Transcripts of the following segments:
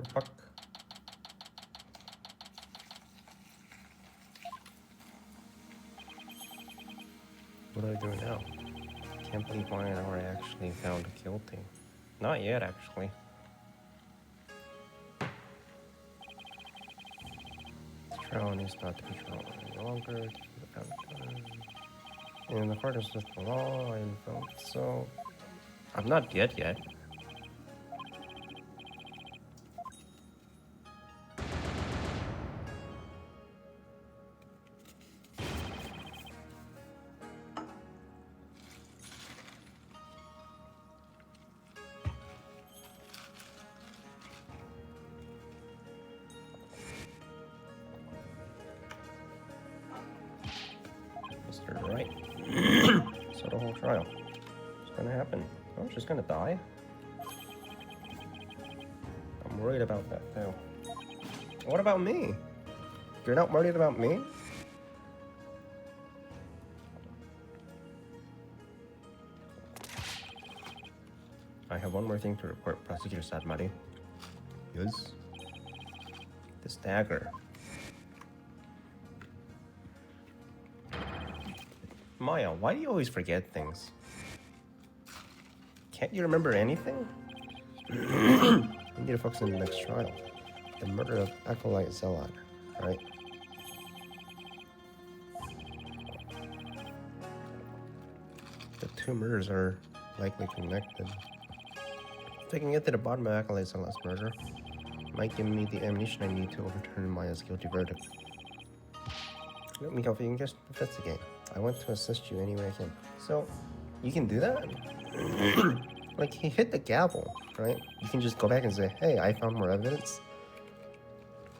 for buck. What do I do now? Can't believe why I actually found guilty. Not yet, actually. The trial needs not to be trial any longer. In accordance with the law, I felt so. I'm not dead yet. Mr. Right. So the whole trial. What's gonna happen? Oh, she's gonna die? I'm worried about that too. What about me? You're not worried about me? I have one more thing to report, Prosecutor Sadmari. Yes? This dagger. Maya, why do you always forget things? Can't you remember anything? You need to focus on the next trial. The murder of Acolyte Zealot, right? The two murders are likely connected. If I can get to the bottom of Acolyte Zealot's murder, might give me the ammunition I need to overturn Maya's guilty verdict. Let me help you just investigate. I want to assist you any way I can. So, you can do that? Like, he hit the gavel, right? You can just go back and say, hey, I found more evidence.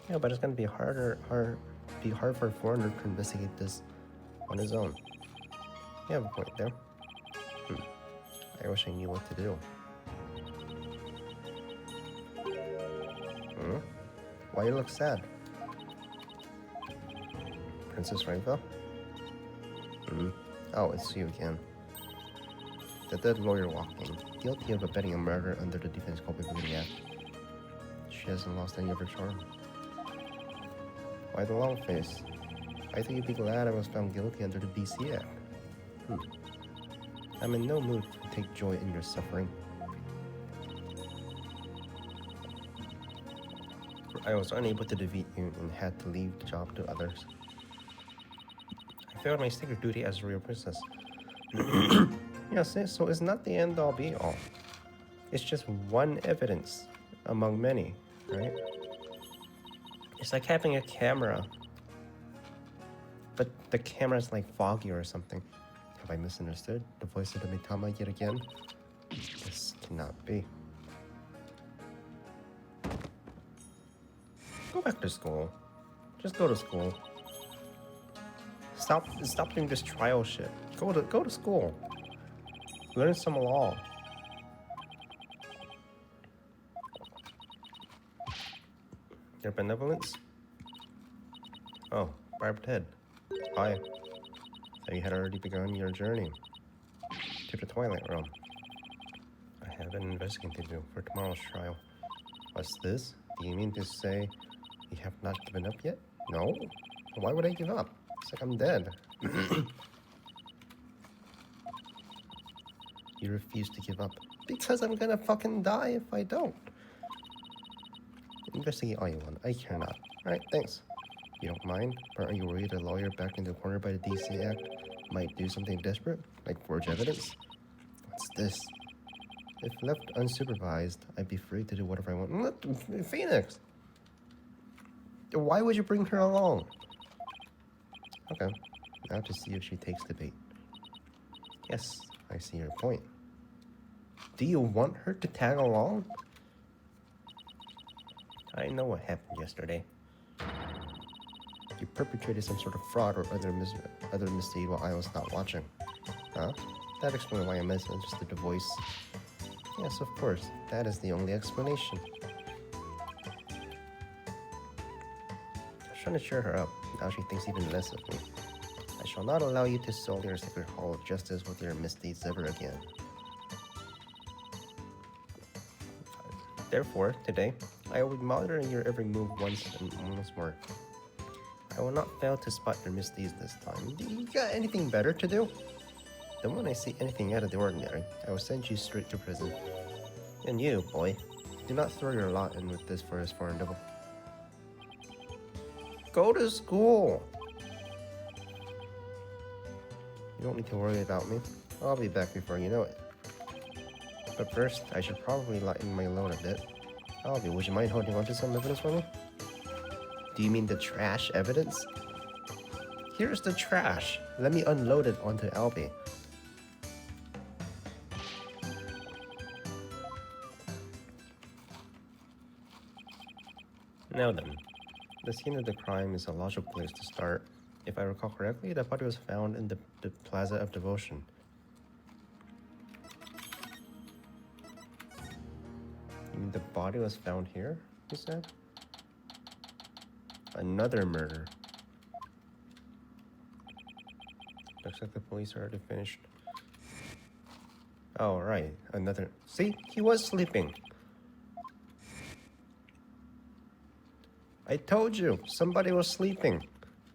Yeah, but it's gonna be hard for a foreigner to investigate this on his own. You have a point there. I wish I knew what to do. Why you look sad? Princess Rainbow? Oh, it's you again. The dead lawyer walking, guilty of abetting a murder under the Defense Culpability Act. She hasn't lost any of her charm. Why the long face? I think you'd be glad I was found guilty under the DC Act. I'm in no mood to take joy in your suffering. I was unable to defeat you and had to leave the job to others. I failed my sacred duty as a real princess. Yes, so it's not the end all be all. It's just one evidence among many, right? It's like having a camera, but the camera's like foggy or something. Have I misunderstood the voice of the Mitama yet again? This cannot be. Go back to school. Just go to school. Stop doing this trial shit. Go to school. Learn some law. Your benevolence? Oh, barbed head. Hi. So you had already begun your journey to the Twilight Realm. I have an investigation to do for tomorrow's trial. What's this? Do you mean to say you have not given up yet? No? Why would I give up? It's like I'm dead. You refuse to give up. Because I'm gonna fucking die if I don't. Investigate all you want. I care not. Alright, thanks. You don't mind? But are you worried a lawyer backed into a corner by the DC Act might do something desperate? Like forge evidence? What's this? If left unsupervised, I'd be free to do whatever I want. Phoenix! Why would you bring her along? Okay, now to see if she takes the bait. Yes, I see your point. Do you want her to tag along? I know what happened yesterday. You perpetrated some sort of fraud or other misdeed while I was not watching. Huh? That explains why I misunderstood the voice. Yes, of course. That is the only explanation. I was trying to cheer her up. Now she thinks even less of me. I shall not allow you to sully your sacred hall of justice with your misdeeds ever again. Therefore, today, I will be monitoring your every move once more. I will not fail to spot your misdeeds this time. You got anything better to do? The moment I see anything out of the ordinary, I will send you straight to prison. And you, boy, do not throw your lot in with this for his foreign devil. Go to school! You don't need to worry about me. I'll be back before you know it. But first, I should probably lighten my load a bit. Albie, would you mind holding on to some evidence for me? Do you mean the trash evidence? Here's the trash. Let me unload it onto Albie. Now then, the scene of the crime is a logical place to start. If I recall correctly, the body was found in the Plaza of Devotion. The body was found here, you said? Another murder. Looks like the police are already finished. Oh, right. Another. See? He was sleeping. I told you. Somebody was sleeping.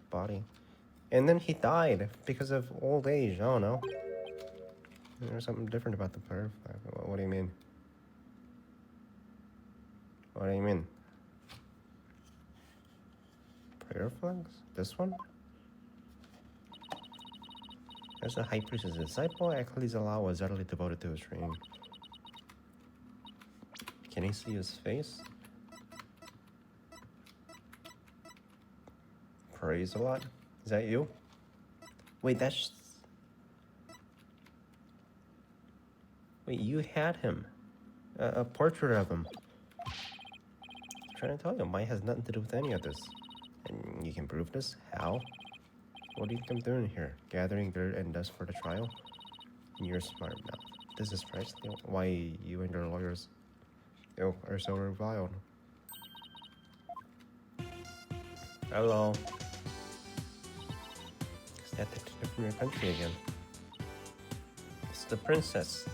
Body. And then he died because of old age. I don't know. There's something different about the prayer flag. What do you mean? What do you mean? Prayer flags? This one? As the high priest's disciple, Ecclesiala was utterly devoted to his training. Can he see his face? Praise a lot? Is that you? Wait, that's... Wait, you had him. A portrait of him. I'm trying to tell you, mine has nothing to do with any of this. And you can prove this? How? What do you think I'm doing here? Gathering dirt and dust for the trial? You're smart mouth. This is precisely why you and your lawyers are so reviled. Hello. Is that the kid from your country again? It's the princess.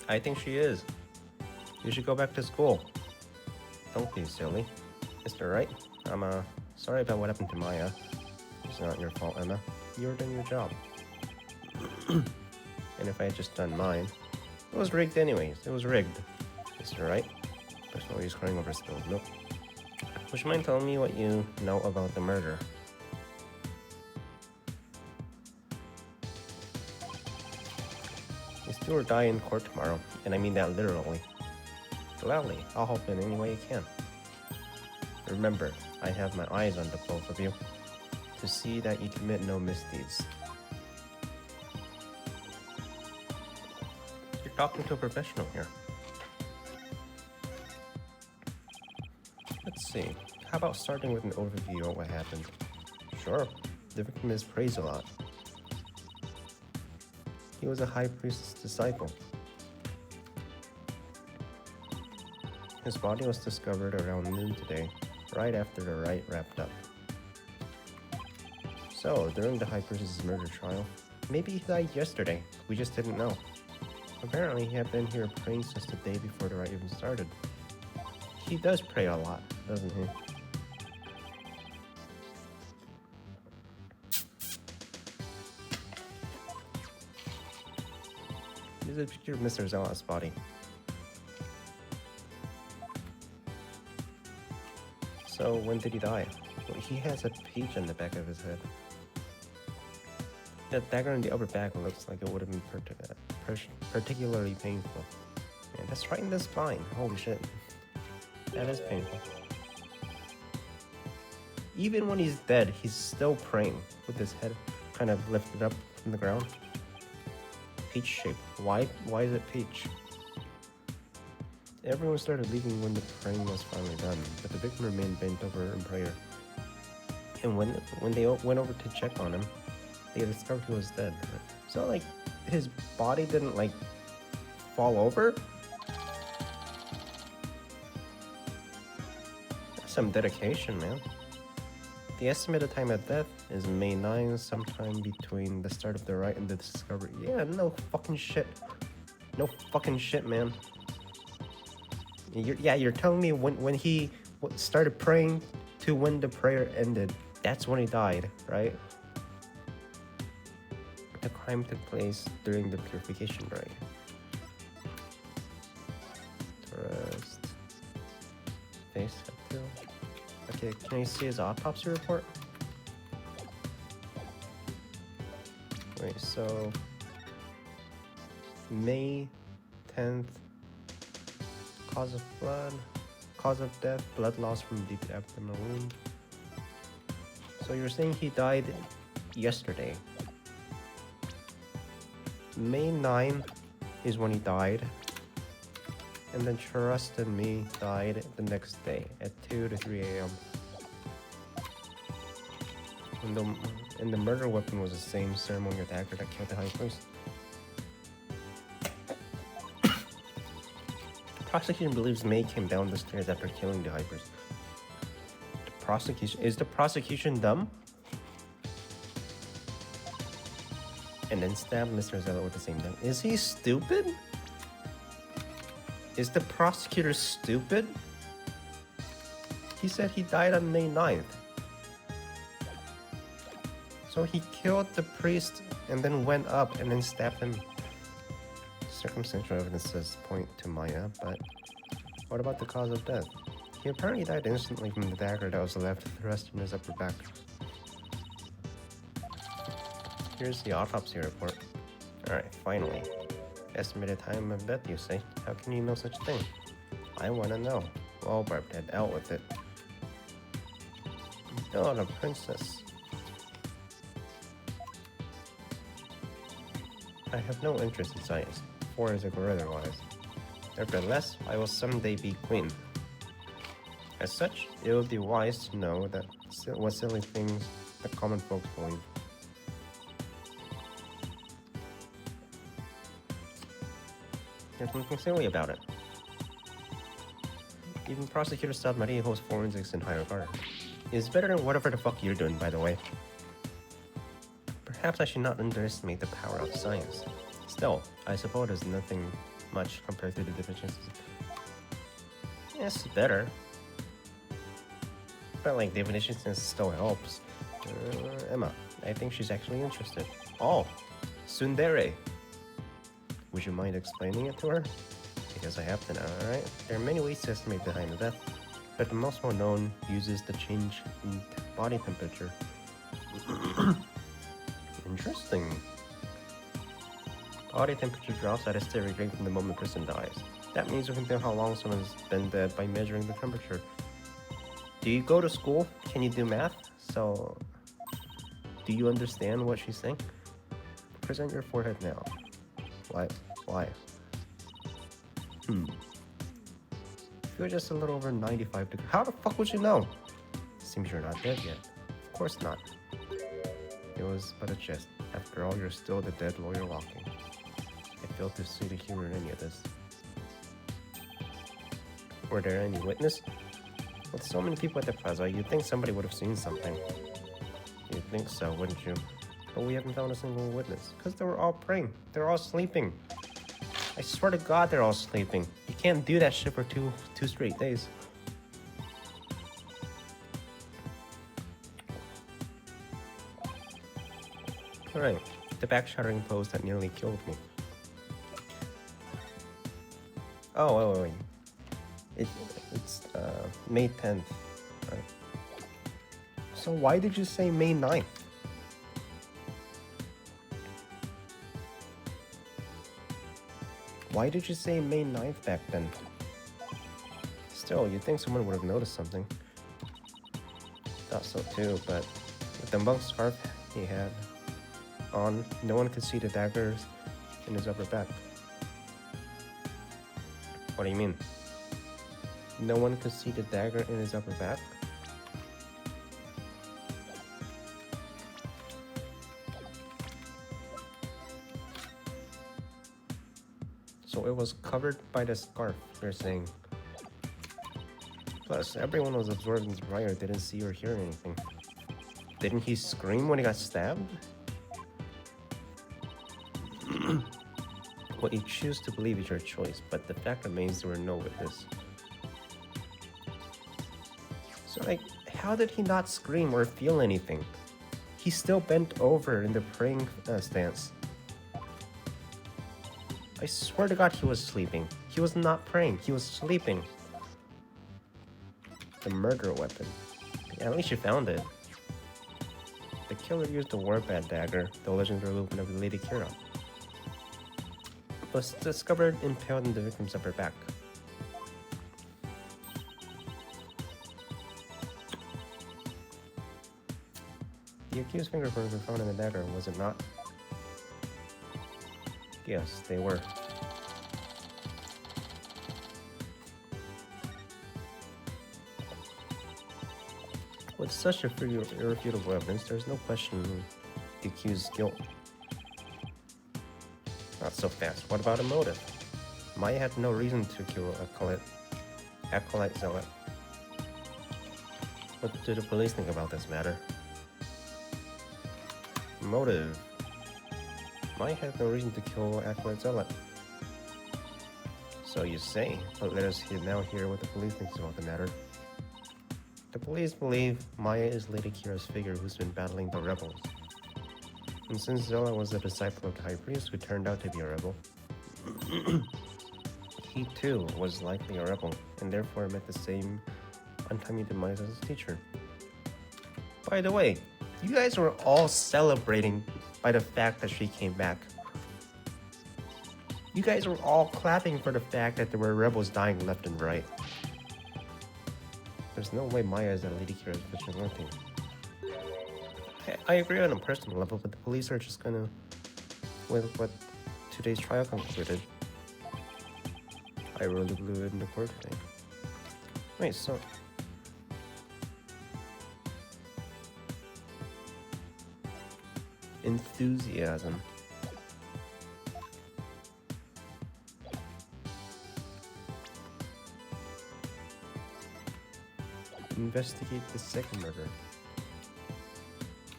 I think she is. You should go back to school. Don't be silly. Mr. Wright, I'm sorry about what happened to Maya. It's not your fault, Emma. You were doing your job. And if I had just done mine, it was rigged anyways. It was rigged. Mr. Wright, there's no use crying over spilled milk. Would you mind telling me what you know about the murder? You still or die in court tomorrow, and I mean that literally. Gladly, I'll help in any way I can. Remember, I have my eyes on the both of you, to see that you commit no misdeeds. You're talking to a professional here. Let's see, how about starting with an overview of what happened? Sure, the victim is praised a lot. He was a high priest's disciple. His body was discovered around noon today, right after the rite wrapped up. So, during the high priest's murder trial, maybe he died yesterday, we just didn't know. Apparently he had been here praying since the day before the rite even started. He does pray a lot, doesn't he? Here's a picture of Mr. Zala's body. So, when did he die? Well, he has a peach on the back of his head. The dagger in the upper back looks like it would have been particularly painful. And that's right in the spine. Holy shit. That is painful. Even when he's dead, he's still praying with his head kind of lifted up from the ground. Peach shape. Why is it peach? Everyone started leaving when the praying was finally done, but the victim remained bent over in prayer. And when they went over to check on him, they discovered he was dead. So, like, his body didn't, like, fall over? That's some dedication, man. The estimated time of death is May 9, sometime between the start of the rite and the discovery. Yeah, no fucking shit. No fucking shit, man. You're telling me when he started praying to when the prayer ended, that's when he died, right? The crime took place during the purification rite. Trust. Face tattoo. Okay, can you see his autopsy report? Wait, so May 10th, cause of death, blood loss from deep abdominal wound. So you're saying he died yesterday. May 9th is when he died. And then Trust and me died the next day at 2 to 3 a.m. And the murder weapon was the same ceremonial dagger that killed the high priest. The prosecution believes May came down the stairs after killing the high priest. Is the prosecution dumb? And then stabbed Mr. Zeller with the same gun. Is he stupid? Is the prosecutor stupid? He said he died on May 9th. So he killed the priest and then went up and then stabbed him. Circumstantial evidences point to Maya, but what about the cause of death? He apparently died instantly from the dagger that was left thrust in his upper back. Here's the autopsy report. Alright, finally. Estimated time of death, you say? How can you know such a thing? I wanna know. Well, Barb had out with it. Oh, the princess. I have no interest in science, forensic or otherwise. Nevertheless, I will someday be queen. As such, it would be wise to know that what silly things the common folks believe. There's nothing silly about it. Even Prosecutor South Maria holds forensics in high regard. It's better than whatever the fuck you're doing, by the way. Perhaps I should not underestimate the power of science. Still, I suppose there's nothing much compared to the deficiencies. Yes, it's better. But like, deficiencies still helps. Emma, I think she's actually interested. Oh, tsundere. Would you mind explaining it to her? Because I have to now, alright? There are many ways to estimate the time of death, but the most well-known uses the change in body temperature. Interesting. Body temperature drops at a steady rate from the moment a person dies. That means we can tell how long someone's been dead by measuring the temperature. Do you go to school? Can you do math? So, do you understand what she's saying? Present your forehead now. Why? You're just a little over 95 degrees. How the fuck would you know? Seems you're not dead yet. Of course not. It was but a jest. After all, you're still the dead lawyer walking. I failed to see the humor in any of this. Were there any witness? With so many people at the plaza, you'd think somebody would have seen something. You'd think so, wouldn't you? But we haven't found a single witness. Because they were all praying. They're all sleeping. I swear to God they're all sleeping. You can't do that shit for two straight days. Alright, the back-shattering pose that nearly killed me. Oh, wait. It's May 10th. Right. So why did you say May 9th? Why did you say May 9th back then? Still, you'd think someone would have noticed something. Thought so too, but with the monk's scarf he had on, no one could see the daggers in his upper back. What do you mean? No one could see the dagger in his upper back? So it was covered by the scarf, you're saying. Plus, everyone was absorbed in the riot, didn't see or hear anything. Didn't he scream when he got stabbed? What you choose to believe is your choice, but the fact remains there were no witness. So, like, how did he not scream or feel anything? He still bent over in the praying stance. I swear to God he was sleeping. He was not praying, he was sleeping. The murder weapon. Yeah, at least you found it. The killer used the Warbat dagger, the legendary weapon of Lady Kira. Was discovered impaled in the victim's upper back. The accused's fingerprints were found in the dagger, was it not? Yes, they were. With such irrefutable evidence, there is no question the accused's guilt. Not so fast. What about a motive? Maya had no reason to kill Acolyte Zealot. What do the police think about this matter? Motive. Maya had no reason to kill Acolyte Zealot. So you say, but let us now hear what the police thinks about the matter. The police believe Maya is Lady Kira's figure who's been battling the rebels. And since Zealot was a disciple of the High Priest who turned out to be a rebel, he too was likely a rebel, and therefore met the same untimely demise as his teacher. By the way, you guys were all celebrating by the fact that she came back. You guys were all clapping for the fact that there were rebels dying left and right. There's no way Maya is a Lady Kira's vigilante. I agree on a personal level, but the police are just gonna, with what today's trial concluded. I really blew it in the court today. Wait, so... Enthusiasm. Investigate the second murder.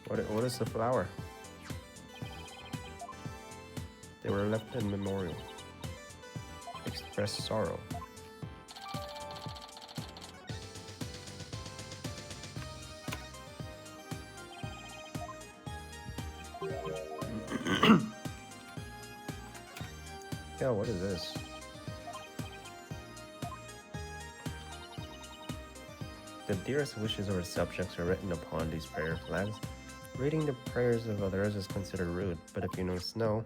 What is the flower? They were left in memorial. Express sorrow. Yeah, what is this? The dearest wishes of our subjects are written upon these prayer flags. Reading the prayers of others is considered rude, but if you know snow,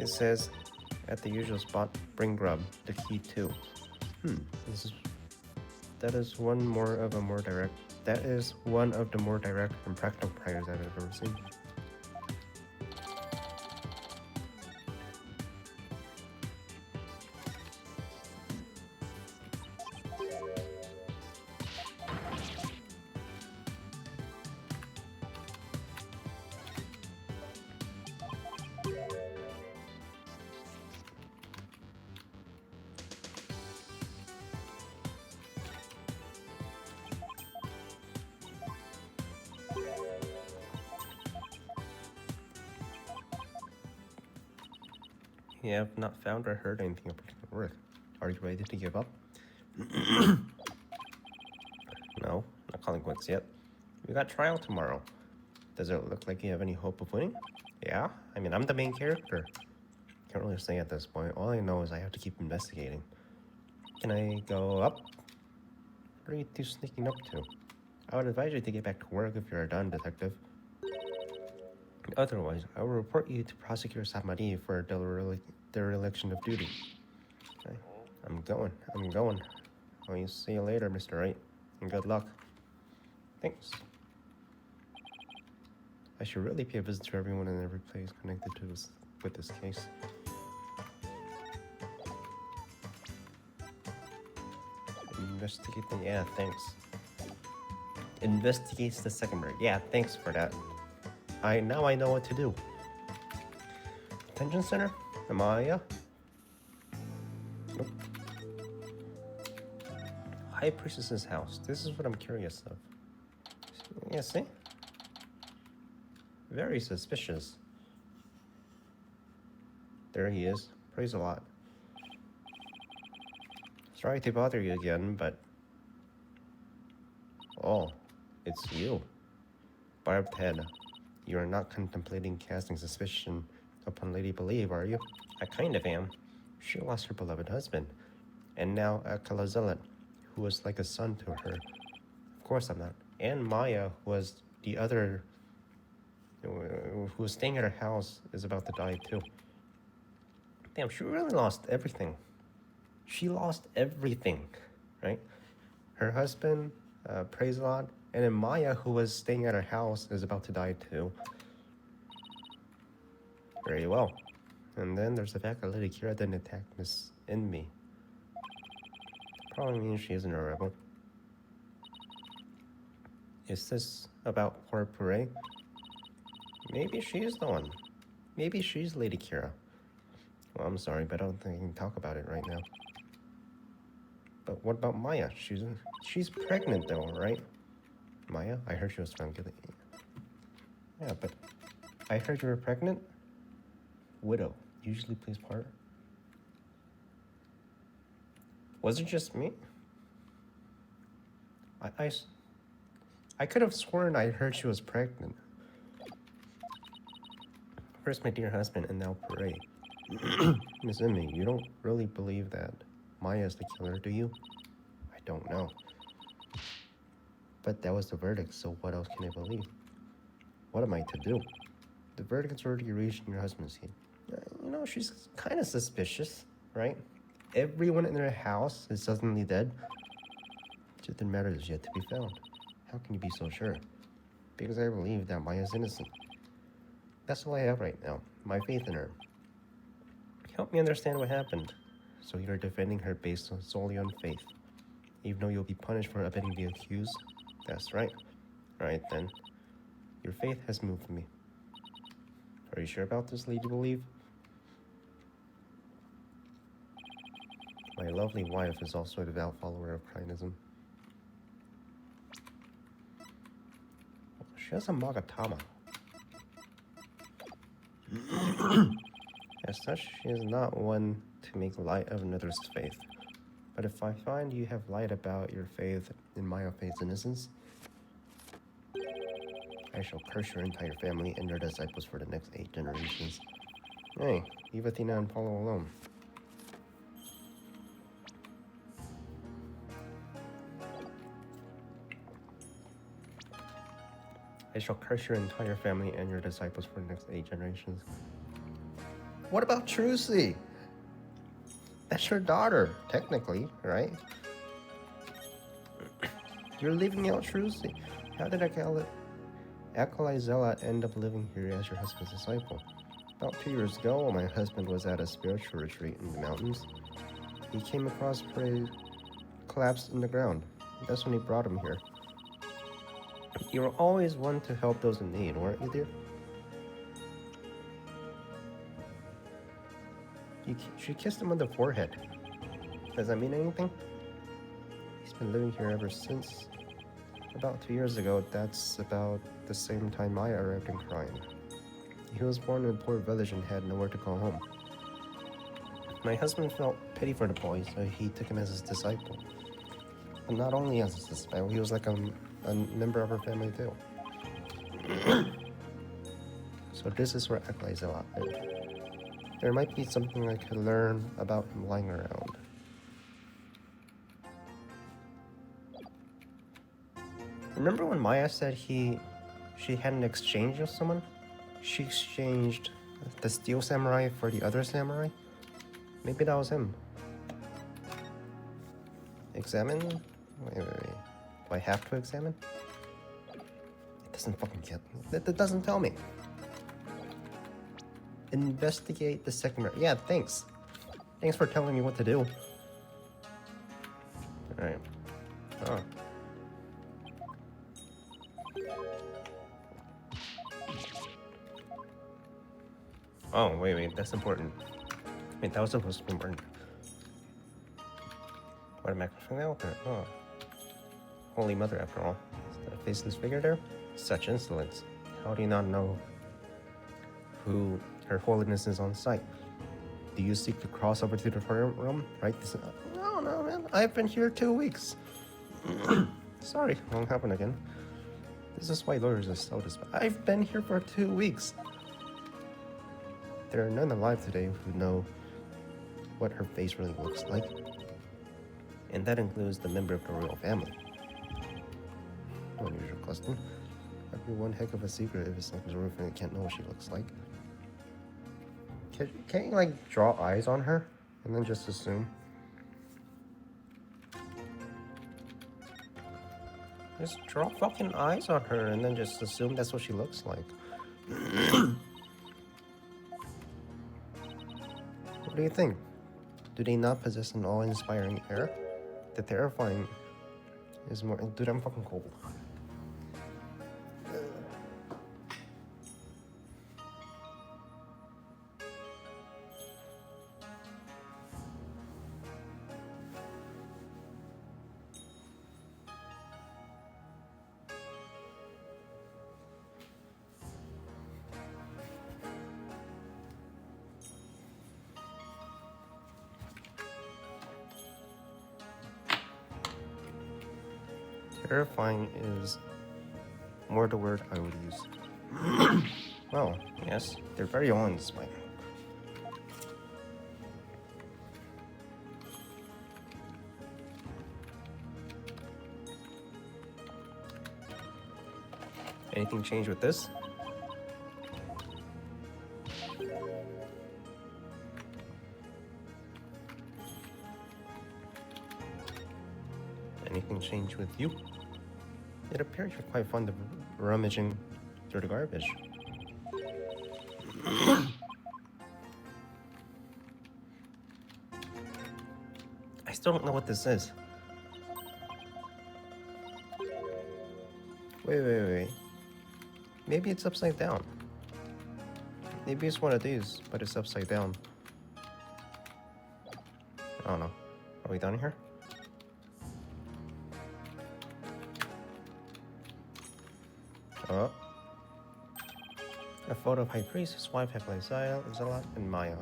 it says, at the usual spot, bring grub, the key too. That is one of the more direct and practical prayers I've ever seen. You have not found or heard anything of particular worth. Are you ready to give up? No, not calling quits yet. We got trial tomorrow. Does it look like you have any hope of winning? Yeah, I mean, I'm the main character. Can't really say at this point. All I know is I have to keep investigating. Can I go up? What are you two sneaking up to? I would advise you to get back to work if you're done, detective. Otherwise, I will report you to Prosecutor Samadi for dereliction of duty. Okay. I'm going. I'll see you later, Mr. Wright, and good luck. Thanks. I should really pay a visit to everyone in every place connected to with this case. Investigate the... Yeah, thanks. Investigates the second murder. Yeah, thanks for that. Now I know what to do. Detention center? Amaya? Nope. High Priestess's house. This is what I'm curious of. Yeah, see? Very suspicious. there he is. Praise a lot. Sorry to bother you again, but... Oh, it's you. Barbed head. You are not contemplating casting suspicion upon Lady Believe, are you? I kind of am. She lost her beloved husband. And now Akalazelet, who was like a son to her. Of course I'm not. And Maya, who was the other... who was staying at her house, is about to die too. Damn, she really lost everything. She lost everything, right? Her husband, praise God, and then Maya, who was staying at her house, is about to die too. Very well. And then there's the fact that Lady Kira didn't attack Miss Inmi. Probably means she isn't a rebel. Is this about poor Puree? Maybe she is the one. Maybe she's Lady Kira. Well, I'm sorry, but I don't think I can talk about it right now. But what about Maya? She's pregnant though, right? Maya? I heard she was found guilty. Yeah, but I heard you were pregnant? Widow. Usually plays part. Was it just me? I could have sworn I heard she was pregnant. First my dear husband and now Parade. Miss Emmy, you don't really believe that Maya's the killer, do you? I don't know. But that was the verdict, so what else can I believe? What am I to do? The verdict's already reached in your husband's head. You know, she's kind of suspicious, right? Everyone in their house is suddenly dead. Just the matter is yet to be found. How can you be so sure? Because I believe that Maya's innocent. That's all I have right now. My faith in her. Help me understand what happened. So you're defending her based solely on faith. Even though you'll be punished for abetting the accused? That's right. Alright then. Your faith has moved me. Are you sure about this, Lady Believe? My lovely wife is also a devout follower of Christianism. She has a Magatama. As such, she is not one to make light of another's faith. But if I find you have lied about your faith in Maya faith's innocence, I shall curse your entire family and your disciples for the next 8 generations. Hey, leave Athena and Apollo alone. I shall curse your entire family and your disciples for the next 8 generations. What about Trucy? That's your daughter, technically, right? You're leaving out Trucy. How did Akalizela end up living here as your husband's disciple? About 2 years ago, while my husband was at a spiritual retreat in the mountains, he came across prey collapsed in the ground. That's when he brought him here. You were always one to help those in need, weren't you, dear? She kissed him on the forehead. Does that mean anything? He's been living here ever since. About 2 years ago, that's about the same time Maya arrived in Crime. He was born in a poor village and had nowhere to call home. My husband felt pity for the boy, so he took him as his disciple. But not only as his disciple, he was like a member of our family too. So this is where Ekla a lot. There might be something I could learn about him lying around. Remember when Maya said she had an exchange with someone? She exchanged the steel samurai for the other samurai? Maybe that was him. Examine? Wait. Do I have to examine? It doesn't fucking get me. That doesn't tell me. Investigate the second... Yeah, thanks. Thanks for telling me what to do. Alright. Oh. Oh, wait, that's important. Wait, that was supposed to be important. What am I from the altar? Oh. Holy Mother, after all. Is that a faceless figure there? Such insolence. How do you not know who Her Holiness is on site? Do you seek to cross over to the toilet room? Right? This, no, no, man. I've been here 2 weeks. Sorry, won't happen again. This is why lawyers are so desperate. I've been here for 2 weeks. There are none alive today who know what her face really looks like. And that includes the member of the royal family. No unusual custom. That'd be one heck of a secret if it's like the royal family can't know what she looks like. Can't you like draw eyes on her and then just assume? Just draw fucking eyes on her and then just assume that's what she looks like. What do you think? Do they not possess an awe-inspiring air? The terrifying is more... Dude, I'm fucking cold. Terrifying is more the word I would use. Well, yes, they're very awe-inspiring. Anything change with this? Anything change with you? It appears you're quite fond of rummaging through the garbage. I still don't know what this is. Wait. Maybe it's upside down. Maybe it's one of these, but it's upside down. I don't know. Are we done here? Oh. A photo of High Priest, his wife Hecla, and Maya.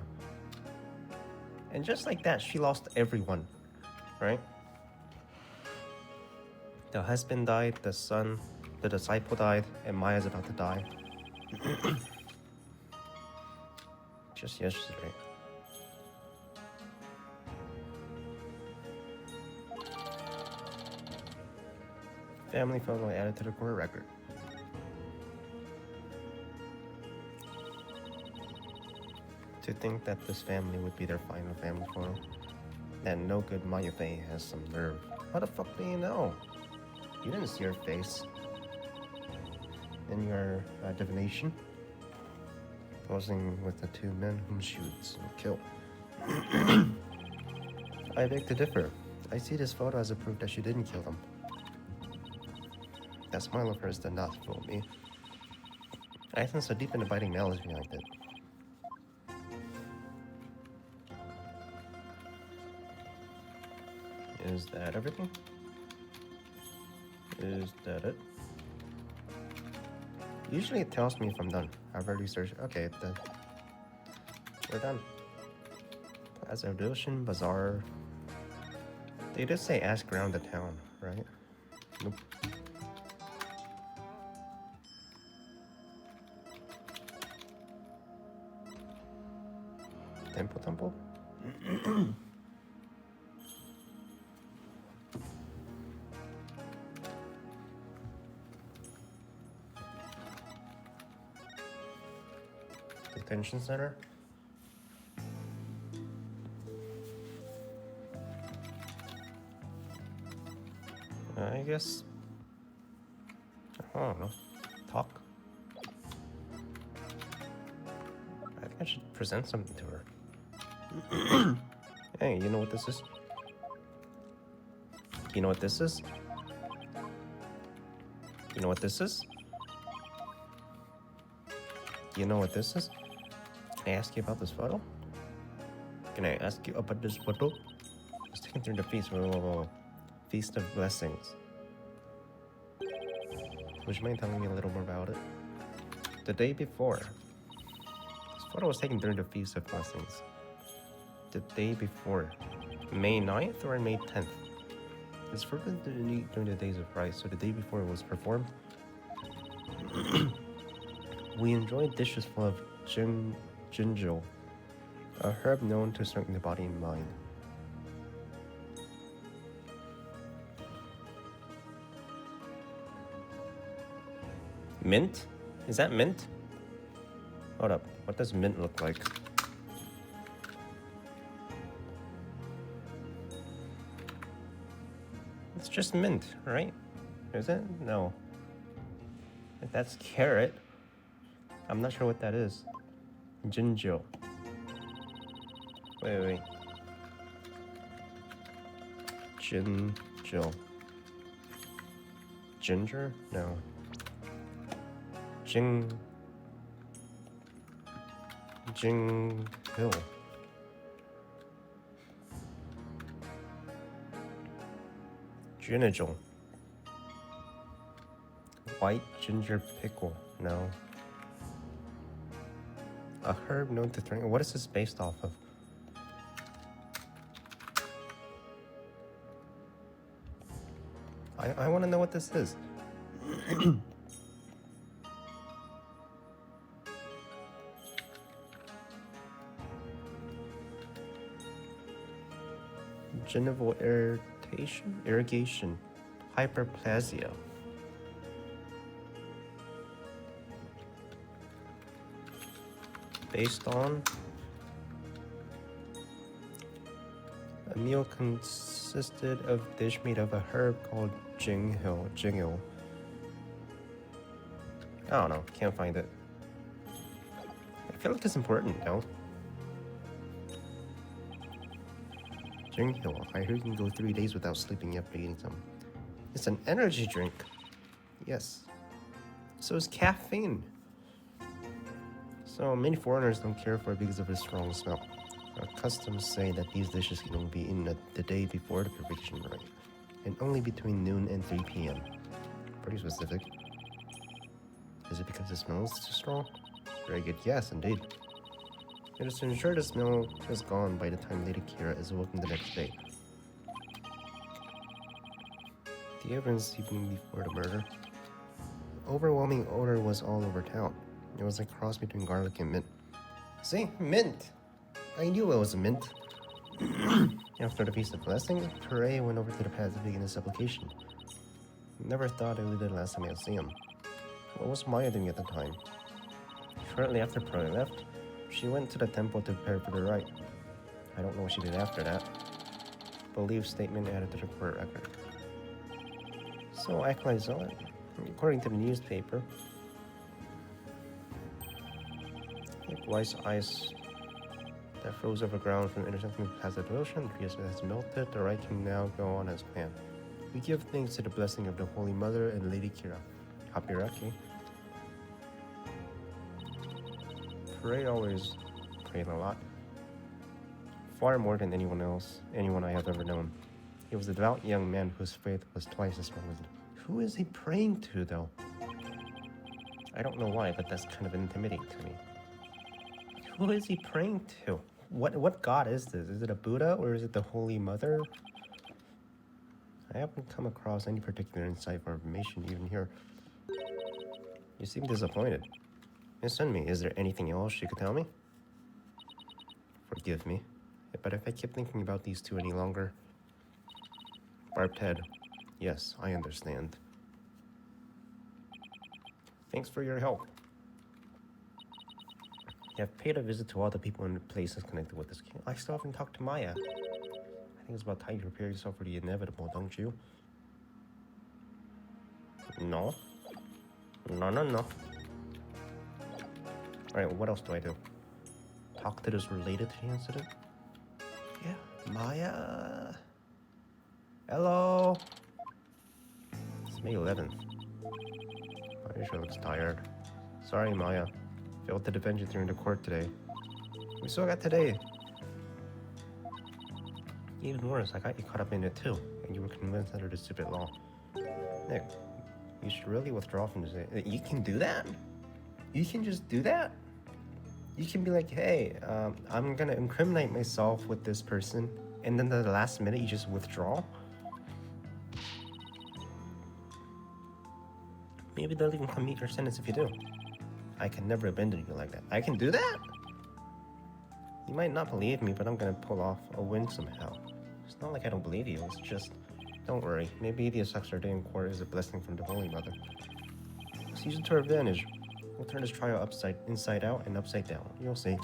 And just like that, she lost everyone, right? The husband died, the son, the disciple died, and Maya's about to die. Just yesterday. Family photo added to the court record. To think that this family would be their final family photo. That no good Maya Fey has some nerve. How the fuck do you know? You didn't see her face. In your divination. Posing with the two men whom she would soon kill. I beg to differ. I see this photo as a proof that she didn't kill them. That smile of hers did not fool me. I sense a deep and abiding malice behind it. Is that everything? Is that it? Usually it tells me if I'm done. I've already searched. Okay, we're done. Plaza of Devotion, Bazaar. They just say ask around the town, right? Nope. Temple? Detention center? I guess... I don't know. Talk? I think I should present something to her. Hey, you know what this is? You know what this is? You know what this is? You know what this is? Can I ask you about this photo? Can I ask you about this photo? It's taken through the feast. Whoa. Feast of Blessings. Would you mind telling me a little more about it? The day before. This photo was taken during the Feast of Blessings. the day before. May 9th or May 10th? It's forbidden to eat during the days of rice, so the day before it was performed. We enjoyed dishes full of jinjo, a herb known to strengthen the body and mind. Mint? Is that mint? Hold up, what does mint look like? It's just mint, right? Is it? No. If that's carrot, I'm not sure what that is. Jinjo. Wait. Jinjo. Ginger? No. Jing Hill. Ginajol. White ginger pickle. No. A herb known to strengthen. What is this based off of? I want to know what this is. Genital irrigation, hyperplasia. Based on a meal consisted of dish made of a herb called jingil. I don't know, can't find it. I feel like it's important, though. Jingil. I heard you can go 3 days without sleeping after eating some. It's an energy drink. Yes. So is caffeine. So many foreigners don't care for it because of its strong smell. Our customs say that these dishes can only be eaten the day before the prediction rite, and only between noon and 3 p.m. Pretty specific. Is it because the smell is too strong? Very good. Yes, indeed. It is to ensure the smell is gone by the time Lady Kira is awoken the next day. The evidence evening before the murder. Overwhelming odor was all over town. It was a cross between garlic and mint. See? Mint! I knew it was a mint. After the Feast of Blessing, Pere went over to the pad to begin his supplication. Never thought it would be the last time I'd see him. What was Maya doing at the time? Shortly after Pere left, she went to the temple to prepare for the rite. I don't know what she did after that. Belief statement added to the court record. So Acolyte saw it. According to the newspaper, like wise ice that froze over ground from intersecting the Pacific Ocean, has melted. The rite can now go on as planned. We give thanks to the blessing of the Holy Mother and Lady Kira. Hapiraki. Pray always prayed a lot. Far more than anyone I have ever known. He was a devout young man whose faith was twice as strong as his. Who is he praying to, though? I don't know why, but that's kind of intimidating to me. Who is he praying to? What god is this? Is it a Buddha or is it the Holy Mother? I haven't come across any particular insight or information even here. You seem disappointed. Send me. Is there anything else you could tell me? Forgive me, but if I keep thinking about these two any longer... Barbed head. Yes, I understand. Thanks for your help. You have paid a visit to all the people and places connected with this king. I still haven't talked to Maya. I think it's about time you prepare yourself for the inevitable, don't you? No. No. Alright, what else do I do? Talk to those related to the incident? Yeah, Maya. Hello. It's May 11th. Aisha looks tired. Sorry, Maya. Failed to defend you during the court today. We still got today. Even worse, I got you caught up in it too, and you were convinced under the stupid law. Nick, you should really withdraw from this. You can do that? You can just do that? You can be like, hey, I'm gonna incriminate myself with this person, and then the last minute you just withdraw. Maybe they'll even commute your sentence if you do. I can never abandon you like that. I can do that? You might not believe me, but I'm gonna pull off a win somehow. It's not like I don't believe you, it's just, don't worry. Maybe the extra day in court is a blessing from the Holy Mother. Let's use it to our advantage. We'll turn this trial inside out and upside down. You'll see.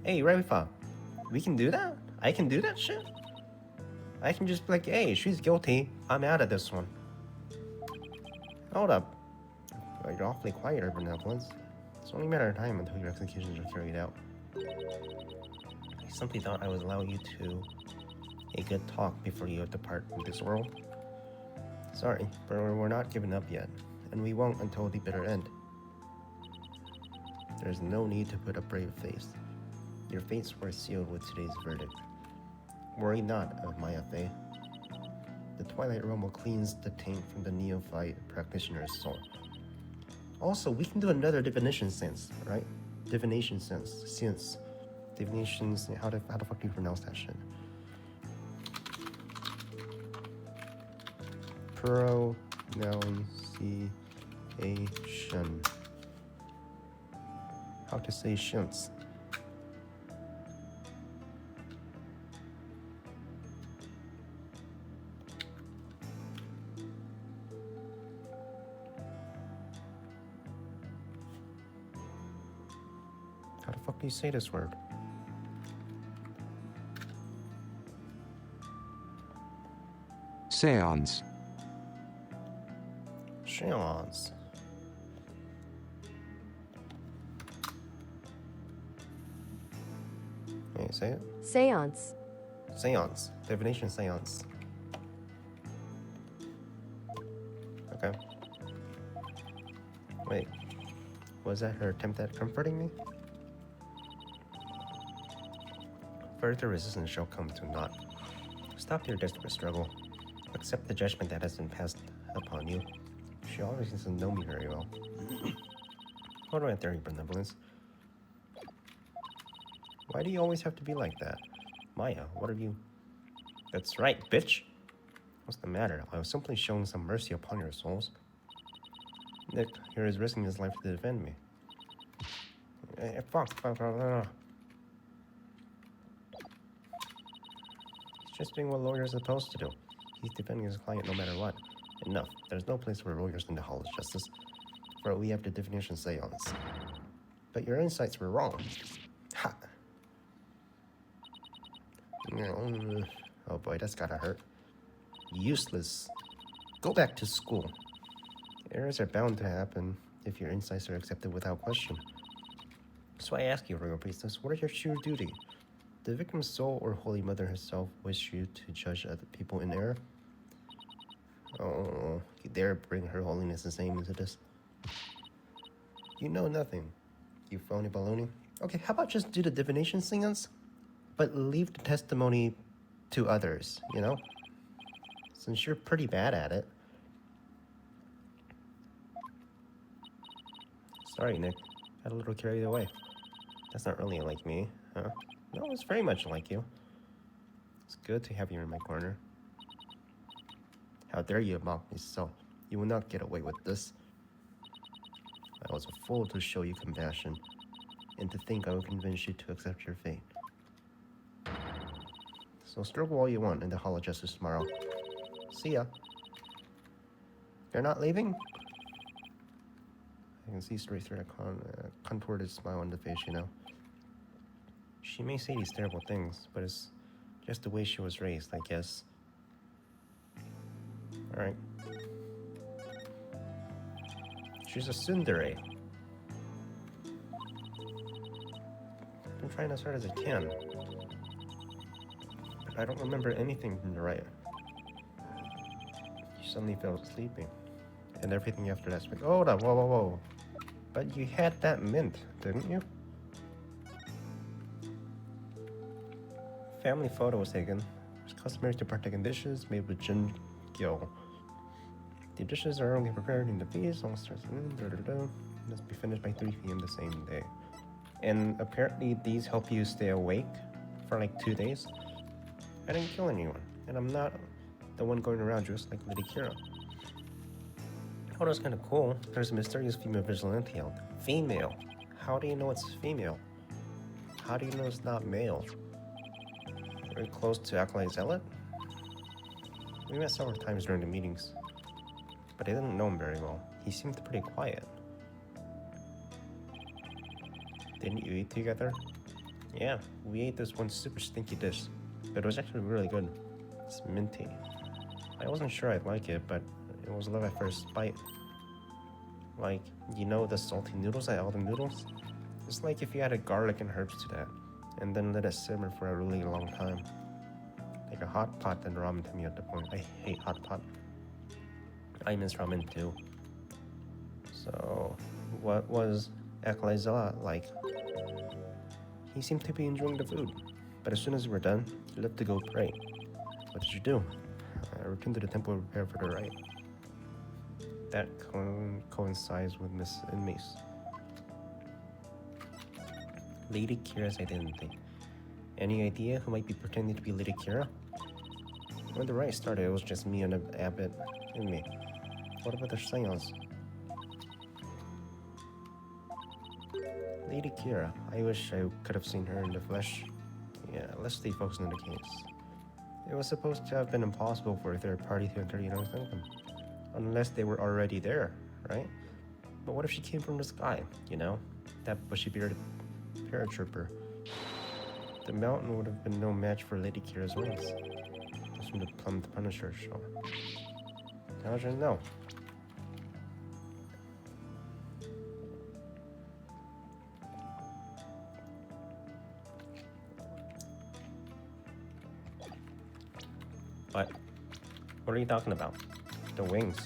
Hey, Raifa, we can do that? I can do that shit? I can just be like, hey, she's guilty. I'm out of this one. Hold up. You're awfully quiet, Urban Benevolence. It's only a matter of time until your executions are carried out. I simply thought I would allow you to a good talk before you depart from this world. Sorry, but we're not giving up yet, and we won't until the bitter end. There's no need to put a brave face. Your fates were sealed with today's verdict. Worry not of Maya Fey. The Twilight Realm will cleanse the taint from the neophyte practitioner's soul. Also, we can do another divination sense, right? Divination sense. Divinations, how the fuck do you pronounce that shit? Pronunciation. How to say shunts. How the fuck do you say this word? Seance. Seance. Can you say it? Seance. Seance. Divination seance. Okay. Wait. Was that her attempt at comforting me? Further resistance shall come to naught. Stop your desperate struggle. Accept the judgment that has been passed upon you. She always seems to know me very well. What do I dare you, benevolence? Why do you always have to be like that? Maya, what are you? That's right, bitch! What's the matter? I was simply showing some mercy upon your souls. Nick, here is risking his life to defend me. Fuck. He's just doing what lawyers are supposed to do. He's defending his client no matter what. Enough. There's no place for lawyers in the Hall of Justice. For we have the divination seance. But your insights were wrong. Ha! Oh boy, that's gotta hurt. Useless. Go back to school. Errors are bound to happen if your insights are accepted without question. So I ask you, Royal Priestess, what is your true duty? The victim's soul or Holy Mother herself wish you to judge other people in error? Oh, you dare bring her holiness's name into this? You know nothing, you phony baloney. Okay, how about just do the divination seance, but leave the testimony to others, you know? Since you're pretty bad at it. Sorry, Nick. Got a little carried away. That's not really like me, huh? No, it's very much like you. It's good to have you in my corner. How dare you mock me so? You will not get away with this. I was a fool to show you compassion, and to think I will convince you to accept your fate. So struggle all you want in the Hall of Justice tomorrow. See ya. You're not leaving? I can see straight through that contorted smile on the face, you know. She may say these terrible things, but it's just the way she was raised, I guess. Alright. She's a tsundere. I've been trying as hard as I can. But I don't remember anything from the riot. You suddenly fell sleeping. And everything after that's like, hold up, whoa. But you had that mint, didn't you? Family photo was taken. It's customary to partake in dishes made with gin gil. The dishes are only prepared in the feast, all starts must be finished by 3 p.m. the same day. And apparently these help you stay awake for like 2 days. I didn't kill anyone, and I'm not the one going around dressed like Lady Kira. Oh, that's kind of cool. There's a mysterious female vigilante out there. Female? How do you know it's female? How do you know it's not male? Very close to Acolyte Zealot? We met several times during the meetings, but I didn't know him very well. He seemed pretty quiet. Didn't you eat together? Yeah, we ate this one super stinky dish, but it was actually really good. It's minty. I wasn't sure I'd like it, but it was love at first bite. Like, you know the salty noodles at Elden Noodles? It's like if you added garlic and herbs to that, and then let it simmer for a really long time. Like a hot pot and ramen to me at the point. I hate hot pot. I miss ramen too. So, what was Ekaliza like? He seemed to be enjoying the food, but as soon as we were done, he left to go pray. What did you do? I returned to the temple to prepare for the rite. That coincides with Miss Inmace. Lady Kira's identity. Any idea who might be pretending to be Lady Kira? When the rite started, it was just me and the abbot and me. What about the seance? Lady Kira. I wish I could have seen her in the flesh. Yeah, let's stay focused on the case. It was supposed to have been impossible for a third party to enter the United Kingdom. Unless they were already there, right? But what if she came from the sky, you know? That bushy-bearded paratrooper. The mountain would have been no match for Lady Kira's wings. Just from the Plum the Punisher show. How did you know? What? What are you talking about? The wings.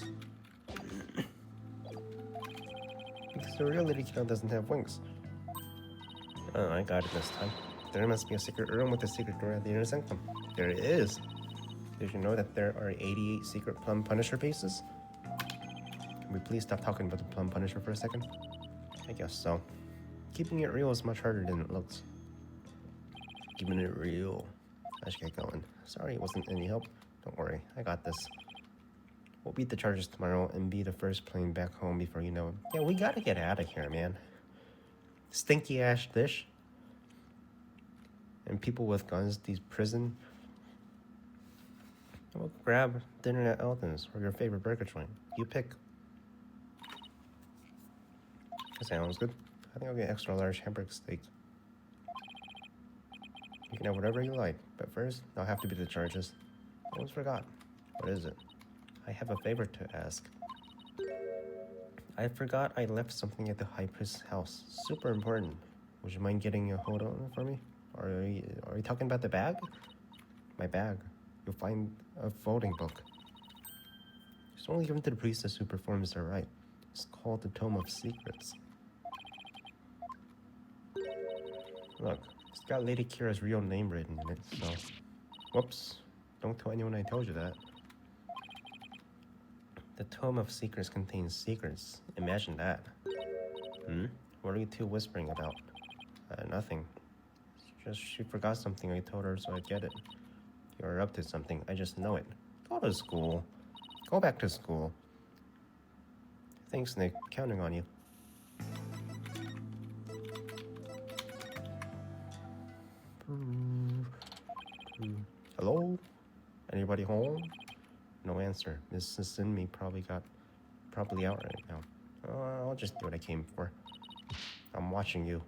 Because the real Lady Kira doesn't have wings. Oh, I got it this time. There must be a secret room with a secret door at the inner sanctum. There it is. Did you know that there are 88 secret Plum Punisher bases? Can we please stop talking about the Plum Punisher for a second? I guess so. Keeping it real is much harder than it looks. Keeping it real. I should get going. Sorry it wasn't any help. Don't worry, I got this. We'll beat the charges tomorrow and be the first plane back home before you know it. Yeah, we gotta get out of here, man. Stinky ash dish. And people with guns, these prison. We'll grab dinner at Elton's or your favorite burger joint. You pick. That sounds good. I think I'll get extra large hamburger steak. You can have whatever you like, but first, I'll have to beat the charges. I almost forgot. What is it? I have a favor to ask. I forgot I left something at the High Priest's house. Super important. Would you mind getting a hold on it for me? Or are you talking about the bag? My bag. You'll find a folding book. It's only given to the priestess who performs the rite. It's called the Tome of Secrets. Look, it's got Lady Kira's real name written in it, so... Whoops. Don't tell anyone I told you that. The Tome of Secrets contains secrets. Imagine that. What are you two whispering about? Nothing. It's just she forgot something I told her, so I get it. You're up to something. I just know it. Go to school. Go back to school. Thanks, Nick. Counting on you. Hello? Anybody home? No answer. Mrs. and me probably out right now. I'll just do what I came for. I'm watching you.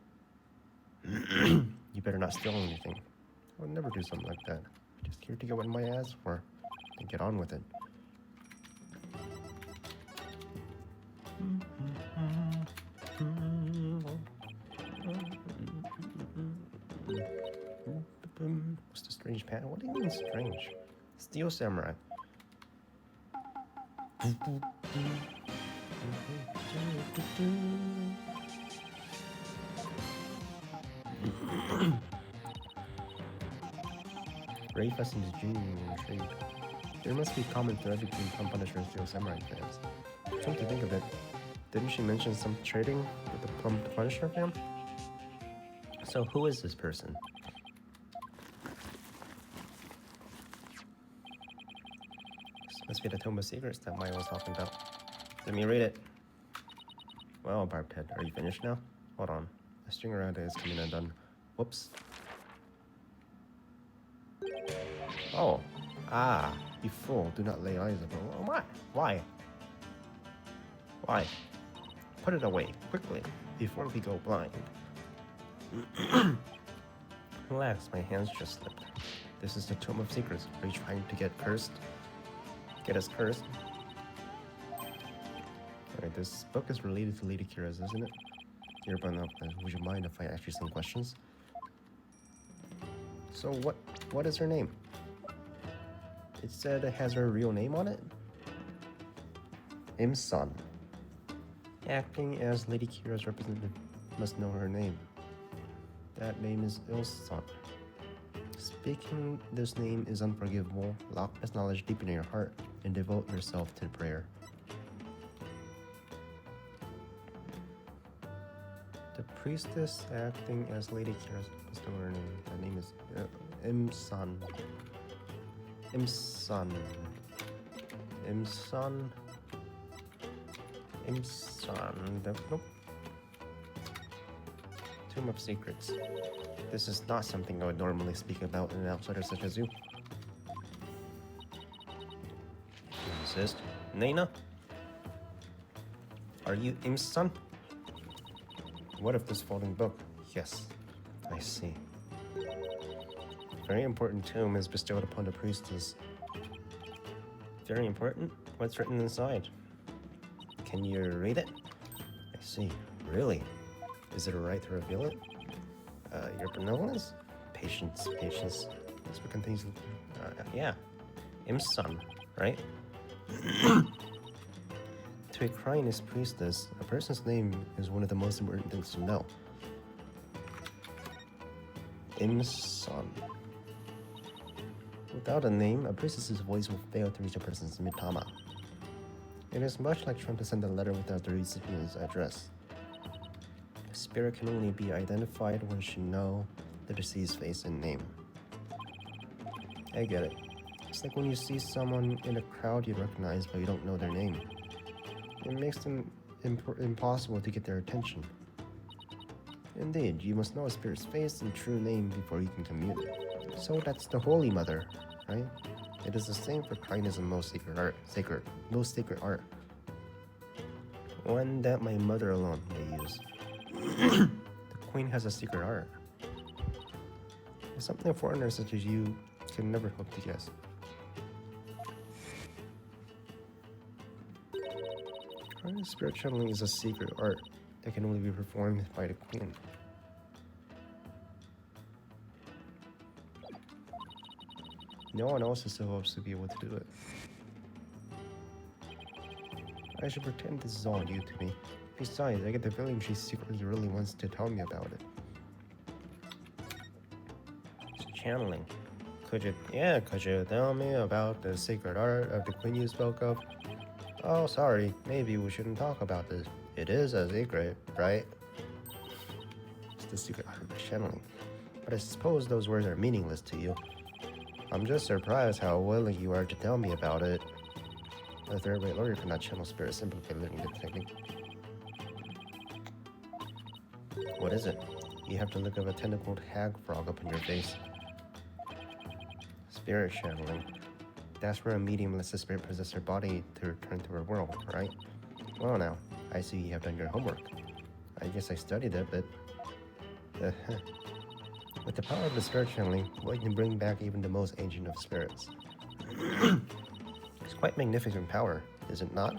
You better not steal anything. I would never do something like that. I'm just here to get what my ass for and get on with it. What's the strange pattern? What do you mean strange? Steel Samurai. Rafa seems genuinely intrigued. There must be a common thread between Plum Punisher and Steel Samurai fans. Come to think of it, didn't she mention some trading with the Plum Punisher fam? So who is this person? This must be the Tome of Secrets that Maya was talking about. Let me read it. Well, Barbed Head, are you finished now? Hold on. The string around it is coming undone. Whoops. Oh. Ah. You fool. Do not lay eyes upon. Oh, why? Why? Why? Put it away, quickly, before we go blind. Relax, my hands just slipped. This is the Tome of Secrets. Are you trying to get cursed? Get us cursed? Alright, this book is related to Lady Kira's, isn't it? Dear Brunel, would you mind if I ask you some questions? So what is her name? It said it has her real name on it? Im-san. Acting as Lady Kira's representative must know her name. That name is Il-san. Speaking this name is unforgivable. Lock this knowledge deep in your heart and devote yourself to prayer. The priestess acting as Lady Kira's must know her name. That name is Im-san. Im-san. Im-san. Im-san. Nope. Tomb of Secrets. This is not something I would normally speak about in an outsider such as you. You insist? Nena? Are you Im-san? What of this folding book? Yes, I see. Very important tomb is bestowed upon the priestess. Very important? What's written inside? Can you read it? I see. Really? Is it alright to reveal it? Your benevolence? Patience, patience. This book contains... yeah. Im-san, right? To a Cryinist priestess, a person's name is one of the most important things to know. Im-san. Without a name, a priestess's voice will fail to reach a person's mitama. It is much like trying to send a letter without the recipient's address. A spirit can only be identified when she knows the deceased's face and name. I get it. It's like when you see someone in a crowd you recognize but you don't know their name. It makes them impossible to get their attention. Indeed, you must know a spirit's face and true name before you can commune. So that's the Holy Mother, right? It is the same for Cryinist and most sacred art. One that my mother alone may use. The Queen has a secret art. It's something a foreigner such as you can never hope to guess. Spirit channeling is a secret art that can only be performed by the Queen. No one else is supposed to be able to do it. I should pretend this is all new to me. Besides, I get the feeling she secretly really wants to tell me about it. It's channeling. Could you tell me about the secret art of the Queen you spoke of? Oh, sorry, maybe we shouldn't talk about this. It is a secret, right? It's the secret art of channeling. But I suppose those words are meaningless to you. I'm just surprised how willing you are to tell me about it. A third-rate lawyer cannot channel spirits simply by learning the technique. What is it? You have the look of a tentacled hag frog up on your face. Spirit channeling. That's where a medium lets the spirit possess her body to return to her world, right? Well now, I see you have done your homework. I guess I studied it, but... With the power of the spirit channeling, one can bring back even the most ancient of spirits. It's quite magnificent power, is it not?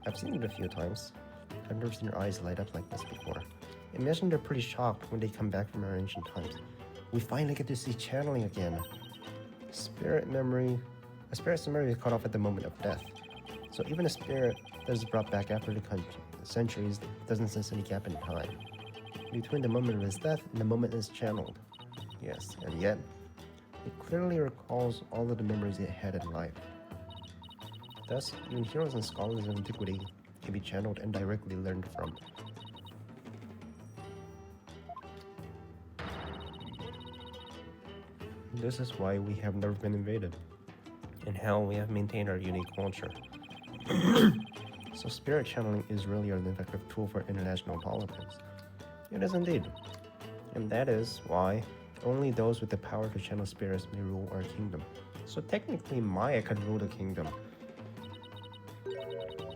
I've seen it a few times. I've never seen your eyes light up like this before. Imagine they're pretty shocked when they come back from our ancient times. We finally get to see channeling again. A spirit's memory is cut off at the moment of death. So even a spirit that is brought back after the centuries doesn't sense any gap in time. Between the moment of his death and the moment it is channeled. Yes, and yet, it clearly recalls all of the memories it had in life. Thus, even heroes and scholars of antiquity can be channeled and directly learned from. This is why we have never been invaded, and how we have maintained our unique culture. So spirit channeling is really an effective tool for international politics. It is indeed. And that is why only those with the power to channel spirits may rule our kingdom. So technically Maya could rule the kingdom.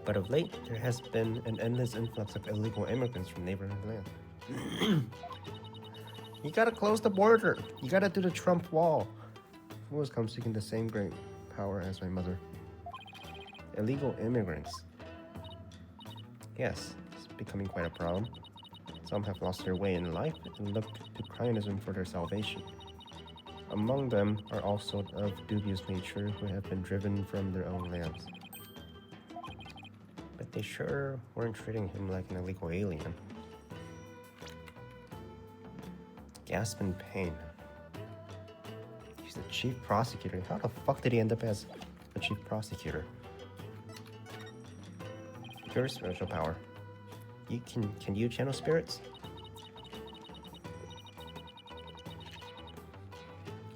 But of late, there has been an endless influx of illegal immigrants from neighboring lands. You gotta close the border. You gotta do the Trump wall. Fools come seeking the same great power as my mother. Illegal immigrants. Yes, it's becoming quite a problem. Some have lost their way in life and look to cryonism for their salvation. Among them are also of dubious nature who have been driven from their own lands. But they sure weren't treating him like an illegal alien. Gasp in pain. He's the chief prosecutor. How the fuck did he end up as a chief prosecutor? Your spiritual power. Can you channel spirits?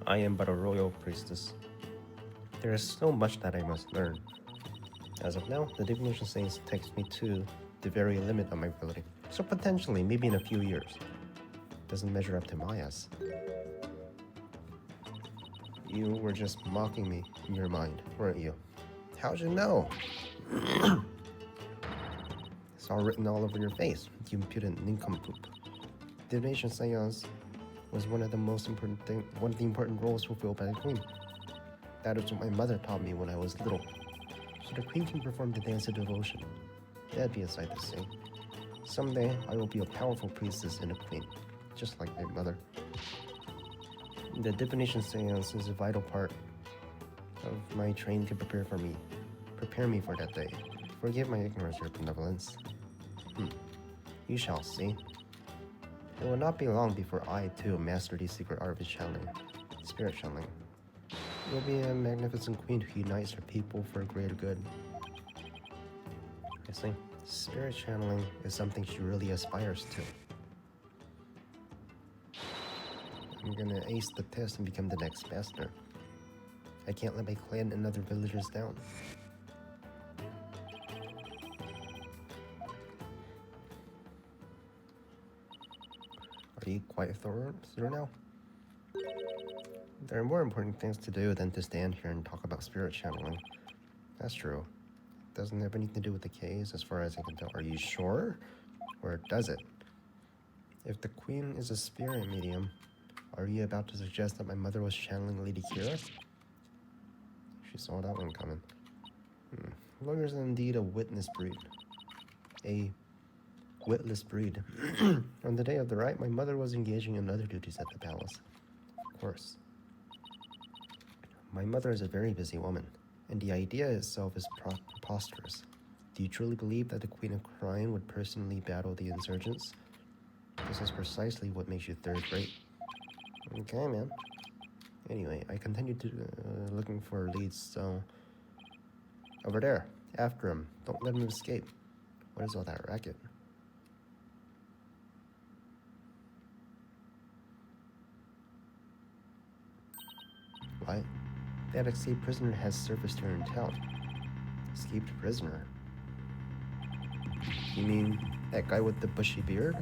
I am but a royal priestess. There is so much that I must learn. As of now, the divination science takes me to the very limit of my ability. So potentially, maybe in a few years. Doesn't measure up to Maya's. You were just mocking me in your mind, weren't you? How'd you know? It's all written all over your face, you impudent nincompoop. Divination science was one of the important roles fulfilled by the queen. That is what my mother taught me when I was little. So the queen can perform the dance of devotion. That'd be a sight to see. Someday I will be a powerful priestess and a queen, just like my mother. The divination seance is a vital part of my training to prepare me for that day. Forgive my ignorance, your benevolence. You shall see. It will not be long before I, too, master the secret art of channeling, spirit channeling. You will be a magnificent queen who unites her people for greater good. I see. Spirit channeling is something she really aspires to. I'm gonna ace the test and become the next master. I can't let my clan and other villagers down. Are you quite thorough now? There are more important things to do than to stand here and talk about spirit channeling. That's true. Doesn't have anything to do with the case as far as I can tell. Are you sure? Or does it? If the queen is a spirit medium, are you about to suggest that my mother was channeling Lady Kira? She saw that one coming. Lawyers are indeed a witness breed. A witless breed. On the day of the rite, my mother was engaging in other duties at the palace. Of course. My mother is a very busy woman, and the idea itself is preposterous. Do you truly believe that the Queen of Crime would personally battle the insurgents? This is precisely what makes you third rate. Okay, man. Anyway, I continued to looking for leads, so... Over there, after him. Don't let him escape. What is all that racket? What? That escaped prisoner has surfaced here in town. Escaped prisoner? You mean that guy with the bushy beard?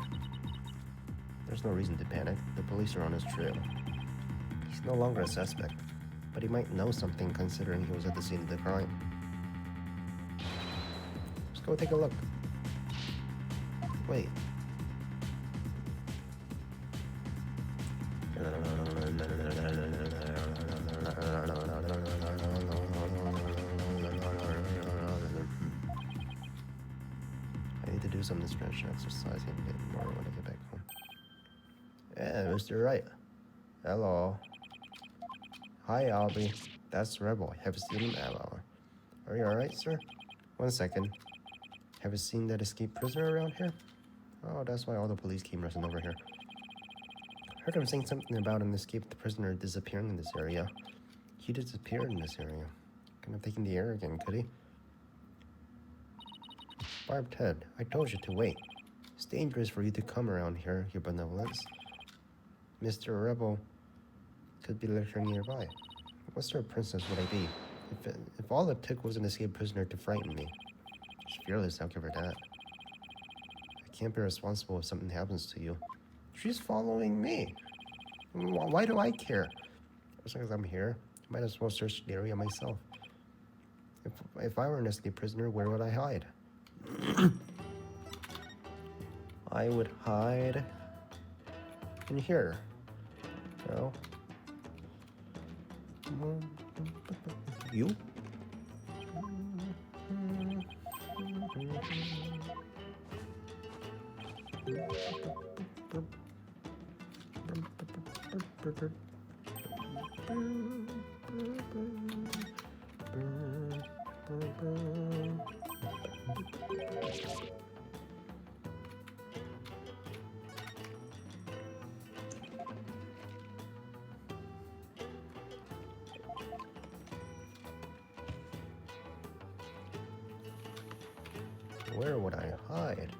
There's no reason to panic. The police are on his trail. He's no longer a suspect, but he might know something considering he was at the scene of the crime. Let's go take a look. Wait. I need to do some stretch exercise and get more when I get back home. Yeah, Mr. Wright. Hello. Hi, Albie. That's Rebel. Have you seen him? Hello. Are you alright, sir? 1 second. Have you seen that escaped prisoner around here? Oh, that's why all the police came rushing over here. Heard him saying something about an escaped prisoner disappearing in this area. He disappeared in this area. Couldn't have taken the air again, could he? Barbed head, I told you to wait. It's dangerous for you to come around here, your benevolence. Mr. Rebel could be lurking nearby. What sort of princess would I be? If all it took was an escaped prisoner to frighten me. She's fearless, I'll give her that. I can't be responsible if something happens to you. She's following me. Why do I care? As long as I'm here, I might as well search the area myself. If I were an escaped prisoner, where would I hide? I would hide in here. So, you? Where would I hide?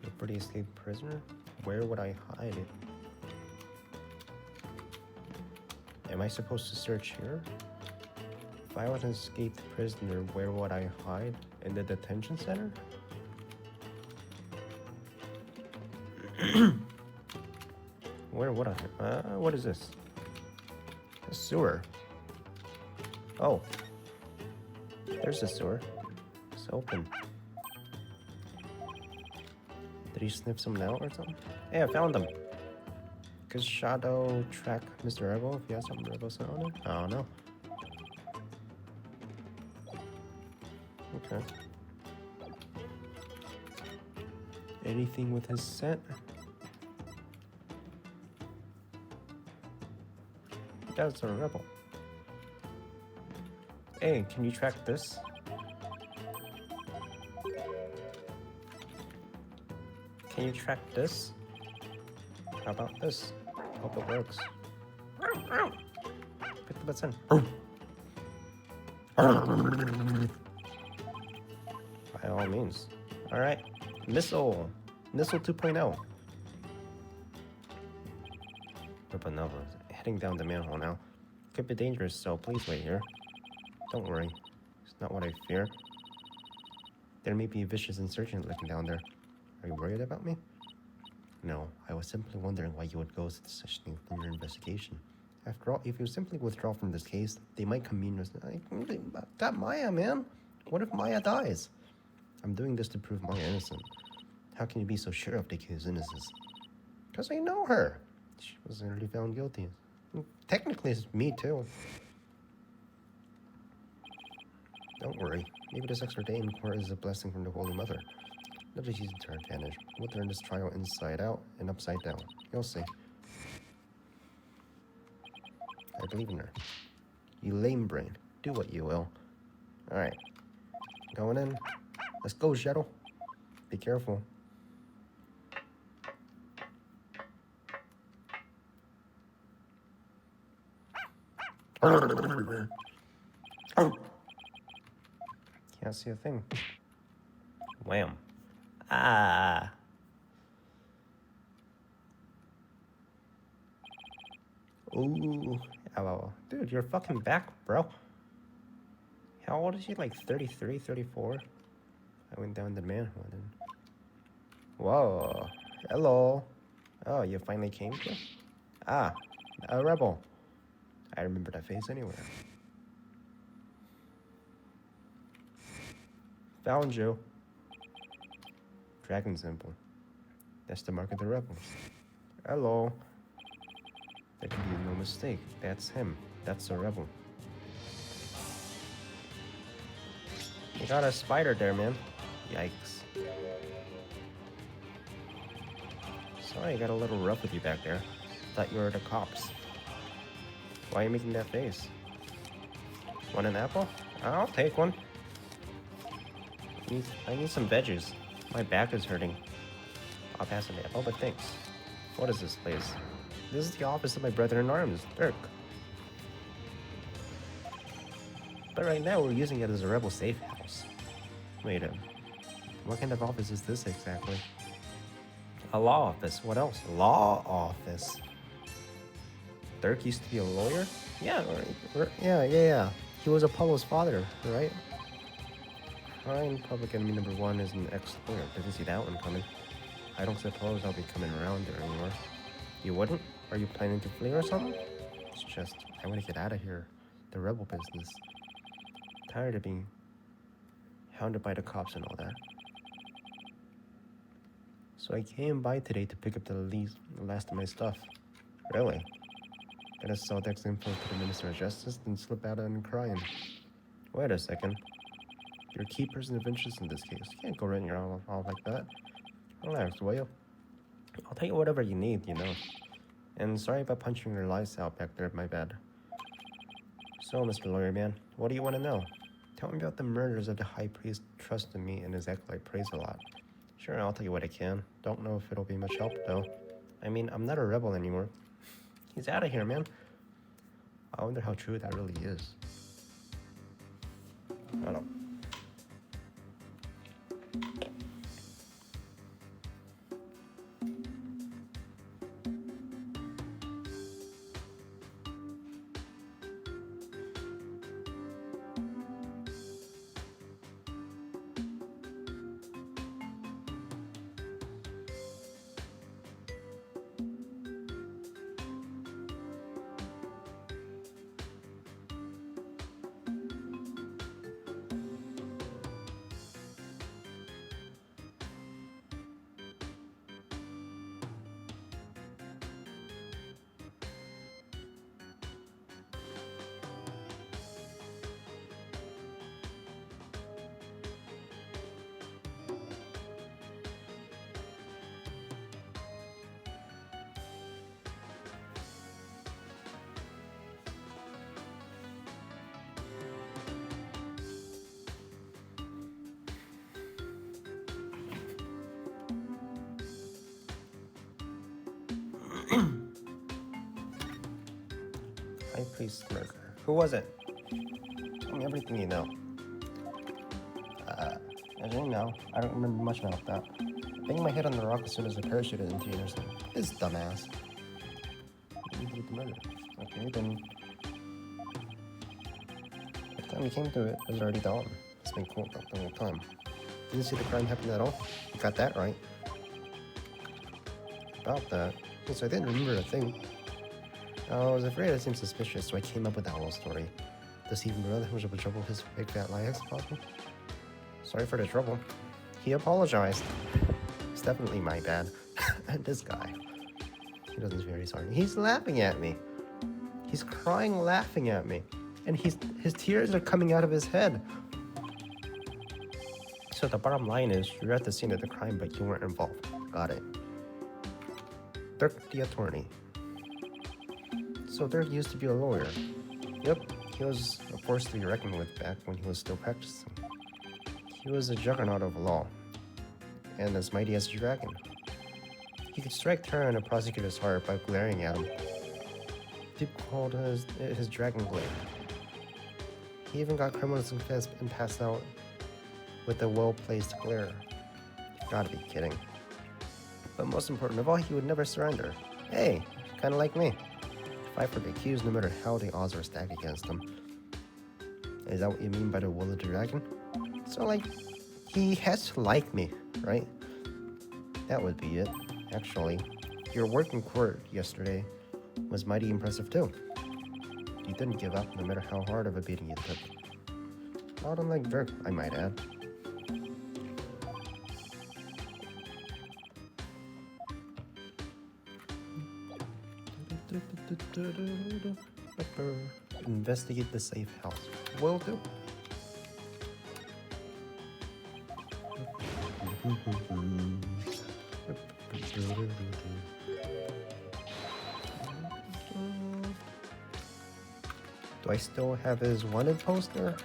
A pretty escaped prisoner? Where would I hide it? Am I supposed to search here? If I was an escaped prisoner, where would I hide? In the detention center? Where would I? What is this? A sewer. Oh. There's a sewer. It's open. Did he sniff someone out or something? Hey, I found him. Could Shadow track Mr. Rebel if he has something Rebel on him? I don't know. Okay. Anything with his scent? That's a Rebel. Hey, can you track this? Can you track this? How about this? Hope it works. Pick the button. By all means. Alright. Missile 2.0. Nova heading down the manhole now. Could be dangerous, so please wait here. Don't worry. It's not what I fear. There may be a vicious insurgent lurking down there. Are you worried about me? No, I was simply wondering why you would go to such things in your investigation. After all, if you simply withdraw from this case, they might commune with... That Maya, man! What if Maya dies? I'm doing this to prove Maya innocent. How can you be so sure of the kid's innocence? Because I know her. She was already found guilty. Technically, it's me too. Don't worry. Maybe this extra day in court is a blessing from the Holy Mother. Let us use it to our advantage. We'll turn this trial inside out and upside down. You'll see. I believe in her. You lame brain. Do what you will. Alright. Going in. Let's go, Shadow. Be careful. Can't see a thing. Wham. Ah. Ooh. Oh, dude, you're fucking back, bro. How old is he? Like 33, 34? I went down the manhole then. Whoa. Hello. Oh, you finally came to? Ah, a rebel. I remember that face anywhere. Found you. Dragon symbol. That's the mark of the rebels. Hello. There can be no mistake. That's him. That's a rebel. You got a spider there, man. Yikes. Sorry, I got a little rough with you back there. Thought you were the cops. Why are you making that face? Want an apple? I'll take one. I need some veggies. My back is hurting. I'll pass it. Oh, but thanks. What is this place? This is the office of my brother in arms, Dirk. But right now we're using it as a rebel safe house. Wait a minute. What kind of office is this exactly? A law office. What else? Law office. Dirk used to be a lawyer? Yeah, yeah. He was Apollo's father, right? Fine, public enemy number one is an ex-lawyer. Didn't see that one coming. I don't suppose I'll be coming around there anymore. You wouldn't? Are you planning to flee or something? It's just, I want to get out of here. The rebel business. Tired of being hounded by the cops and all that. So I came by today to pick up the last of my stuff. Really? Gonna sell Dex info to the Minister of Justice, then slip out and crying. Wait a second. You're a key person of interest in this case. You can't go running around all like that. Relax, will you? I'll take whatever you need, you know. And sorry about punching your lights out back there, my bad. So, Mr. Lawyer Man, what do you want to know? Tell me about the murders of the High Priest trusted me and his acolyte praise a lot. Sure, I'll tell you what I can. Don't know if it'll be much help, though. I mean, I'm not a rebel anymore. He's out of here, man. I wonder how true that really is. I don't know. High Priest murder. Who was it? Tell me everything you know. I don't know. I don't remember much about that. Banged my head on the rock as soon as the parachute into the interstate. This dumbass. You did the murder. Okay, then. By the time we came to it, it was already dawn. It's been cool the whole time. Didn't see the crime happen at all. You got that right. About that. Yes, I didn't remember a thing. I was afraid it seemed suspicious, so I came up with that whole story. Does he really have much trouble his big fat lie ex-partner? Sorry for the trouble. He apologized. It's definitely my bad. And this guy. He doesn't feel very sorry. He's laughing at me. He's crying laughing at me. And his tears are coming out of his head. So the bottom line is, you're at the scene of the crime, but you weren't involved. Got it. Dirk the attorney. So Dirk used to be a lawyer. Yep, he was a force to be reckoned with back when he was still practicing. He was a juggernaut of law, and as mighty as a dragon. He could strike terror in a prosecutor's heart by glaring at him. People called his dragon glare. He even got criminals confessed and passed out with a well-placed glare. Gotta be kidding. But most important of all, he would never surrender. Hey, kinda like me. Fight for the accused no matter how the odds are stacked against him. Is that what you mean by the will of the dragon? So, like, he has to like me, right? That would be it. Actually, your work in court yesterday was mighty impressive too. You didn't give up no matter how hard of a beating you took. Not unlike Dirk, I might add. Investigate the safe house. Will do. Do I still have his wanted poster?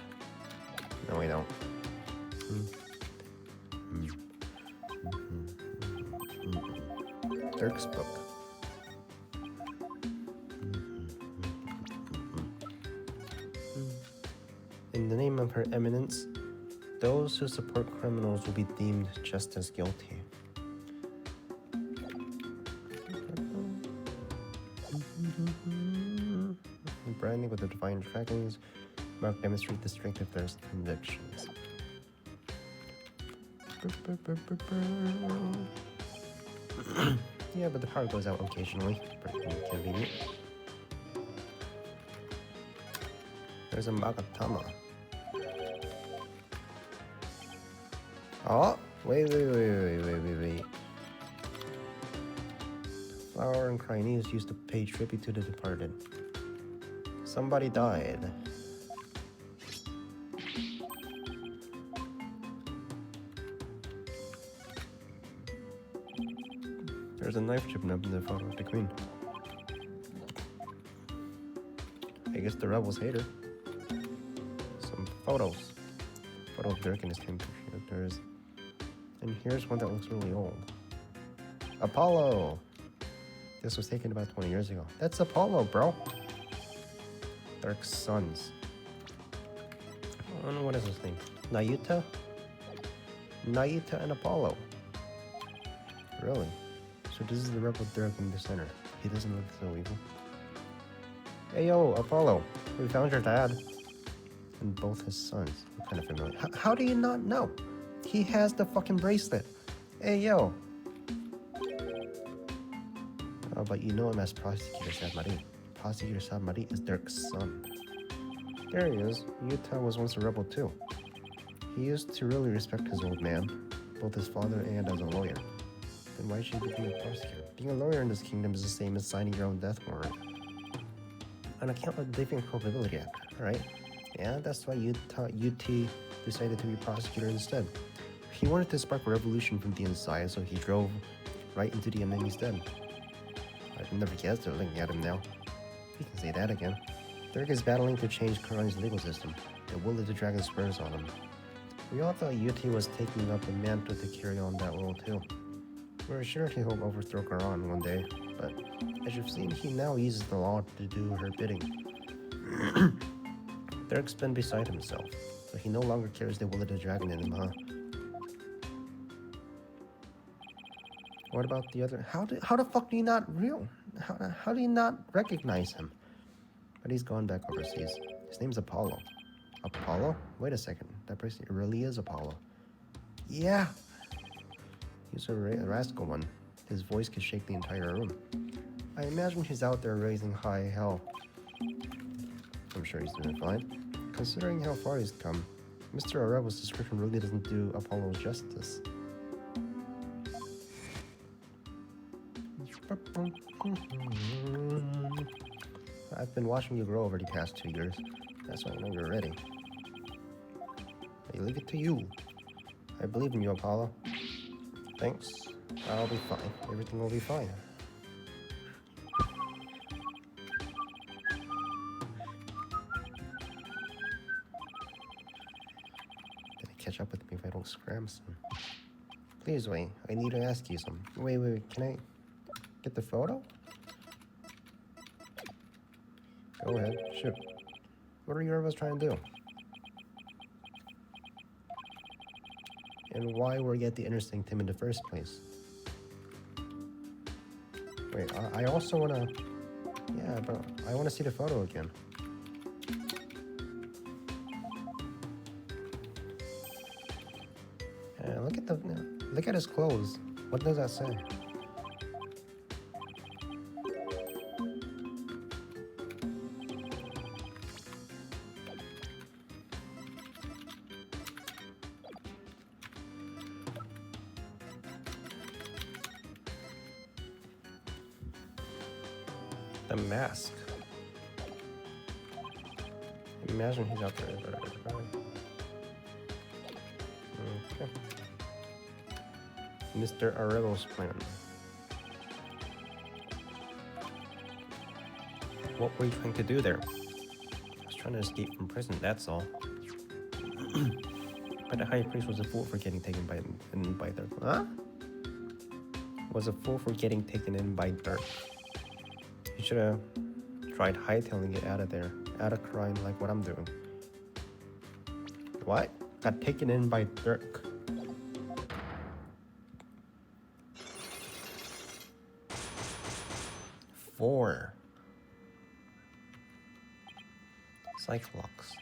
No, I don't. Dirk's book. In the name of Her Eminence, those who support criminals will be deemed just as guilty. Branding with the divine dragons mark demonstrate the strength of their convictions. Yeah, but the power goes out occasionally. Pretty inconvenient. There's a Magatama. Oh, wait. Flower and Crinese used to pay tribute to the departed. Somebody died. There's a knife chipping up in the photo of the queen. I guess the rebels hate her. Some photos. Photo of Dirk and his 10 characters. And here's one that looks really old. Apollo! This was taken about 20 years ago. That's Apollo, bro! Dirk's sons. What is his name? Nayuta? Nayuta and Apollo. Really? So this is the rebel Dirk in the center. He doesn't look so evil. Hey yo, Apollo. We found your dad. And both his sons. Look kind of familiar. How do you not know? He has the fucking bracelet. Hey yo. Oh, but you know him as Prosecutor Sabmari. Prosecutor Sabmari is Dirk's son. There he is. Yuta was once a rebel too. He used to really respect his old man, both his father and as a lawyer. Then why should he become a prosecutor? Being a lawyer in this kingdom is the same as signing your own death warrant. On account of the Different Culpability Act, right? Yeah, that's why UT decided to be prosecutor instead. He wanted to spark a revolution from the inside, so he drove right into the enemy's den. I've never guessed they're looking at him now. You can say that again. Dirk is battling to change Karani's legal system, and will let the dragon spurs on him. We all thought UT was taking up the mantle to carry on that role too. We were sure he'll overthrow Karan one day, but as you've seen, he now uses the law to do her bidding. Dirk's been beside himself, so he no longer carries the will of the dragon in him, huh? What about the other? How the fuck do you not how do you not recognize him? But he's gone back overseas. His name's Apollo. Apollo? Wait a second. That person really is Apollo. Yeah. He's a rascal one. His voice could shake the entire room. I imagine he's out there raising high hell. I'm sure he's doing fine. Considering how far he's come, Mr. Areva's description really doesn't do Apollo justice. I've been watching you grow over the past 2 years. That's why I know you're ready. I leave it to you. I believe in you, Apollo. Thanks. I'll be fine. Everything will be fine. Did he catch up with me if I don't scram soon? Please wait. I need to ask you something. Wait. Can I get the photo? Go ahead. Shoot. What are you of us trying to do? And why were you at the interstinct in the first place? Wait, I also wanna... Yeah, but I wanna see the photo again. Look at his clothes. What does that say? The mask. Imagine he's out there. Okay. Mr. Arelo's plan. What were you trying to do there? I was trying to escape from prison, that's all. But the high priest was a fool for getting taken by the... Huh? was a fool for getting taken in by Dirk. You should have tried hightailing it out of there, out of crying like what I'm doing. What? Got taken in by Dirk. Four. Cyclops.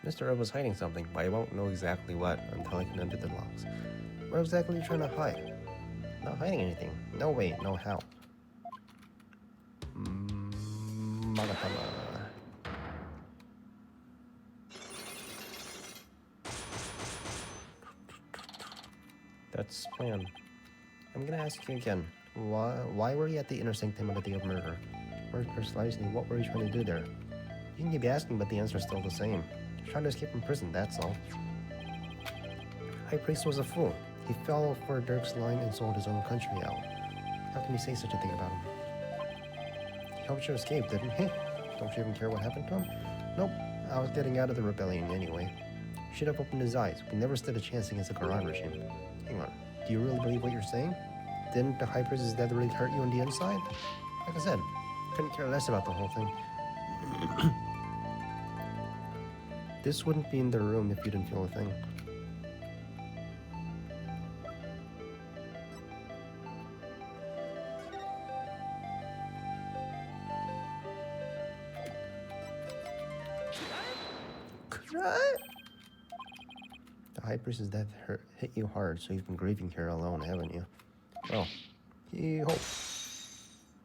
Mr. Ed was hiding something, but I won't know exactly what until I can undo the locks. What exactly are you trying to hide? Not hiding anything. No way, no how. Magatama. That's plan. I'm gonna ask you again. Why were you at the inner sanctum on the day of murder? More precisely, what were you trying to do there? You can keep asking, but the answer's still the same. You're trying to escape from prison, that's all. High Priest was a fool. He fell for Dirk's line and sold his own country out. How can you say such a thing about him? He helped you escape, didn't he? Don't you even care what happened to him? Nope. I was getting out of the rebellion anyway. He should have opened his eyes. We never stood a chance against the Quran regime. Hang on. Do you really believe what you're saying? Didn't the High Priest's death really hurt you on the inside? Like I said, couldn't care less about the whole thing. This wouldn't be in the room if you didn't feel a thing. The High Priest's death hit you hard, so you've been grieving here alone, haven't you? Oh, hee-ho.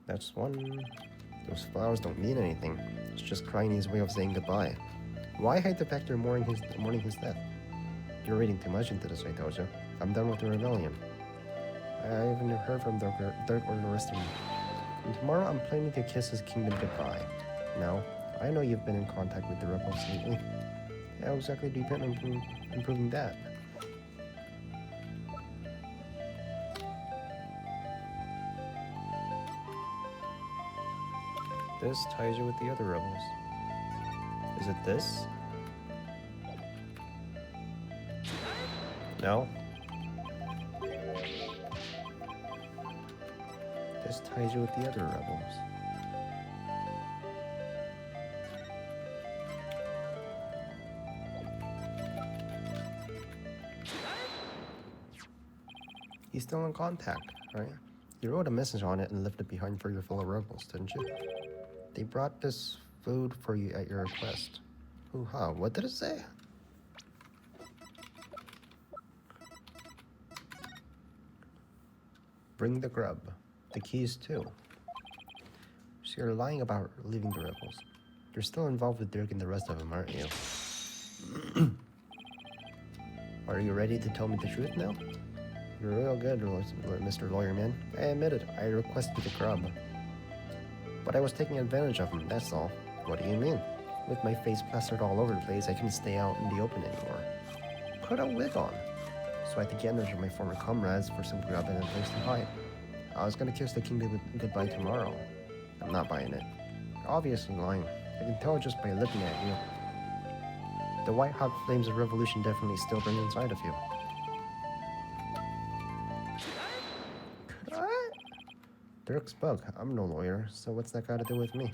That's one. Those flowers don't mean anything. It's just crying his way of saying goodbye. Why hide the fact you're mourning his death? You're reading too much into this, I told you. I'm done with the rebellion. I haven't heard from Dirk or the rest of you. And tomorrow I'm planning to kiss his kingdom goodbye. Now, I know you've been in contact with the rebels lately. How exactly do you plan on improving that? This ties you with the other rebels. Is it this? No? This ties you with the other rebels. He's still in contact, right? You wrote a message on it and left it behind for your fellow rebels, didn't you? They brought this food for you at your request. Hoo-ha, what did it say? Bring the grub. The keys too. So you're lying about leaving the rebels. You're still involved with Dirk and the rest of them, aren't you? Are you ready to tell me the truth now? You're real good, Mr. Lawyer Man. I admit it, I requested the grub. But I was taking advantage of him, that's all. What do you mean? With my face plastered all over the place, I couldn't stay out in the open anymore. Put a wig on. So I took advantage of my former comrades for some grub and a place to hide. I was gonna kiss the kingdom goodbye tomorrow. I'm not buying it. You're obviously lying. I can tell just by looking at you. The white-hot flames of revolution definitely still burn inside of you. What? Dirk's bug. I'm no lawyer, so what's that got to do with me?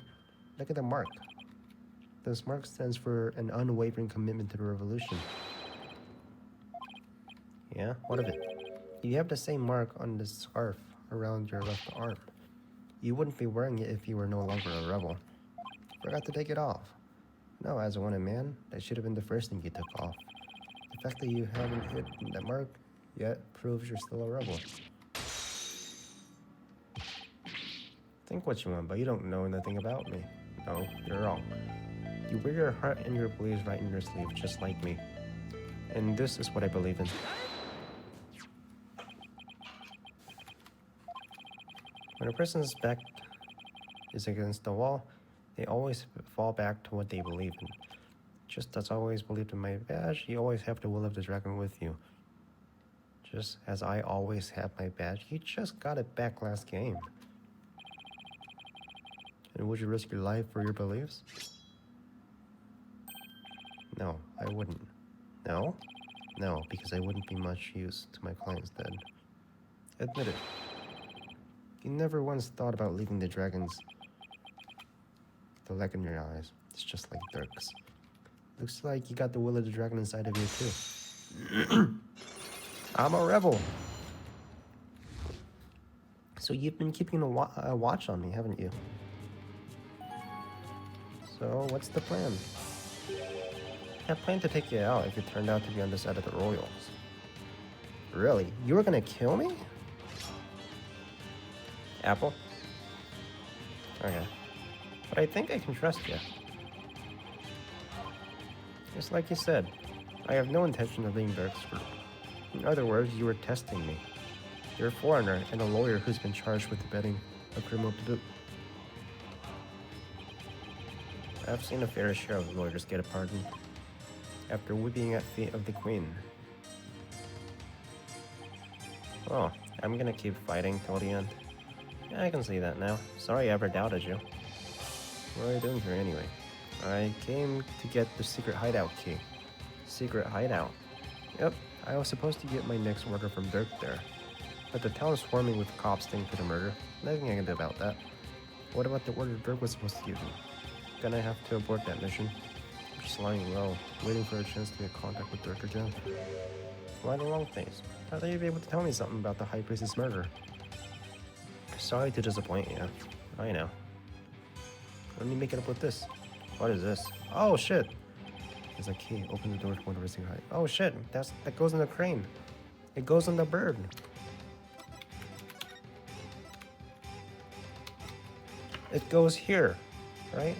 Look at the mark. This mark stands for an unwavering commitment to the revolution. Yeah? What of it? You have the same mark on the scarf around your left arm. You wouldn't be wearing it if you were no longer a rebel. Forgot to take it off. No, as a wanted man, that should have been the first thing you took off. The fact that you haven't hit that mark yet proves you're still a rebel. Think what you want, but you don't know nothing about me. No, you're wrong. You wear your heart and your beliefs right in your sleeve, just like me. And this is what I believe in. When a person's back is against the wall, they always fall back to what they believe in. Just as I always believed in my badge, you always have the will of the dragon with you. Just as I always have my badge, you just got it back last game. And would you risk your life for your beliefs? No, I wouldn't. No? No, because I wouldn't be much use to my clients dead. Admit it. You never once thought about leaving the dragons the leg in your eyes. It's just like Dirk's. Looks like you got the will of the dragon inside of you too. I'm a rebel. So you've been keeping a watch on me, haven't you? So what's the plan? I plan to take you out if you turned out to be on the side of the royals. Really? You were gonna kill me? Apple? Okay. But I think I can trust you. Just like you said, I have no intention of being Dirk's group. In other words, you were testing me. You're a foreigner and a lawyer who's been charged with abetting a criminal to boot. I've seen a fair share of lawyers get a pardon after whipping at feet of the queen. Oh, I'm gonna keep fighting till the end. Yeah, I can see that now. Sorry I ever doubted you. What are you doing here anyway? I came to get the secret hideout key. Secret hideout? Yep, I was supposed to get my next order from Dirk there. But the town is swarming with cops thinking for the murder. Nothing I can do about that. What about the order Dirk was supposed to give me? Gonna have to abort that mission. I'm just lying low, waiting for a chance to make contact with Dirk again. Why the long face? I thought you'd be able to tell me something about the High Priestess murder. Sorry to disappoint you. I know. Let me make it up with this. What is this? Oh shit! There's a key. Open the door to one of the height. Oh shit! That goes in the crane. It goes on the bird. It goes here, right?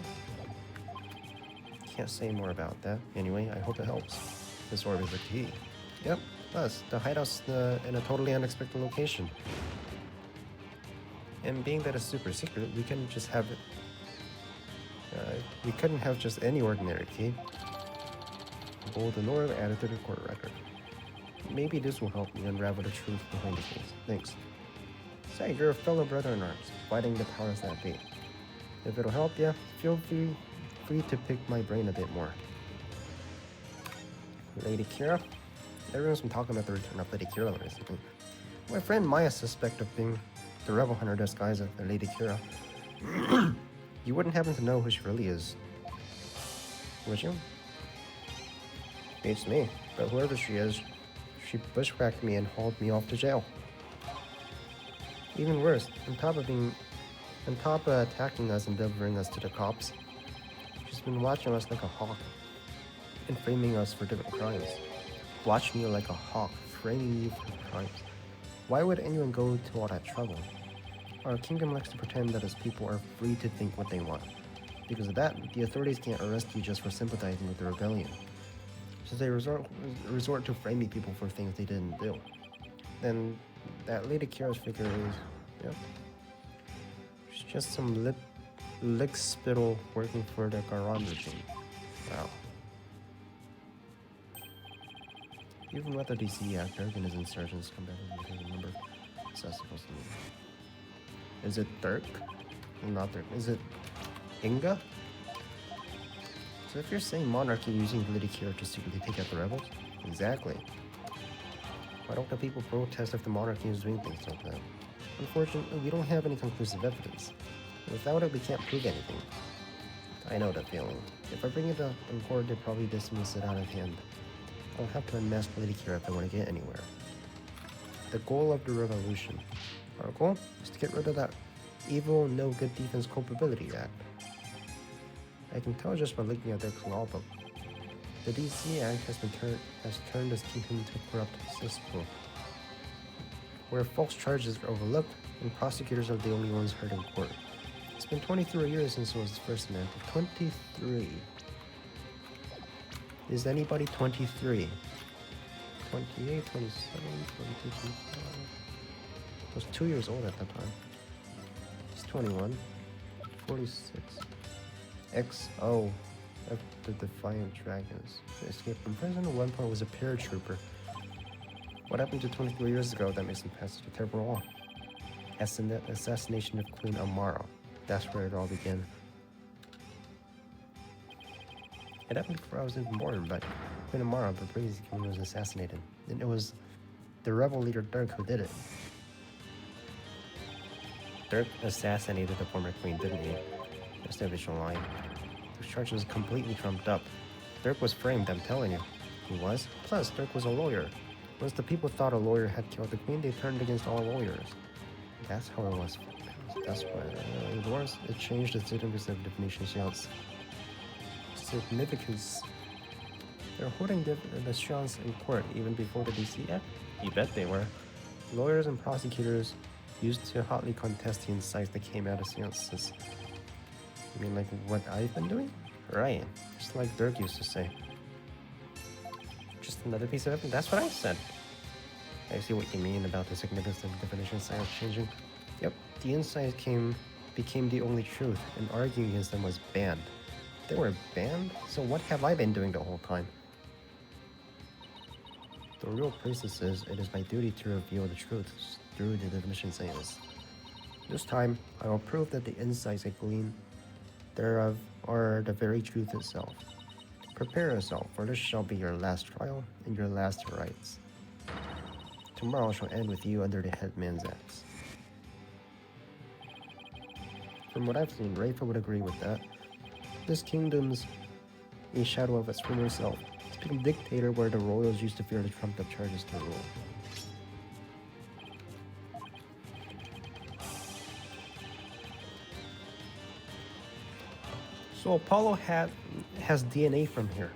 Can't say more about that. Anyway, I hope it helps. This orb is the key. Yep, plus the hideout's in a totally unexpected location. And being that it's super secret, we couldn't just have it. We couldn't have just any ordinary key. Golden orb added to the court record. Maybe this will help me unravel the truth behind the case. Thanks. Say, you're a fellow brother in arms, fighting the powers that be. If it'll help you, feel free to pick my brain a bit more. Lady Kira? Everyone's been talking about the return of Lady Kira recently. My friend Maya suspects of being the rebel hunter disguised as the Lady Kira. You wouldn't happen to know who she really is, would you? Beats me, but whoever she is, she bushwhacked me and hauled me off to jail. Even worse, on top of attacking us and delivering us to the cops, she's been watching us like a hawk and framing us for different crimes. Watch me like a hawk, framing you for crimes. Why would anyone go to all that trouble? Our kingdom likes to pretend that its people are free to think what they want. Because of that, the authorities can't arrest you just for sympathizing with the rebellion. So they resort to framing people for things they didn't do. Then that Lady Kira's figure is, yep, she's just some lick spittle working for the Garan regime. Wow. Even with the DC Act, Dirk and his insurgents come back and remember what's that supposed to mean? Is it Dirk? Not Dirk. Is it Inga? So if you're saying monarchy using Lady Kira to secretly take out the rebels? Exactly. Why don't the people protest if the monarchy is doing things like that? Unfortunately, we don't have any conclusive evidence. Without it, we can't prove anything. I know that feeling. If I bring it up in court, they'll probably dismiss it out of hand. I'll have to unmask Lady Kira if I want to get anywhere. The goal of the revolution. Our goal is to get rid of that evil, no good defense culpability act. I can tell just by looking at their law book. The DC Act has turned this kingdom into a corrupt cesspool, where false charges are overlooked and prosecutors are the only ones heard in court. It's been 23 years since it was first enacted. 23. Is anybody 23? 28, 27, 22, 25. I was 2 years old at that time. It's 21. 46. XO of the Defiant Dragons. They escaped from prison at one point was a paratrooper. What happened to 23 years ago that makes him pass such a terrible law? Assassination of Queen Amara. That's where it all began. It happened before I was even born, but Queen Amara, the previous king, was assassinated. And it was the rebel leader Dirk who did it. Dirk assassinated the former queen, didn't he? That's the official line. The charge was completely trumped up. Dirk was framed, I'm telling you. He was. Plus, Dirk was a lawyer. Once the people thought a lawyer had killed the queen, they turned against all lawyers. That's how it was. That's why it changed the significance of definition shouts. Significance. They're holding the shouts in court even before the DCF? You bet they were. Lawyers and prosecutors used to hotly contest the insights that came out of seances. You mean like what I've been doing? Right. Just like Dirk used to say. Just another piece of evidence. That's what I said. I see what you mean about the significance of definition science changing. Yep, the insights became the only truth, and arguing against them was banned. They were banned? So what have I been doing the whole time? The real process says it is my duty to reveal the truth through the definition science. This time, I will prove that the insights I glean thereof are the very truth itself. Prepare yourself, for this shall be your last trial and your last rites. Tomorrow shall end with you under the headman's axe. From what I've seen, Rafa would agree with that. This kingdom's a shadow of its former self. It's become dictator where the royals used to fear the trumped up charges to rule. So Apollo has DNA from here.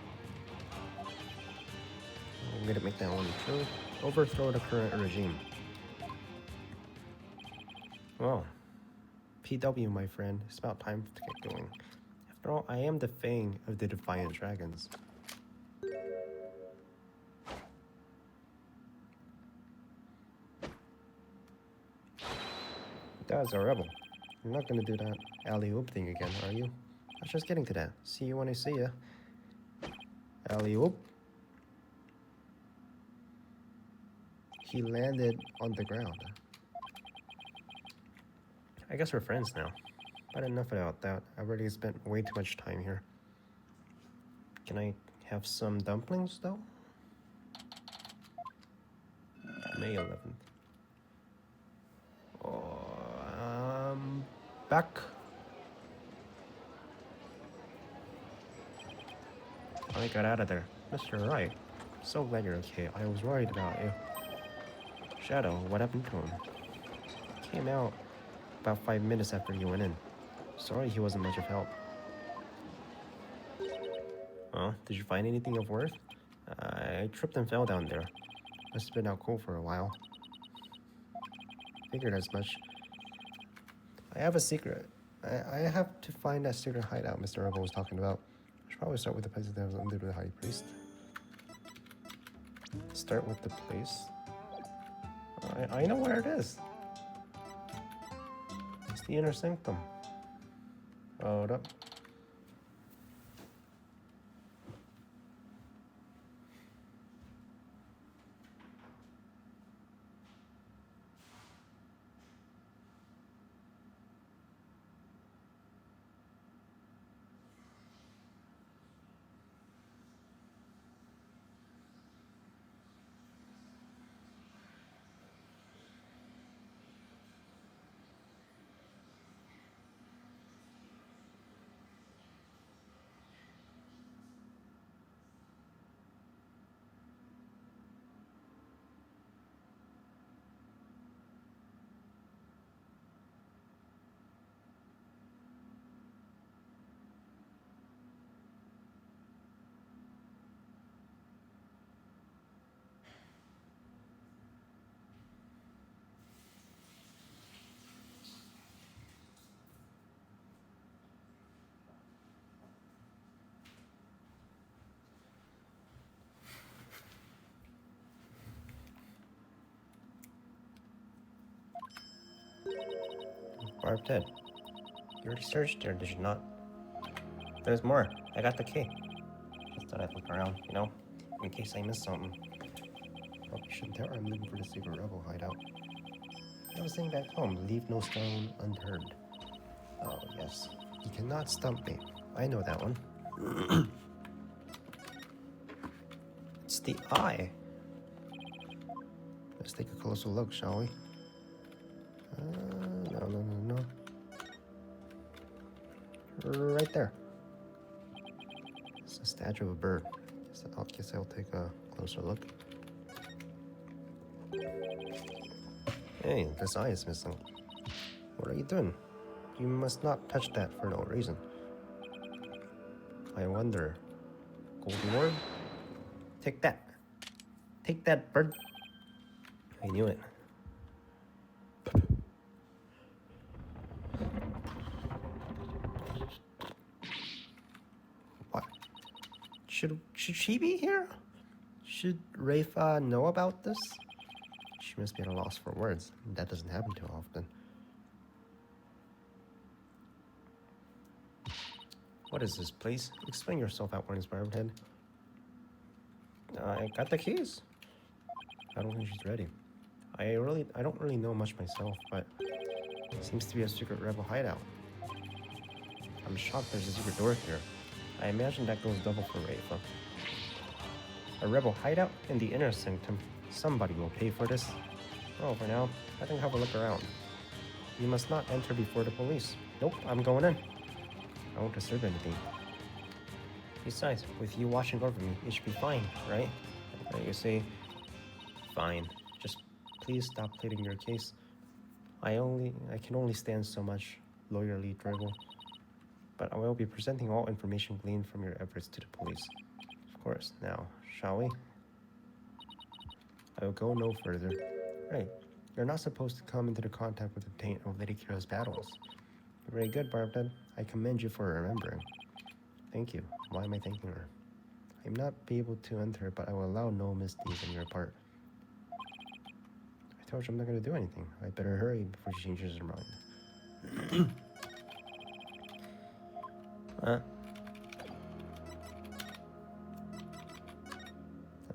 I'm gonna make that one true. Overthrow the current regime. Well, PW, my friend, it's about time to get going. After all, I am the Fang of the Defiant Dragons. That's a rebel. You're not gonna do that alley-oop thing again, are you? I was just getting to that. See you when I see ya. Alley-oop. He landed on the ground. I guess we're friends now. But enough about that. I've already spent way too much time here. Can I have some dumplings, though? May 11th. Oh, back. I got out of there. Mr. Wright. So glad you're okay. I was worried about you. Shadow, what happened to him? He came out about 5 minutes after you went in. Sorry he wasn't much of help. Oh, did you find anything of worth? I tripped and fell down there. Must have been out cold for a while. Figured as much. I have a secret. I have to find that secret hideout Mr. Rebel was talking about. I should probably start with the place that was under the High Priest. Start with the place. I know where it is. It's the inner sanctum. Hold up. Barbed head. You already searched there, did you not? There's more. I got the key. Just thought I'd look around, you know, in case I missed something. Probably shouldn't tell her I'm looking for the secret rebel hideout. I was saying back home, leave no stone unturned. Oh, yes. You cannot stump me. I know that one. It's the eye. Let's take a closer look, shall we? No. Right there. It's a statue of a bird. So I guess I'll take a closer look. Hey, this eye is missing. What are you doing? You must not touch that for no reason. I wonder. Golden orb? Take that. Take that, bird. I knew it. What? Should she be here? Should Rafa know about this? She must be at a loss for words. That doesn't happen too often. What is this place? Explain yourself, Outward's Barhead. I got the keys. I don't think she's ready. I don't really know much myself, but it seems to be a secret rebel hideout. I'm shocked there's a secret door here. I imagine that goes double for Rafa. A rebel hideout in the inner sanctum. Somebody will pay for this. Oh, for now, I think I'll have a look around. You must not enter before the police. Nope, I'm going in. I won't disturb anything. Besides, with you watching over me, it should be fine, right? You say, fine. Just please stop pleading your case. I can only stand so much, lawyerly dribble. But I will be presenting all information gleaned from your efforts to the police. Of course. Now, shall we? I will go no further. Right. You're not supposed to come into the contact with the taint of Lady Kira's battles. You're very good, Barbed. I commend you for remembering. Thank you. Why am I thanking her? I may not be able to enter, but I will allow no misdeeds on your part. I told you I'm not going to do anything. I better hurry before she changes her mind.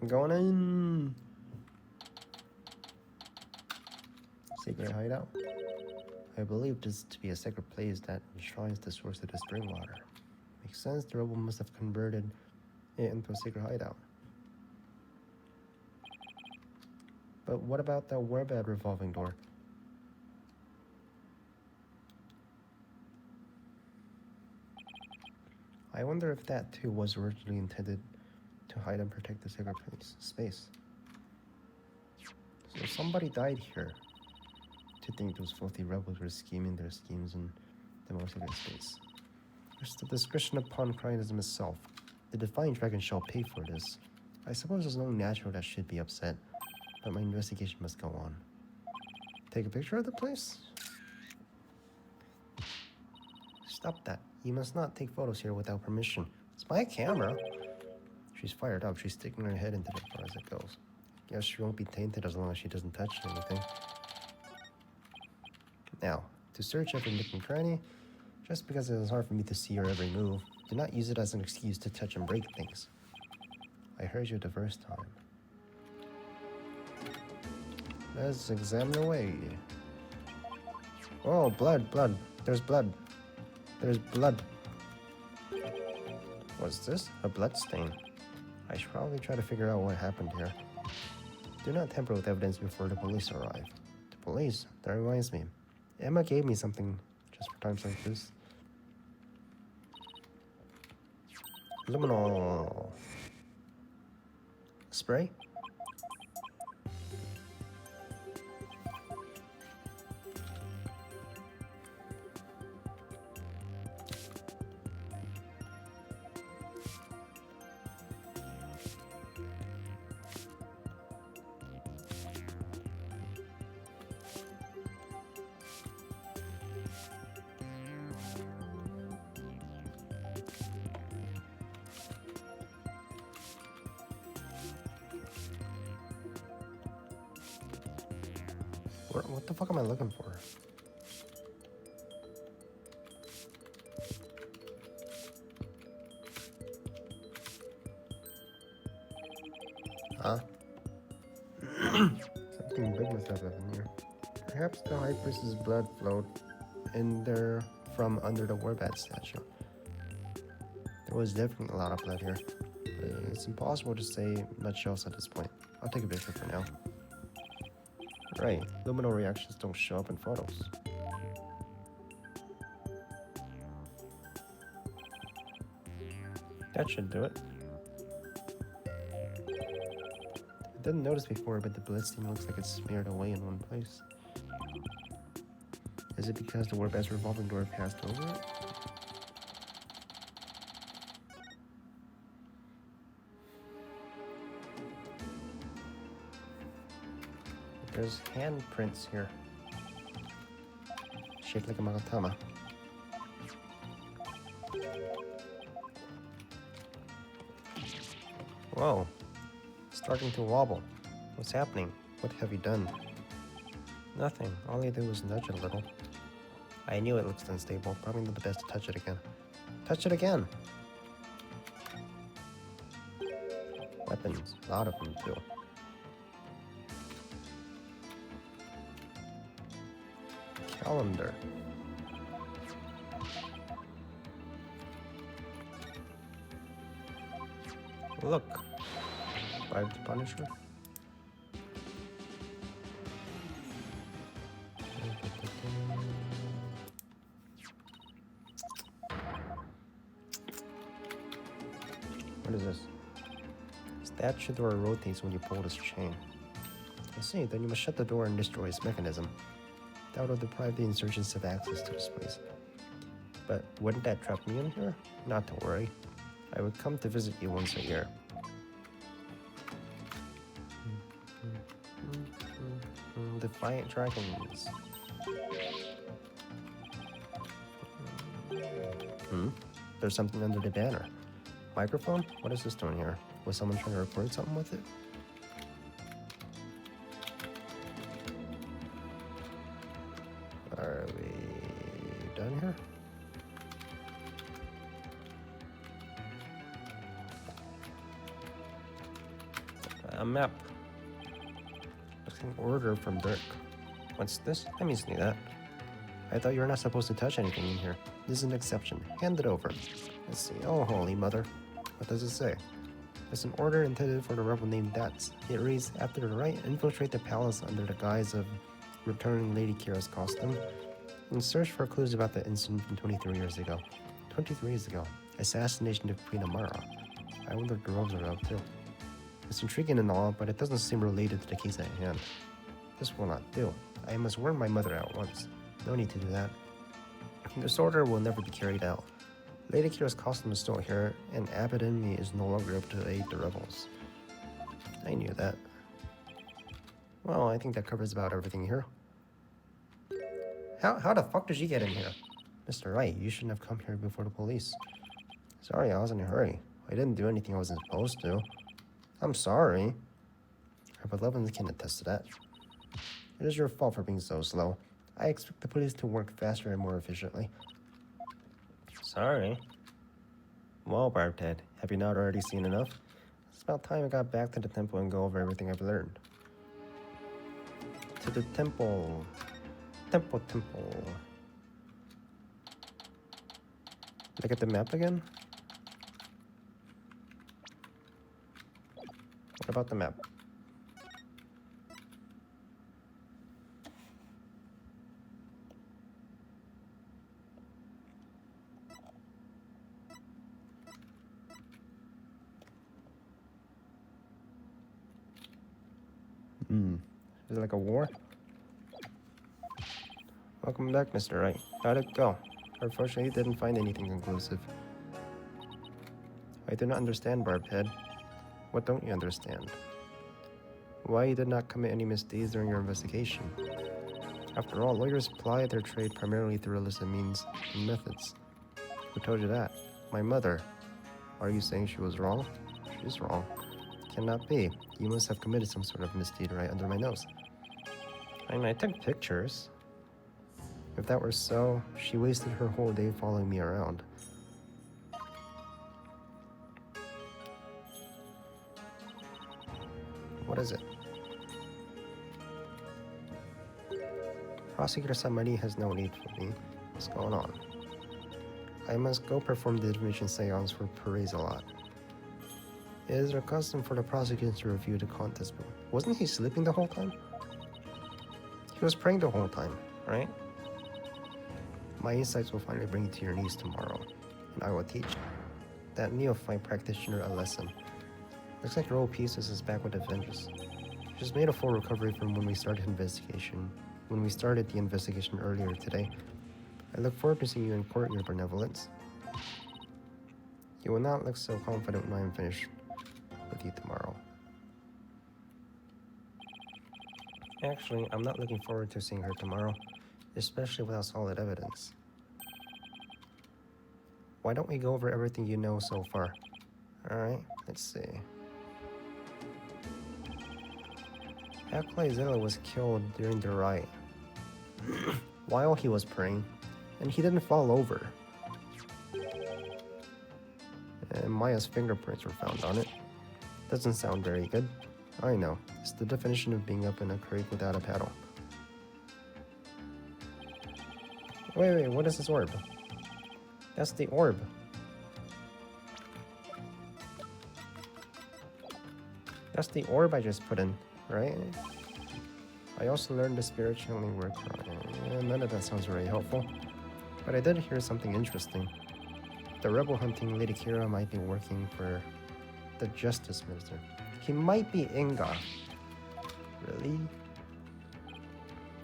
I'm going in. Secret hideout. I believe this to be a sacred place that enshrines the source of the spring water. Makes sense, the rebel must have converted it into a secret hideout. But what about the warbed revolving door? I wonder if that too was originally intended to hide and protect the sacred space. So somebody died here. To think those filthy rebels were scheming their schemes in the most sacred space. There's the discretion upon Cryonism itself. The Defiant Dragon shall pay for this. I suppose there's no natural that should be upset, but my investigation must go on. Take a picture of the place? Stop that. You must not take photos here without permission. It's my camera. She's fired up. She's sticking her head into it as far as it goes. Guess she won't be tainted as long as she doesn't touch anything. Now, to search every nook and cranny, just because it is hard for me to see your every move, do not use it as an excuse to touch and break things. I heard you the first time. Let's examine away. Oh, blood. There's blood. There's blood. What's this? A blood stain. I should probably try to figure out what happened here. Do not tamper with evidence before the police arrive. The police? That reminds me. Emma gave me something just for times like this. Luminol. Spray? What the fuck am I looking for? Huh? Something big must have happened here. Perhaps the High Priestess' blood flowed in there from under the Warbad statue. There was definitely a lot of blood here. It's impossible to say much else at this point. I'll take a picture for now. Right, luminal reactions don't show up in photos. That should do it. I didn't notice before, but the blitzing looks like it's smeared away in one place. Is it because the warp-as revolving door passed over it? There's handprints here. Shaped like a magatama. Whoa. Starting to wobble. What's happening? What have you done? Nothing. All I did was nudge it a little. I knew it looks unstable. Probably not the best to touch it again. Touch it again! Weapons. A lot of them, too. Calendar. Look. Bribed Punisher. What is this? Statue door rotates when you pull this chain. I see, then you must shut the door and destroy its mechanism. That would deprive the insurgents of access to this place. But wouldn't that trap me in here? Not to worry. I would come to visit you once a year. Defiant Dragons. There's something under the banner. Microphone? What is this doing here? Was someone trying to record something with it? Are we done here? A map. Looks like an order from Dirk. What's this? Let me see that. I thought you were not supposed to touch anything in here. This is an exception. Hand it over. Let's see. Oh, holy mother. What does it say? It's an order intended for the rebel named Dats. It reads, after the right, infiltrate the palace under the guise of returning Lady Kira's costume and search for clues about the incident from 23 years ago. 23 years ago. Assassination of Queen Amara. I wonder what the robes are up to. It's intriguing and all, but it doesn't seem related to the case at hand. This will not do. I must warn my mother at once. No need to do that. This order will never be carried out. Lady Kira's costume is still here, and Abbott and me is no longer able to aid the rebels. I knew that. Well, I think that covers about everything here. How the fuck did she get in here? Mr. Wright, you shouldn't have come here before the police. Sorry, I was in a hurry. I didn't do anything I wasn't supposed to. I'm sorry. Her beloved can attest to that. It is your fault for being so slow. I expect the police to work faster and more efficiently. Sorry. Well, Barbed Head, have you not already seen enough? It's about time I got back to the temple and go over everything I've learned. To the temple. Temple. Look at the map again? What about the map? Is it like a war? Welcome back, Mr. Wright. How'd it go? Unfortunately, didn't find anything conclusive. I do not understand, Barbed Head. What don't you understand? Why you did not commit any misdeeds during your investigation? After all, lawyers ply their trade primarily through illicit means and methods. Who told you that? My mother. Are you saying she was wrong? She's wrong. Cannot be. You must have committed some sort of misdeed right under my nose. I mean, I took pictures. If that were so, she wasted her whole day following me around. What is it? Prosecutor Samari has no need for me. What's going on? I must go perform the divination seance for Perez a lot. It is their custom for the prosecutors to review the contest book. Wasn't he sleeping the whole time? He was praying the whole time, right? My insights will finally bring you to your knees tomorrow, and I will teach you. that neophyte practitioner a lesson. Looks like Roll Pieces is back with a vengeance. She's made a full recovery from when we started the investigation earlier today. I look forward to seeing you in court, Your Benevolence. You will not look so confident when I am finished with you tomorrow. Actually, I'm not looking forward to seeing her tomorrow, especially without solid evidence. Why don't we go over everything you know so far? Alright, let's see. Zilla was killed during the riot while he was praying, and he didn't fall over. And Maya's fingerprints were found on it. Doesn't sound very good. I know, it's the definition of being up in a creek without a paddle. Wait, what is this orb? That's the orb. That's the orb I just put in, right? I also learned the spirit channeling word. None of that sounds very helpful. But I did hear something interesting. The rebel hunting Lady Kira might be working for the Justice Minister. He might be Inga. Really?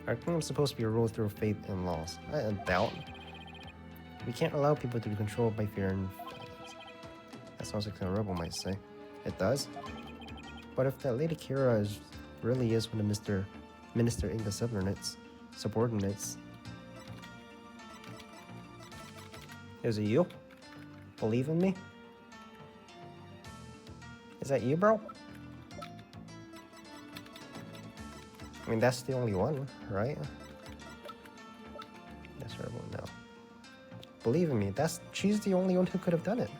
Our kingdom's supposed to be ruled through faith and laws. I doubt. We can't allow people to be controlled by fear and violence. That sounds like a rebel might say. It does? But if that Lady Kira really is one of Minister Inga's subordinates. Is it you? Believe in me? Is that you, bro? I mean, that's the only one, right? That's her one now. Believe in me, she's the only one who could have done it.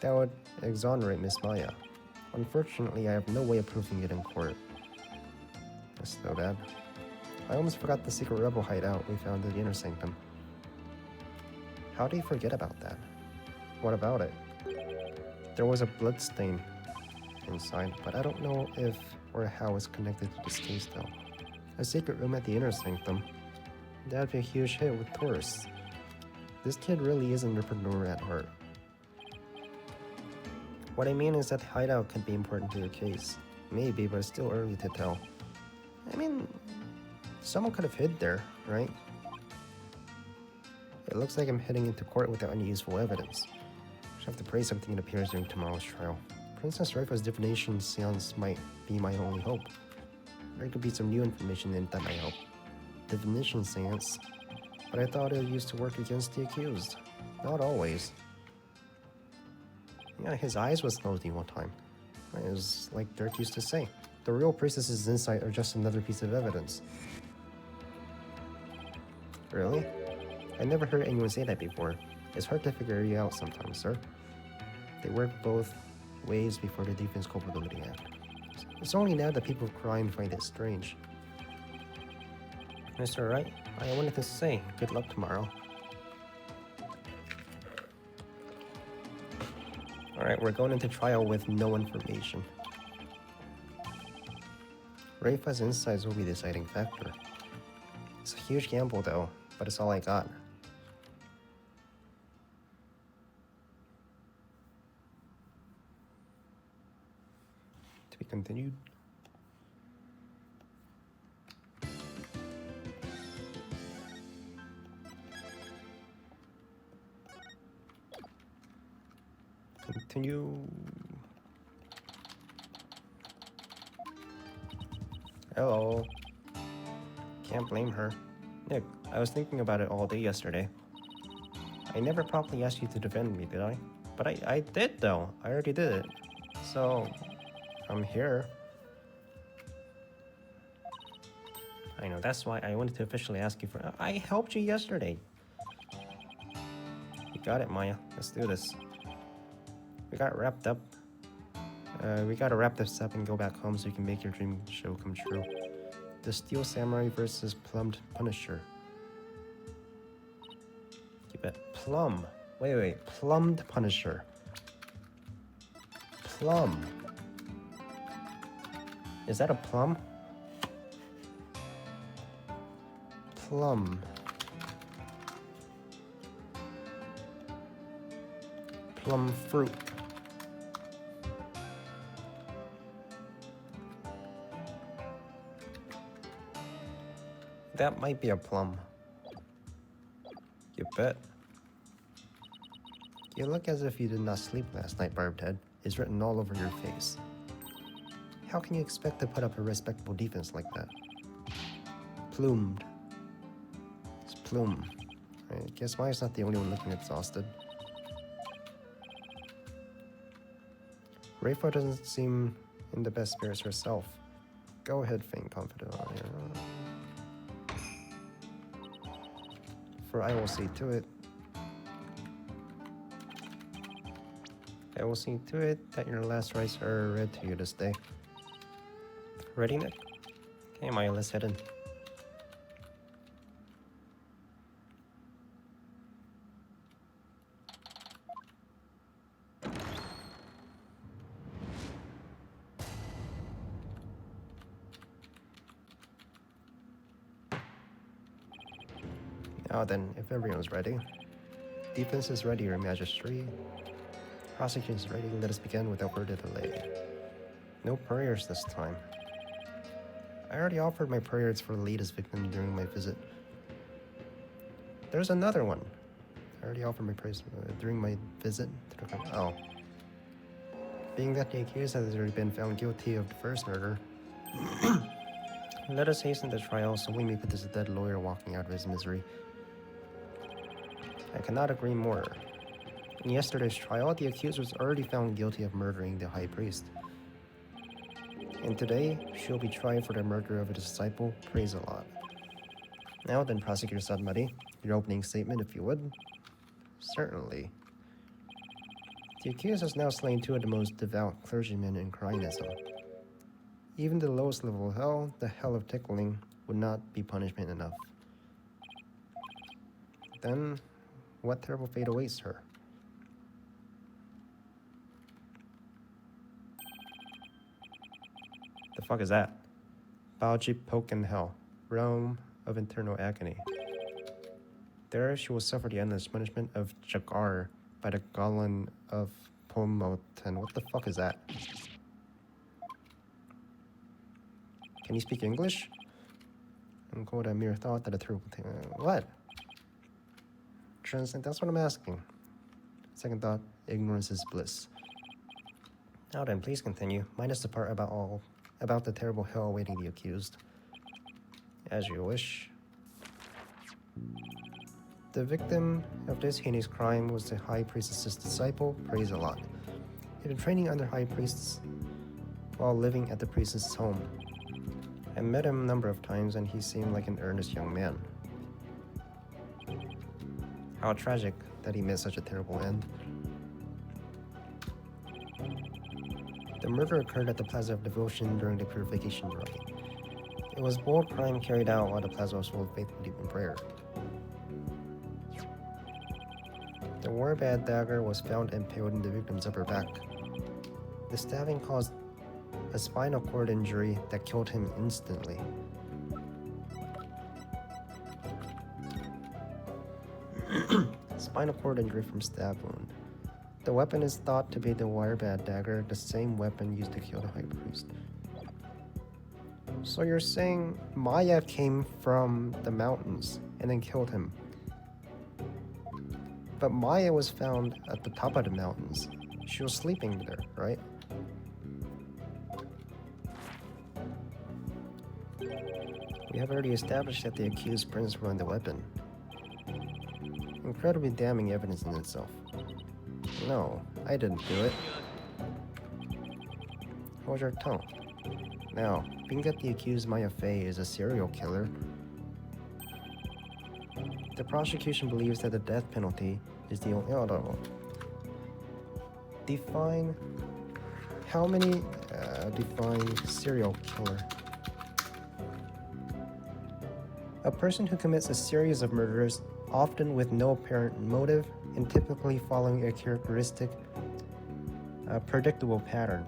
That would exonerate Miss Maya. Unfortunately, I have no way of proving it in court. That's so bad. I almost forgot the secret rebel hideout we found in the Inner Sanctum. How do you forget about that? What about it? There was a blood stain inside, but I don't know if or how it's connected to this case though. A secret room at the Inner Sanctum. That'd be a huge hit with tourists. This kid really is an entrepreneur at heart. What I mean is that the hideout could be important to your case. Maybe, but it's still early to tell. I mean, someone could have hid there, right? It looks like I'm heading into court without any useful evidence. I should have to pray something appears during tomorrow's trial. Princess Raifa's divination seance might be my only hope. There could be some new information in that, I hope. Divination seance? But I thought it used to work against the accused. Not always. Yeah, his eyes was closed one time. It was like Dirk used to say. The real priestess's insight are just another piece of evidence. Really? I never heard anyone say that before. It's hard to figure you out sometimes, sir. They work both ways before the Defense Culpability Act. It's only now that people cry and find it strange. That's alright. I wanted to say, good luck tomorrow. Alright, we're going into trial with no information. Raifa's insights will be the deciding factor. It's a huge gamble though, but it's all I got. To be continued. Continue. Hello. Can't blame her. Nick, I was thinking about it all day yesterday. I never properly asked you to defend me, did I? But I did though. I already did it. So, I'm here. I know, that's why I wanted to officially ask you for... I helped you yesterday. You got it, Maya. Let's do this. We got wrapped up. We gotta wrap this up and go back home so you can make your dream show come true. The Steel Samurai versus Plumbed Punisher. You bet. Plum. Wait. Plumbed Punisher. Plum. Is that a plum? Plum. Plum fruit. That might be a plum. You bet. You look as if you did not sleep last night, Barbed Head. Is written all over your face. How can you expect to put up a respectable defense like that? Plumed. It's Plume. I guess Maya's not the only one looking exhausted. Rayfa doesn't seem in the best spirits herself. Go ahead, feign confident on here. For I will see to it. I will see to it that your last rites are read to you this day. Ready, Nick? Okay, Maya, let's head in. Now then, if everyone's ready. Defense is ready, Your Majesty. Prosecution is ready, let us begin without further delay. No prayers this time. I already offered my prayers for the latest victim during my visit. There's another one. I already offered my prayers during my visit to the oh. Being that the accused has already been found guilty of the first murder, let us hasten the trial so we may put this dead lawyer walking out of his misery. I cannot agree more. In yesterday's trial, the accused was already found guilty of murdering the high priest. And today, she'll be tried for the murder of a disciple. Praise Allah. Now then, Prosecutor Sadmari, your opening statement, if you would. Certainly. The accused has now slain two of the most devout clergymen in Cryanism. Even the lowest level of hell, the hell of tickling, would not be punishment enough. Then, what terrible fate awaits her? The fuck is that? Baoji Poke in Hell, realm of internal agony. There she will suffer the endless punishment of Jagar by the Golan of Pomoten. What the fuck is that? Can you speak English? And quote a mere thought that a terrible thing. What? Translate, that's what I'm asking. Second thought, ignorance is bliss. Now then, please continue. Minus the part about the terrible hell awaiting the accused. As you wish. The victim of this heinous crime was the high priestess's disciple, Praise Allah. He'd been training under high priests while living at the priestess' home. I met him a number of times and he seemed like an earnest young man. How tragic that he met such a terrible end. The murder occurred at the Plaza of Devotion during the Purification Rite. It was bold crime carried out while the plaza was full of faithful deep in prayer. The warbad dagger was found impaled in the victim's upper back. The stabbing caused a spinal cord injury that killed him instantly. Spinal cord injury from stab wound. The weapon is thought to be the warbad dagger, the same weapon used to kill the high priest. So you're saying Maya came from the mountains and then killed him. But Maya was found at the top of the mountains. She was sleeping there, right? We have already established that the accused prince run the weapon. Incredibly damning evidence in itself. No, I didn't do it. Hold your tongue. Now, being that the accused Maya Fey is a serial killer, the prosecution believes that the death penalty is the only... Define... How many... define serial killer. A person who commits a series of murders, often with no apparent motive, and typically following a characteristic, predictable pattern.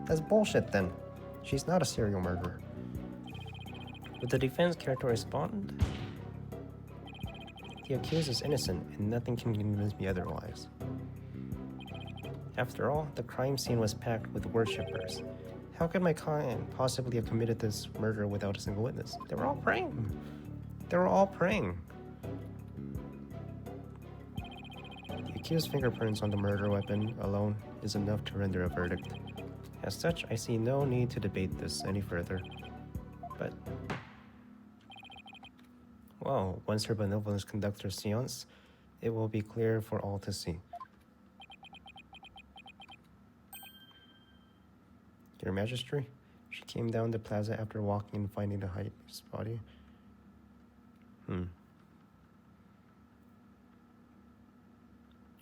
That's bullshit then. She's not a serial murderer. Would the defense care to respond? The accused is innocent, and nothing can convince me otherwise. After all, the crime scene was packed with worshippers. How could my client possibly have committed this murder without a single witness? They were all praying. They were all praying. The accused's fingerprints on the murder weapon alone is enough to render a verdict. As such, I see no need to debate this any further. But, well, once Her Benevolence conducts her seance, it will be clear for all to see. Your Majesty, she came down the plaza after walking and finding the high-priest's body.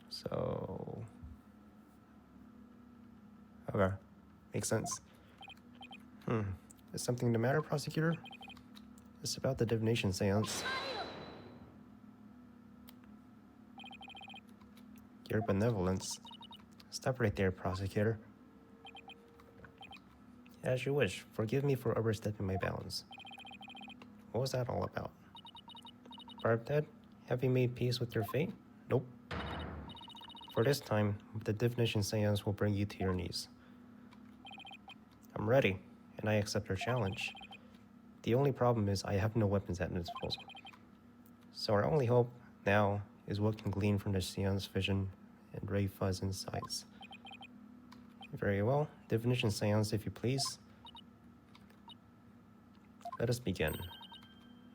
So... okay, makes sense. Is something the matter, prosecutor? It's about the divination seance. Your Benevolence. Stop right there, prosecutor. As you wish. Forgive me for overstepping my bounds. What was that all about? Barb dead? Have you made peace with your fate? Nope. For this time, the divination seance will bring you to your knees. I'm ready, and I accept your challenge. The only problem is I have no weapons at my disposal. So our only hope now is what can glean from the seance vision and ray fuzz insights. Very well. Divination seance, if you please. Let us begin.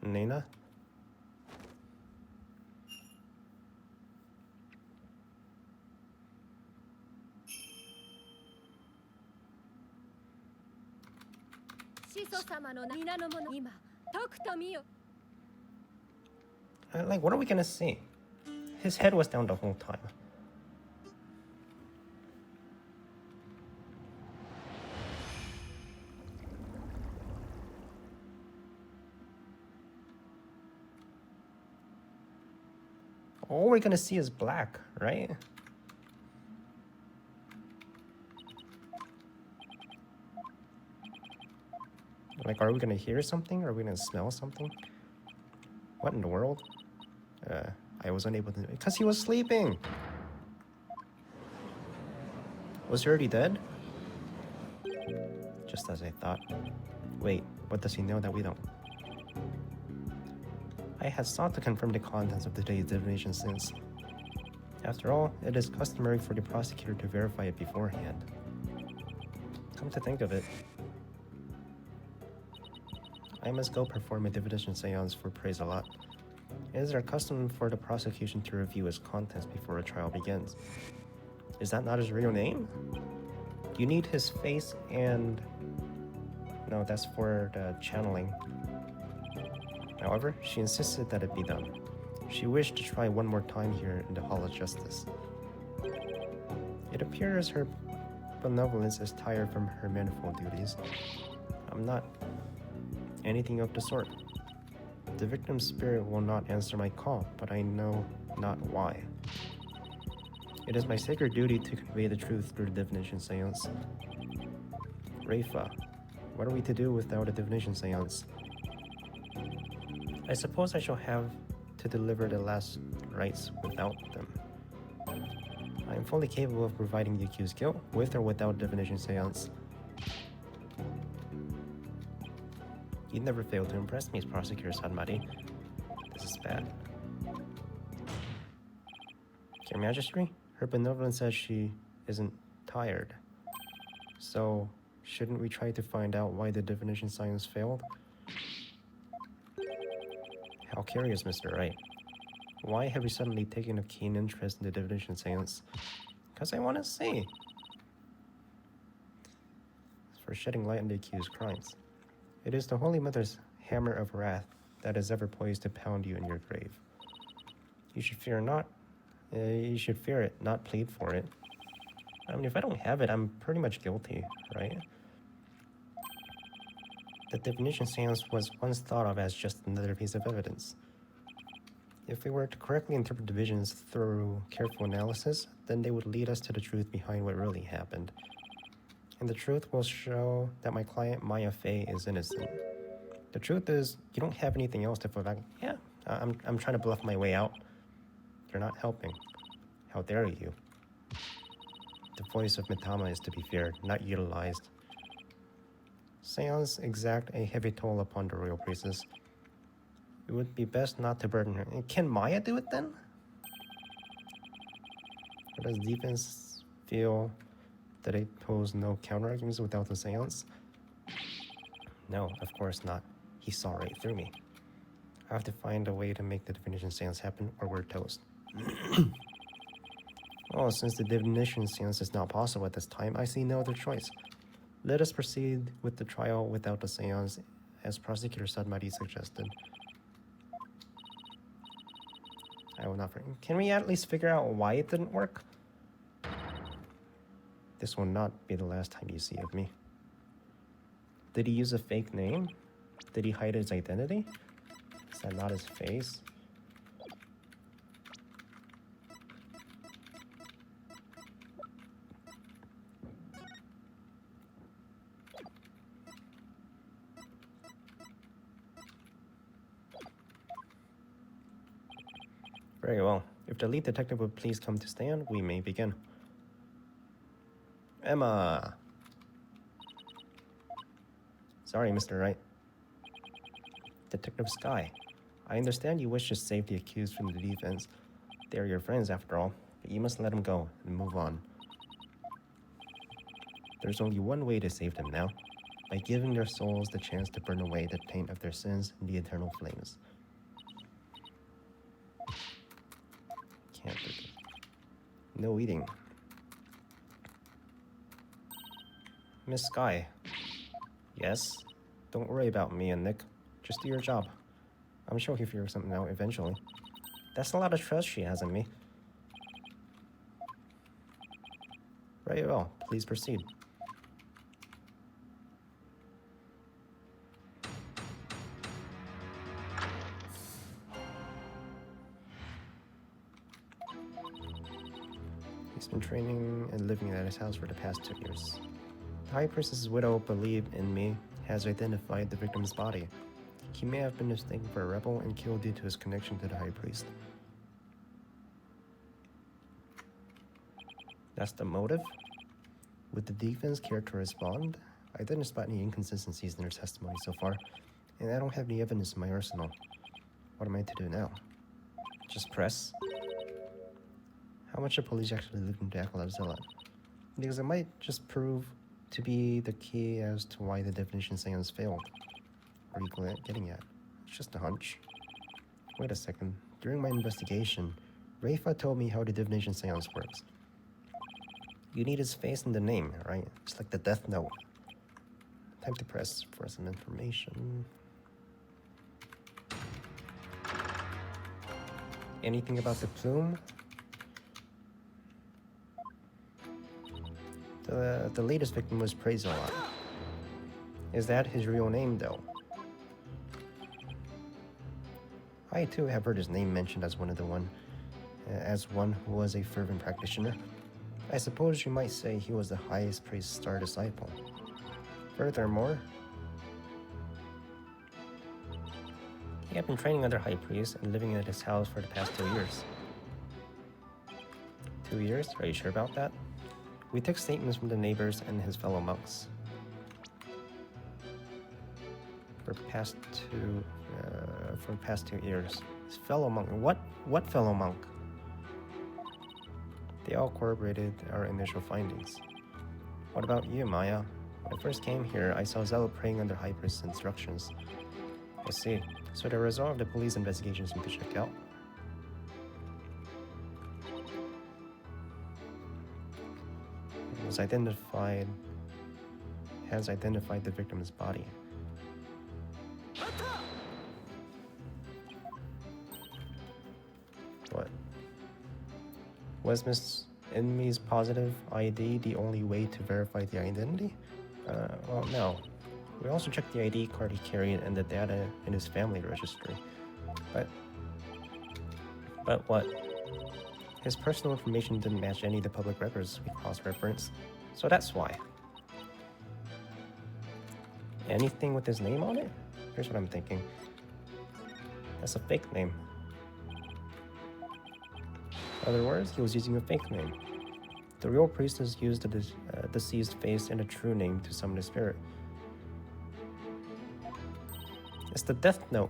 Nena? Like, what are we gonna see? His head was down the whole time. All we're gonna see is black, right? Like, are we gonna hear something? Are we gonna smell something? What in the world? I was unable to... Because he was sleeping! Was he already dead? Just as I thought. Wait, what does he know that we don't? I had sought to confirm the contents of today's divination since. After all, it is customary for the prosecutor to verify it beforehand. Come to think of it, I must go perform a divination seance for Praise a Lot. It is our custom for the prosecution to review its contents before a trial begins. Is that not his real name? You need his face and... No, that's for the channeling. However, she insisted that it be done. She wished to try one more time here in the Hall of Justice. It appears Her Benevolence is tired from her manifold duties. I'm not anything of the sort. The victim's spirit will not answer my call, but I know not why. It is my sacred duty to convey the truth through the divination seance. Rafa, what are we to do without a divination seance? I suppose I shall have to deliver the last rites without them. I am fully capable of providing the accused guilt, with or without divination seance. You never fail to impress me, Prosecutor Sanmari. This is bad. Your Majesty, Her Benevolence says she isn't tired. So, shouldn't we try to find out why the divination science failed? How curious, Mr. Wright. Why have you suddenly taken a keen interest in the divination science? Because I want to see. It's for shedding light on the accused crimes. It is the Holy Mother's hammer of wrath that is ever poised to pound you in your grave. You should fear it, not plead for it. I mean, if I don't have it, I'm pretty much guilty, right? The divination seance was once thought of as just another piece of evidence. If we were to correctly interpret divisions through careful analysis, then they would lead us to the truth behind what really happened. And the truth will show that my client, Maya Fey, is innocent. The truth is, you don't have anything else to fall back. Yeah, I'm trying to bluff my way out. You're not helping. How dare you? The voice of Mitama is to be feared, not utilized. Seance exact a heavy toll upon the royal priestess. It would be best not to burden her. Can Maya do it then? Or does defense feel that it pose no counterarguments without the seance? No, of course not. He saw right through me. I have to find a way to make the divination seance happen, or we're toast. Well, since the divination seance is not possible at this time, I see no other choice. Let us proceed with the trial without the seance, as Prosecutor Sadmati suggested. I will not. Can we at least figure out why it didn't work? This will not be the last time you see of me. Did he use a fake name? Did he hide his identity? Is that not his face? Very well. If the lead detective would please come to stand, we may begin. Emma! Sorry, Mr. Wright. Detective Sky, I understand you wish to save the accused from the defense. They are your friends, after all, but you must let them go and move on. There's only one way to save them now, by giving their souls the chance to burn away the taint of their sins in the eternal flames. Can't do it. No eating. Miss Sky. Yes? Don't worry about me and Nick. Just do your job. I'm sure he'll figure something out eventually. That's a lot of trust she has in me. Very well. Please proceed. He's been training and living at his house for the past 2 years. The High Priestess's widow, believed in me, has identified the victim's body. He may have been mistaken for a rebel and killed due to his connection to the High Priest. That's the motive? Would the defense care to respond? I didn't spot any inconsistencies in their testimony so far, and I don't have any evidence in my arsenal. What am I to do now? Just press? How much are police actually looking to Acolyte Zealot? Because it might just prove to be the key as to why the divination seance failed. What are you getting at? It's just a hunch. Wait a second. During my investigation, Rafa told me how the divination seance works. You need his face in the name, right? It's like the death note. Time to press for some information. Anything about the plume? The latest victim was praised a lot. Is that his real name, though? I too have heard his name mentioned as one who was a fervent practitioner. I suppose you might say he was the highest priest's star disciple. Furthermore, he had been training under High Priest and living at his house for the past 2 years. 2 years? Are you sure about that? We took statements from the neighbors and his fellow monks. For the past 2 years. His fellow monk. What fellow monk? They all corroborated our initial findings. What about you, Maya? When I first came here, I saw Zealot praying under High Priest's instructions. I see. So the result of the police investigation seemed to check out. Has identified the victim's body. What? Was Miss Enmy's positive ID the only way to verify the identity? Well, no. We also checked the ID card he carried and the data in his family registry. But what? His personal information didn't match any of the public records we cross-referenced, so that's why. Anything with his name on it? Here's what I'm thinking. That's a fake name. In other words, he was using a fake name. The real priestess used the deceased face and a true name to summon the spirit. It's the death note.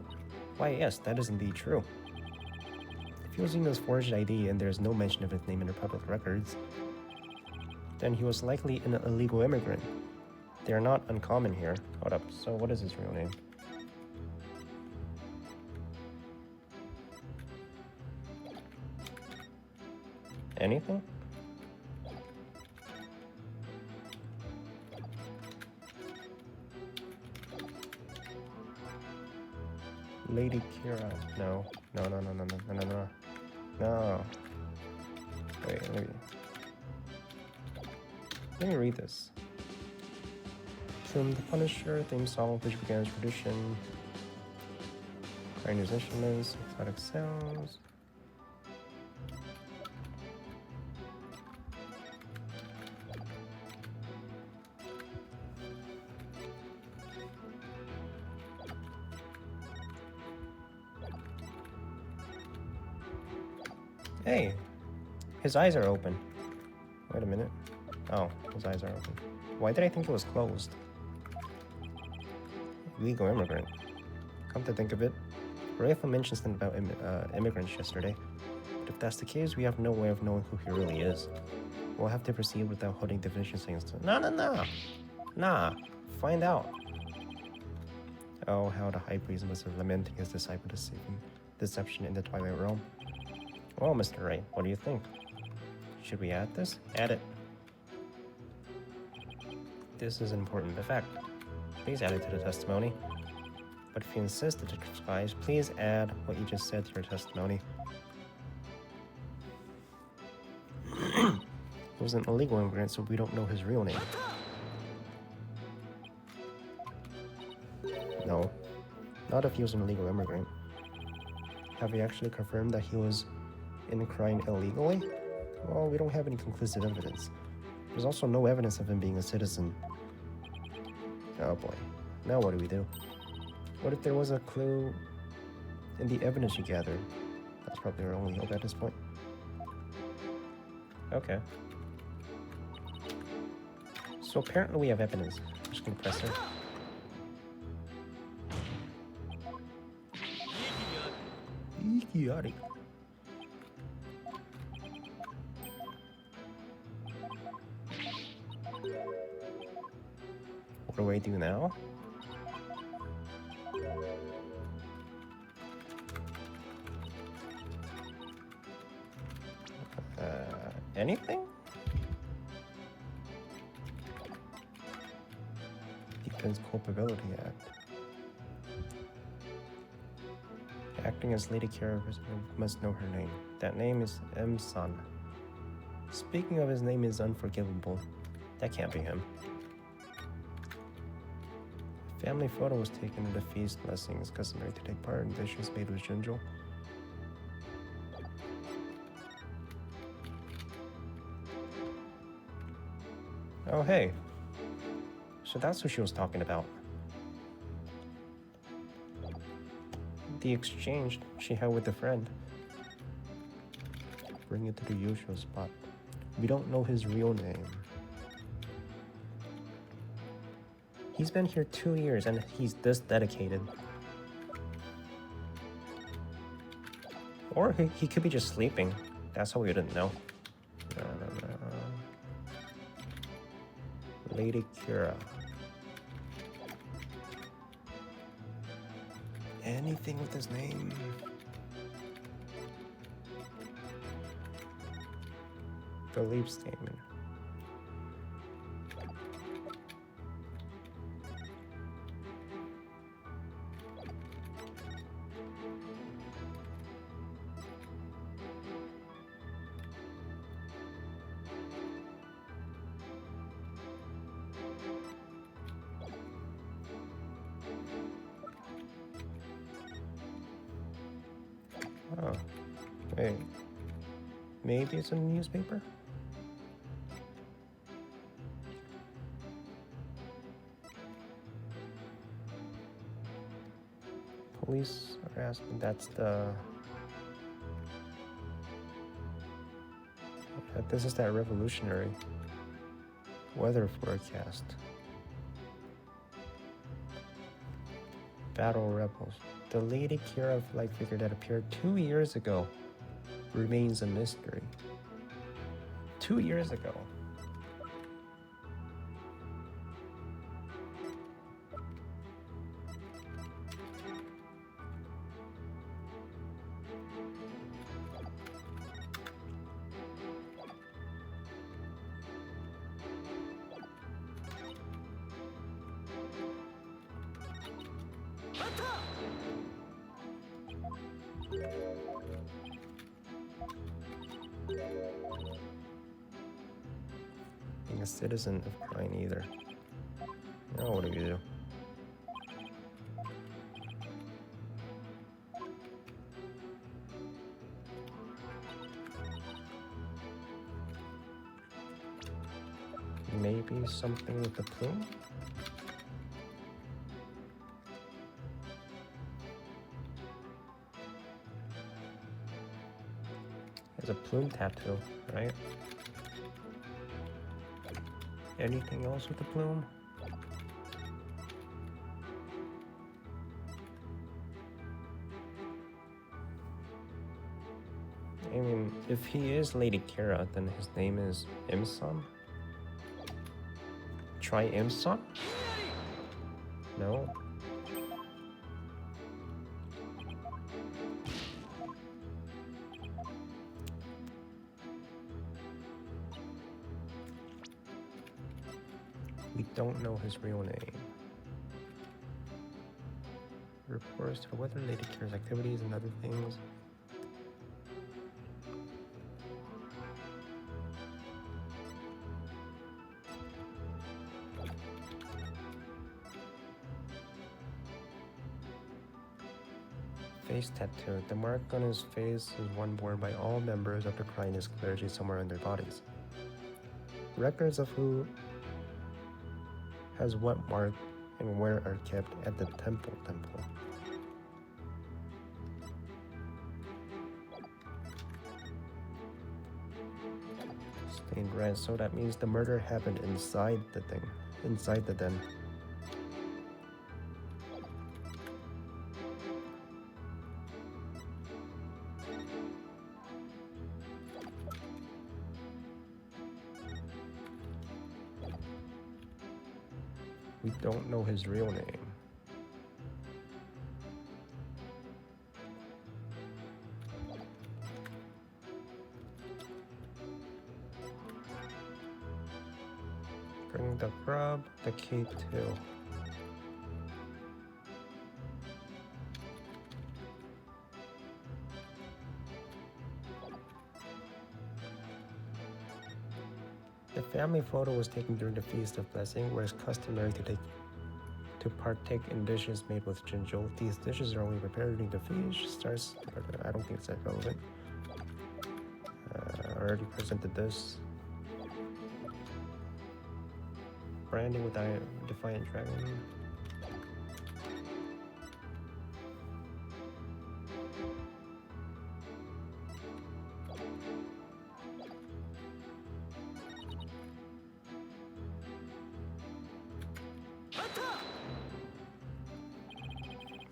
Why, yes, that is indeed true. If he was using his forged ID and there is no mention of his name in the public records, then he was likely an illegal immigrant. They are not uncommon here. Hold up, so what is his real name? Anything? Lady Kira. No. No. Wait, let me read this. From the Punisher theme song, which began as tradition. Chinese instruments, exotic sounds. Hey, his eyes are open. Wait a minute. Oh, his eyes are open. Why did I think it was closed? Illegal immigrant. Come to think of it, Rafa mentioned something about immigrants yesterday. But if that's the case, we have no way of knowing who he really is. We'll have to proceed without holding definitions against him. Nah. Find out. Oh, how the High Priest must have lamenting his disciple deception in the Twilight Realm. Well, Mr. Wright, what do you think? Should we add this? Add it. This is an important fact. Please add it to the testimony. But if you insist to disguise, please add what you just said to your testimony. He was an illegal immigrant, so we don't know his real name. No, not if he was an illegal immigrant. Have we actually confirmed that he was in crying illegally? Well, we don't have any conclusive evidence. There's also no evidence of him being a citizen. Oh boy. Now what do we do? What if there was a clue in the evidence you gathered? That's probably our only hope at this point. Okay. So apparently we have evidence. I'm just gonna press it. Idiotic. What do I do now? Anything? Defense Culpability Act. Acting as Lady Kira must know her name. That name is M-San. Speaking of, his name is unforgivable. That can't be him. Family photo was taken at the feast blessings, customary to take part in dishes made with ginger. Oh hey. So that's who she was talking about. The exchange she had with a friend. Bring it to the usual spot. We don't know his real name. He's been here 2 years and he's this dedicated. Or he could be just sleeping. That's how we didn't know. No. Lady Kira. Anything with his name? Belief statement. Oh, wait. Maybe it's in the newspaper? Police are asking, that's the... This is that revolutionary weather forecast. Battle Rebels. The Lady Kira flag figure that appeared 2 years ago remains a mystery. 2 years ago. Being a citizen of Prime either. Now what do you do? Maybe something with the plume? There's a plume tattoo, right? Anything else with the plume? I mean, if he is Lady Kira, then his name is Imson? Try Imson? No? We don't know his real name. Reports to the weather, Lady Kira's activities and other things. Face tattoo. The mark on his face is one borne by all members of the Crinus clergy somewhere in their bodies. Records of who has what mark and where are kept at the temple. Stained red, so that means the murder happened inside the thing, inside the den. We don't know his real name. Bring the grub, the key too. The family photo was taken during the Feast of Blessing, where it's customary to partake in dishes made with ginjal. These dishes are only prepared during the feast. Starts. I don't think it's that relevant. I already presented this. Branding with Defiant Dragon.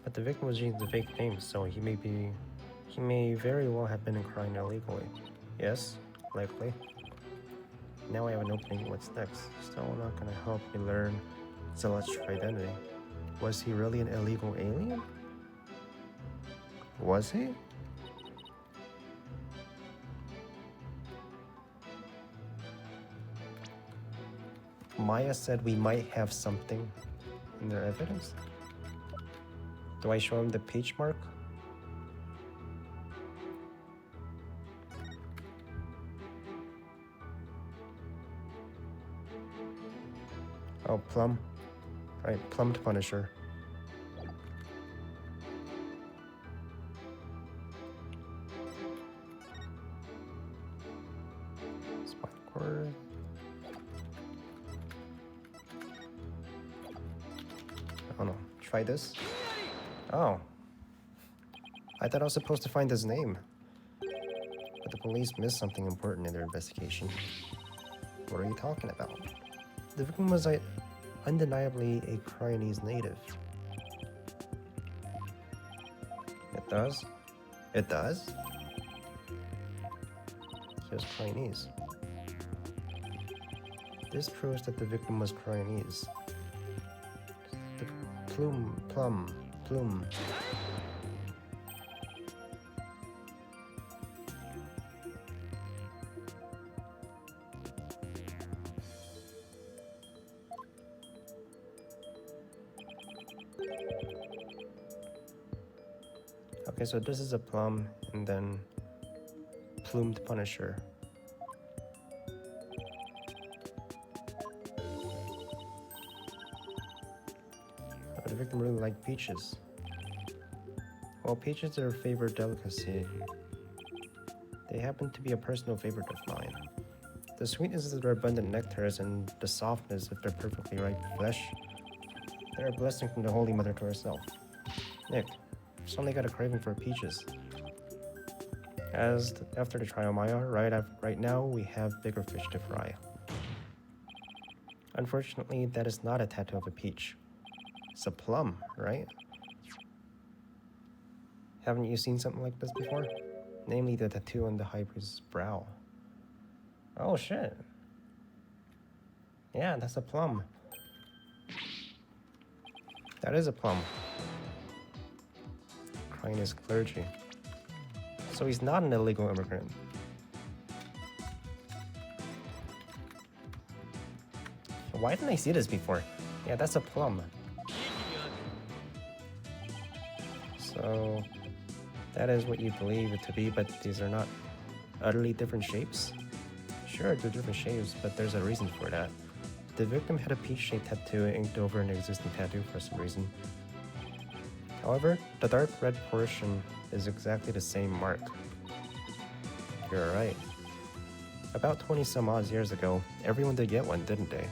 But the victim was using the fake name, so he may very well have been crying illegally. Yes, likely. Now I have an opening. What's next? Still not gonna help me learn Zealot's true identity. Was he really an illegal alien? Was he? Maya said we might have something in their evidence. Do I show him the peach mark? Oh, plum. Right, plumbed Punisher. Spine cord. Oh no, try this. Oh. I thought I was supposed to find his name. But the police missed something important in their investigation. What are you talking about? The victim was undeniably a Chinese native. It does? It does? He was Chinese. This proves that the victim was Chinese. The plume. Okay, so this is a plum, and then plumed Punisher. The victim really liked peaches. Well, peaches are her favorite delicacy. They happen to be a personal favorite of mine. The sweetness of their abundant nectars and the softness of their perfectly ripe flesh, they're a blessing from the Holy Mother to herself. Nick, I've suddenly got a craving for peaches. After the trial Maya, right now we have bigger fish to fry. Unfortunately, that is not a tattoo of a peach. It's a plum, right? Haven't you seen something like this before? Namely, the tattoo on the high priest's brow. Oh shit. Yeah, that's a plum. That is a plum. Crying his clergy. So he's not an illegal immigrant. Why didn't I see this before? Yeah, that's a plum. So that is what you believe it to be, but these are not utterly different shapes? Sure, they're different shapes, but there's a reason for that. The victim had a peach-shaped tattoo inked over an existing tattoo for some reason. However, the dark red portion is exactly the same mark. You're right. About 20 some odd years ago, everyone did get one, didn't they?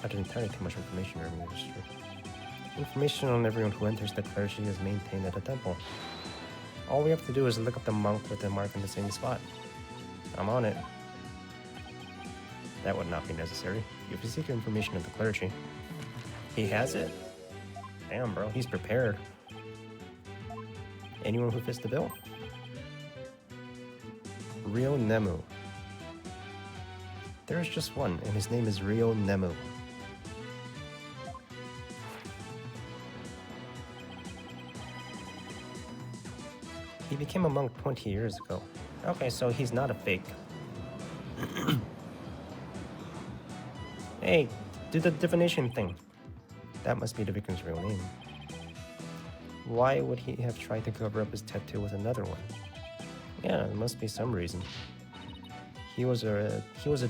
I didn't tell you too much information during the history. Information on everyone who enters the clergy is maintained at the temple. All we have to do is look up the monk with the mark in the same spot. I'm on it. That would not be necessary. You can seek information of the clergy. He has it? Damn, bro, he's prepared. Anyone who fits the bill? Rio Nemu. There is just one, and his name is Rio Nemu. He became a monk 20 years ago. Okay, so he's not a fake. Hey, do the divination thing. That must be the victim's real name. Why would he have tried to cover up his tattoo with another one? Yeah, there must be some reason. He was a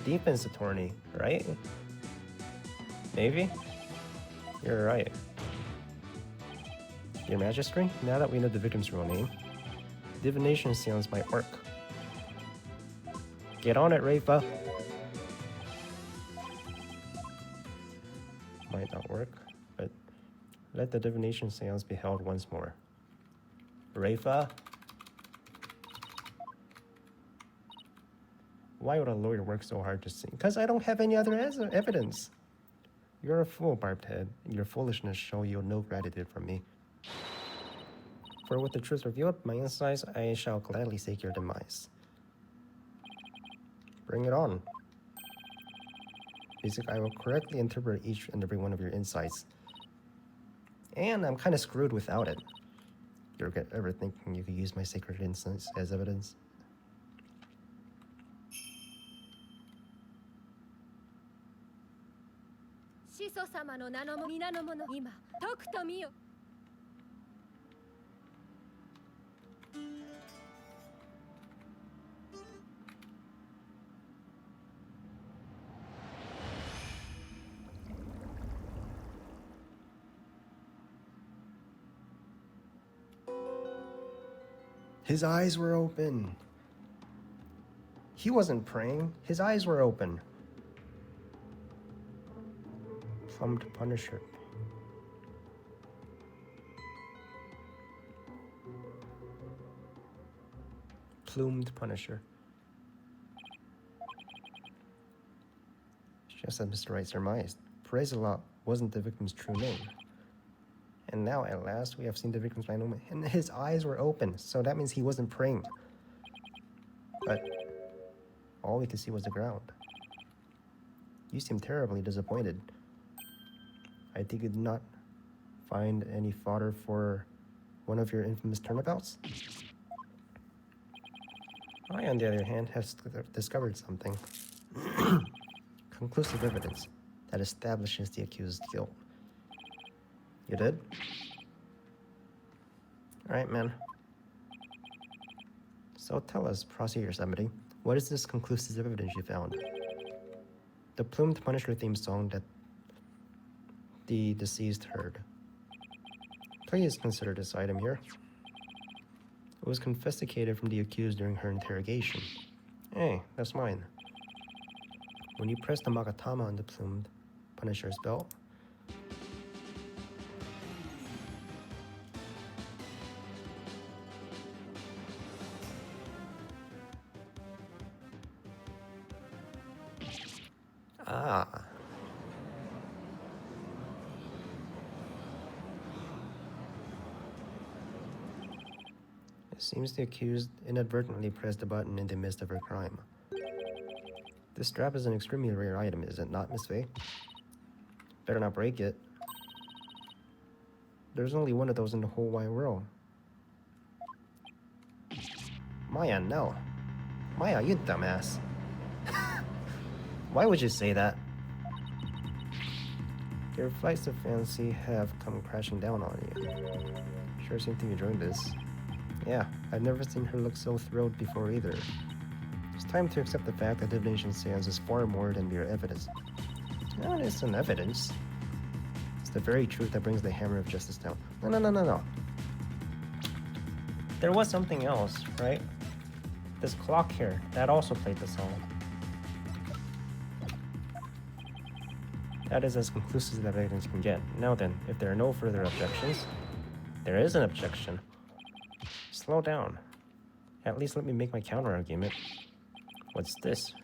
defense attorney, right? Maybe? You're right. Your Majesty, now that we know the victim's real name, divination seance might work. Get on it, Rafa. Might not work, but let the divination seance be held once more. Rafa? Why would a lawyer work so hard to see? Because I don't have any other evidence. You're a fool, Barbed Head. Your foolishness show you no gratitude from me. For with the truth revealed, my insights, I shall gladly seek your demise. Bring it on. Basically, I will correctly interpret each and every one of your insights. And I'm kind of screwed without it. You're ever thinking you could use my sacred insights as evidence? His eyes were open. He wasn't praying. His eyes were open. Plumbed Punisher. plumed Punisher. Just as Mr. Wright surmised, Perez-a-Lot wasn't the victim's true name. And now, at last, we have seen the victim's final name, and his eyes were open, so that means he wasn't praying. But all we could see was the ground. You seem terribly disappointed. I think you did not find any fodder for one of your infamous turnabouts? I, on the other hand, have discovered something. Conclusive evidence that establishes the accused's guilt. You did? Alright, man. So tell us, prosecutor somebody, what is this conclusive evidence you found? The plumed Punisher theme song that the deceased heard. Please consider this item here. It was confiscated from the accused during her interrogation. Hey, that's mine. When you press the Magatama on the plumed Punisher's belt, it seems the accused inadvertently pressed the button in the midst of her crime. This strap is an extremely rare item, is it not, Miss Faye? Better not break it. There's only one of those in the whole wide world. Maya, no. Maya, you dumbass. Why would you say that? Your flights of fancy have come crashing down on you. Sure seem to enjoy this. Yeah, I've never seen her look so thrilled before either. It's time to accept the fact that divination seance is far more than mere evidence. It isn't evidence. It's the very truth that brings the hammer of justice down. No. There was something else, right? This clock here, that also played the song. That is as conclusive as evidence can get. Now then, if there are no further objections, there is an objection. Slow down. At least let me make my counter-argument. What's this?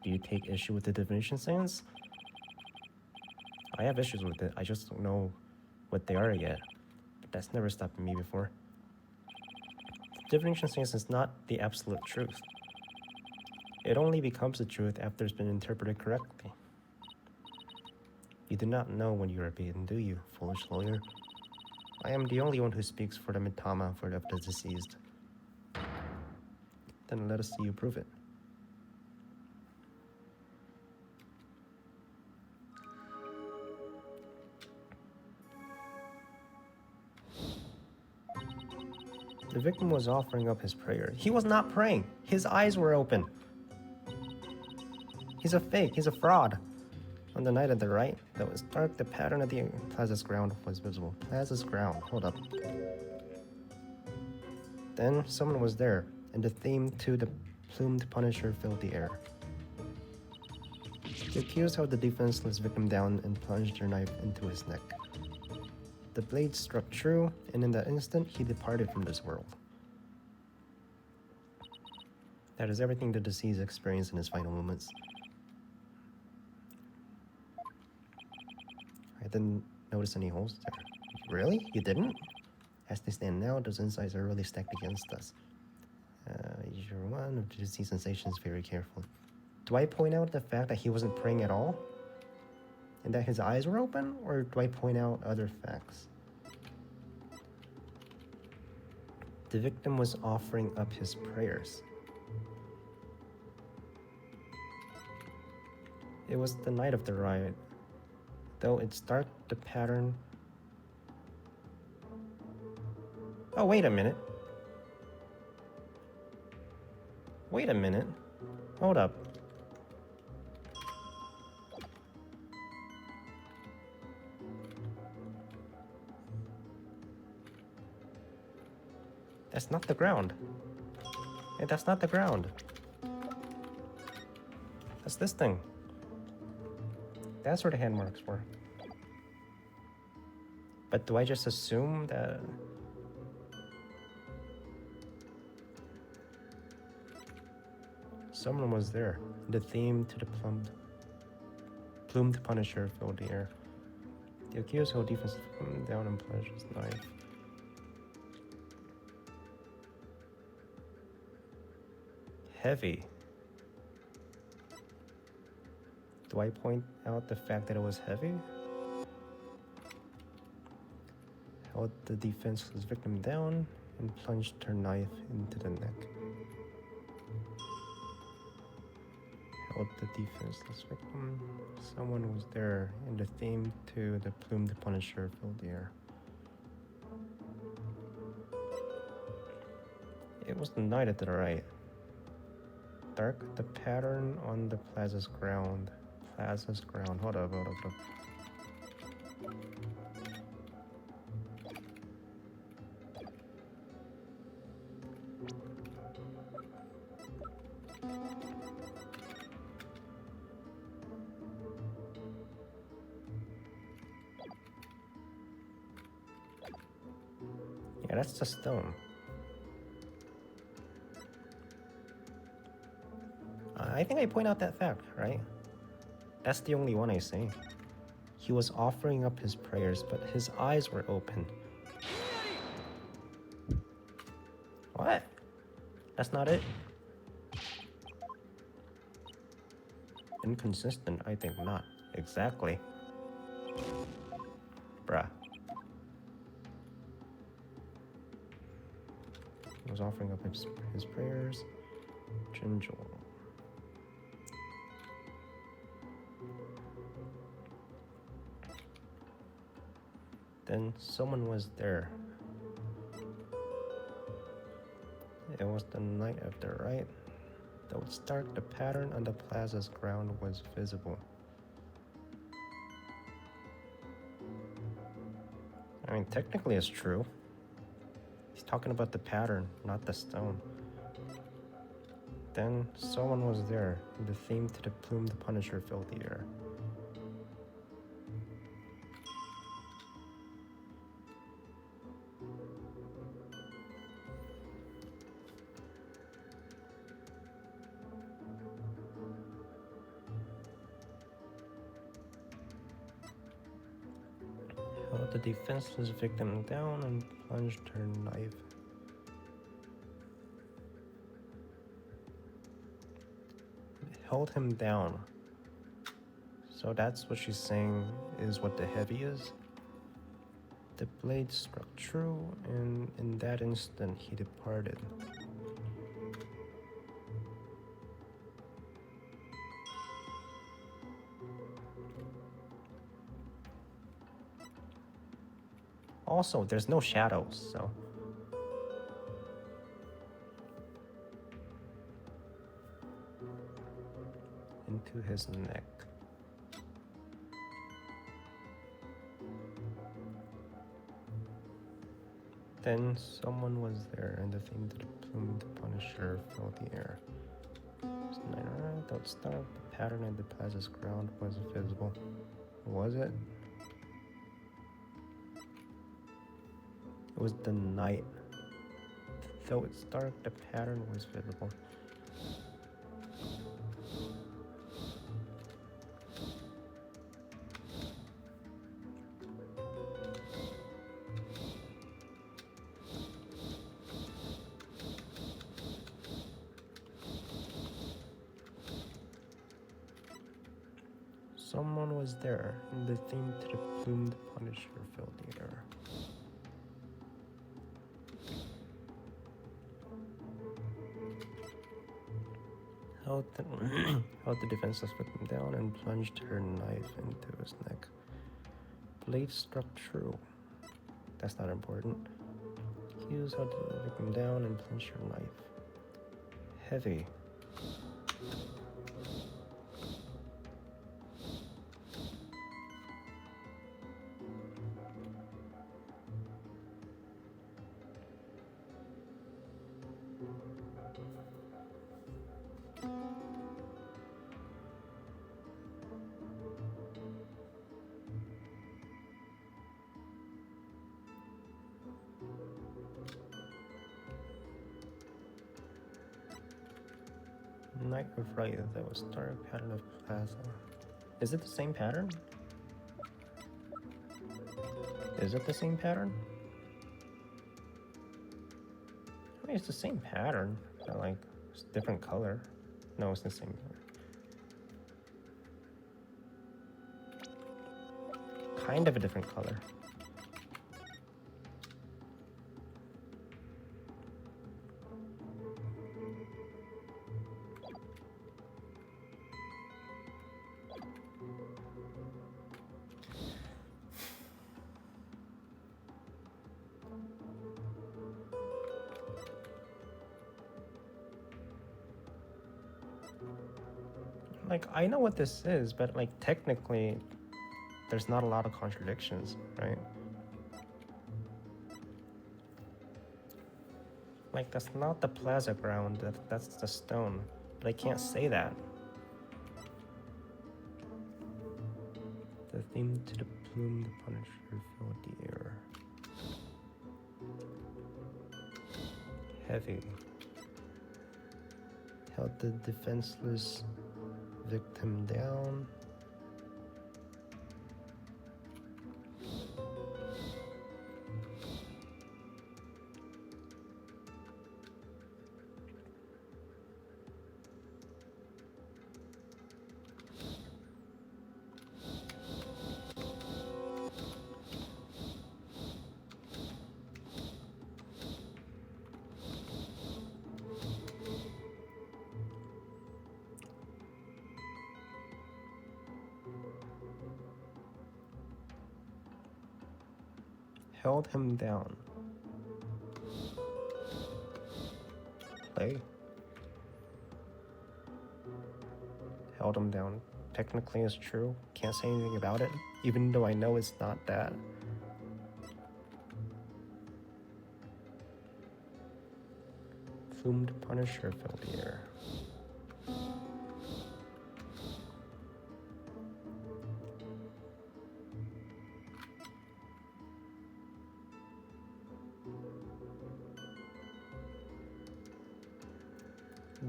Do you take issue with the divination seance? I have issues with it, I just don't know what they are yet. But that's never stopped me before. The divination seance is not the absolute truth. It only becomes the truth after it's been interpreted correctly. You do not know when you are beaten, do you, foolish lawyer? I am the only one who speaks for the Mitama for the deceased. Then let us see you prove it. The victim was offering up his prayer. He was not praying. His eyes were open. He's a fake. He's a fraud. On the night of the rite that was dark, the pattern of the plaza's ground was visible. Plaza's ground. Hold up. Then someone was there, and the theme to the plumed Punisher filled the air. The accused held the defenseless victim down and plunged her knife into his neck. The blade struck true, and in that instant, he departed from this world. That is everything the deceased experienced in his final moments. I didn't notice any holes there. Really? You didn't? As they stand now, those insides are really stacked against us. You're one of the deceased sensations very carefully. Do I point out the fact that he wasn't praying at all? And that his eyes were open? Or do I point out other facts? The victim was offering up his prayers. It was the night of the riot. Though it's dark, the pattern... Oh, wait a minute. Wait a minute. Hold up. That's not the ground. Hey, that's not the ground. That's this thing. That's where the hand marks were. But do I just assume that... Someone was there. The theme to the plumed Punisher filled the air. The accused held defense down and plunged his knife. Heavy. Do I point out the fact that it was heavy? Held the defenseless victim down and plunged her knife into the neck. Held the defenseless victim. Someone was there, and the theme to the plumed Punisher filled the air. It was the night at the right. Dark, the pattern on the plaza's ground. Hold up. Yeah, that's the stone. I think I point out that fact, right? That's the only one I say. He was offering up his prayers, but his eyes were open. What? That's not it? Inconsistent, I think not. Exactly. Bruh. He was offering up his prayers. Ginjal. Then someone was there. It was the night after, right? Though it's dark, the pattern on the plaza's ground was visible. I mean, technically it's true. He's talking about the pattern, not the stone. Then someone was there, and the theme to the plumed Punisher filled the air. Held the defenseless victim down and plunged her knife. Held him down. So that's what she's saying is what the heavy is. The blade struck true, and in that instant he departed. Also, there's no shadows, so... into his neck. Then someone was there, and the theme to the plumed Punisher filled the air. Don't stop. The pattern in the plaza's ground was visible. Was it? It was the night. Though it's dark, the pattern was visible. Someone was there, and the theme to the plumed Punisher filled the air. Held the defenseless victim down and plunged her knife into his neck. Blade struck true. That's not important. Hughes held the victim down and plunged her knife. Heavy. Night of Right, that was dark pattern of plaza. Is it the same pattern? Is it the same pattern? I mean, it's the same pattern, but like, it's different color. No, it's the same color. Kind of a different color. Like, I know what this is, but like technically there's not a lot of contradictions, right? Like, that's not the plaza ground, that's the stone. But I can't say that. The theme to the plume, the Punisher filled the air. Heavy. Held the defenseless victim down. Held him down. Play. Held him down. Technically it's true. Can't say anything about it, even though I know it's not that. Plumed Punisher filled the air.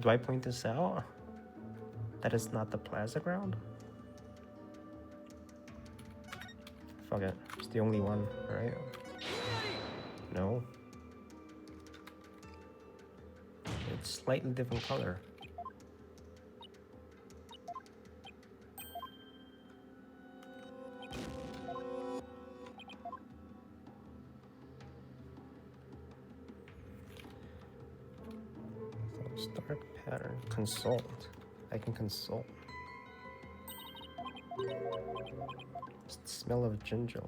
Do I point this out? That is not the plaza ground? Fuck it. It's the only one, right? No. It's slightly different color. Start pattern. Consult. I can consult. It's the smell of ginger.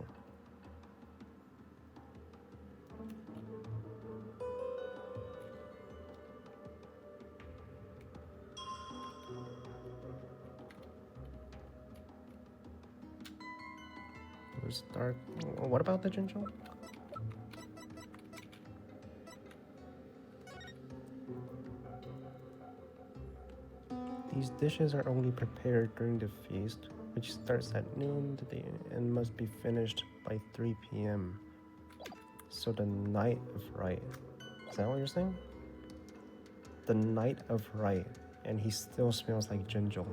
It was dark. What about the ginger? These dishes are only prepared during the feast, which starts at noon today and must be finished by 3 p.m. So the night of right. Is that what you're saying? The night of right, and he still smells like ginger.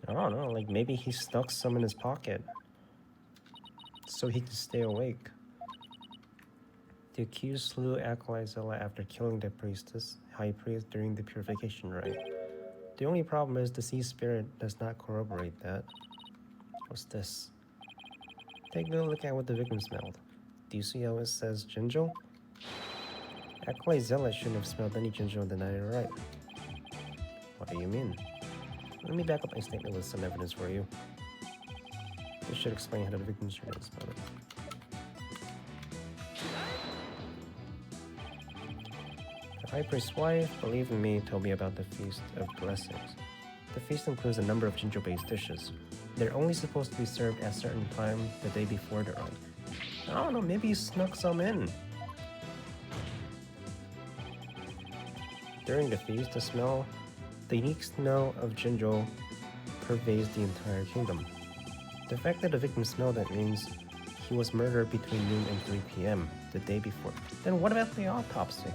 I don't know, like maybe he stuck some in his pocket so he could stay awake. The accused slew Acolyte Zilla after killing the priestess, high priest, during the purification rite. The only problem is the sea spirit does not corroborate that. What's this? Take a look at what the victim smelled. Do you see how it says ginger? Acolyte Zilla shouldn't have smelled any ginger on the night of rite. What do you mean? Let me back up my statement with some evidence for you. This should explain how the victim shouldn't have smelled it. The high priest's wife, believe in me, told me about the Feast of Blessings. The feast includes a number of ginger-based dishes. They're only supposed to be served at a certain time the day before the rite. I don't know, maybe he snuck some in. During the feast, the unique smell of ginger pervades the entire kingdom. The fact that the victim smelled it means He was murdered between noon and 3 p.m. the day before. Then what about the autopsy?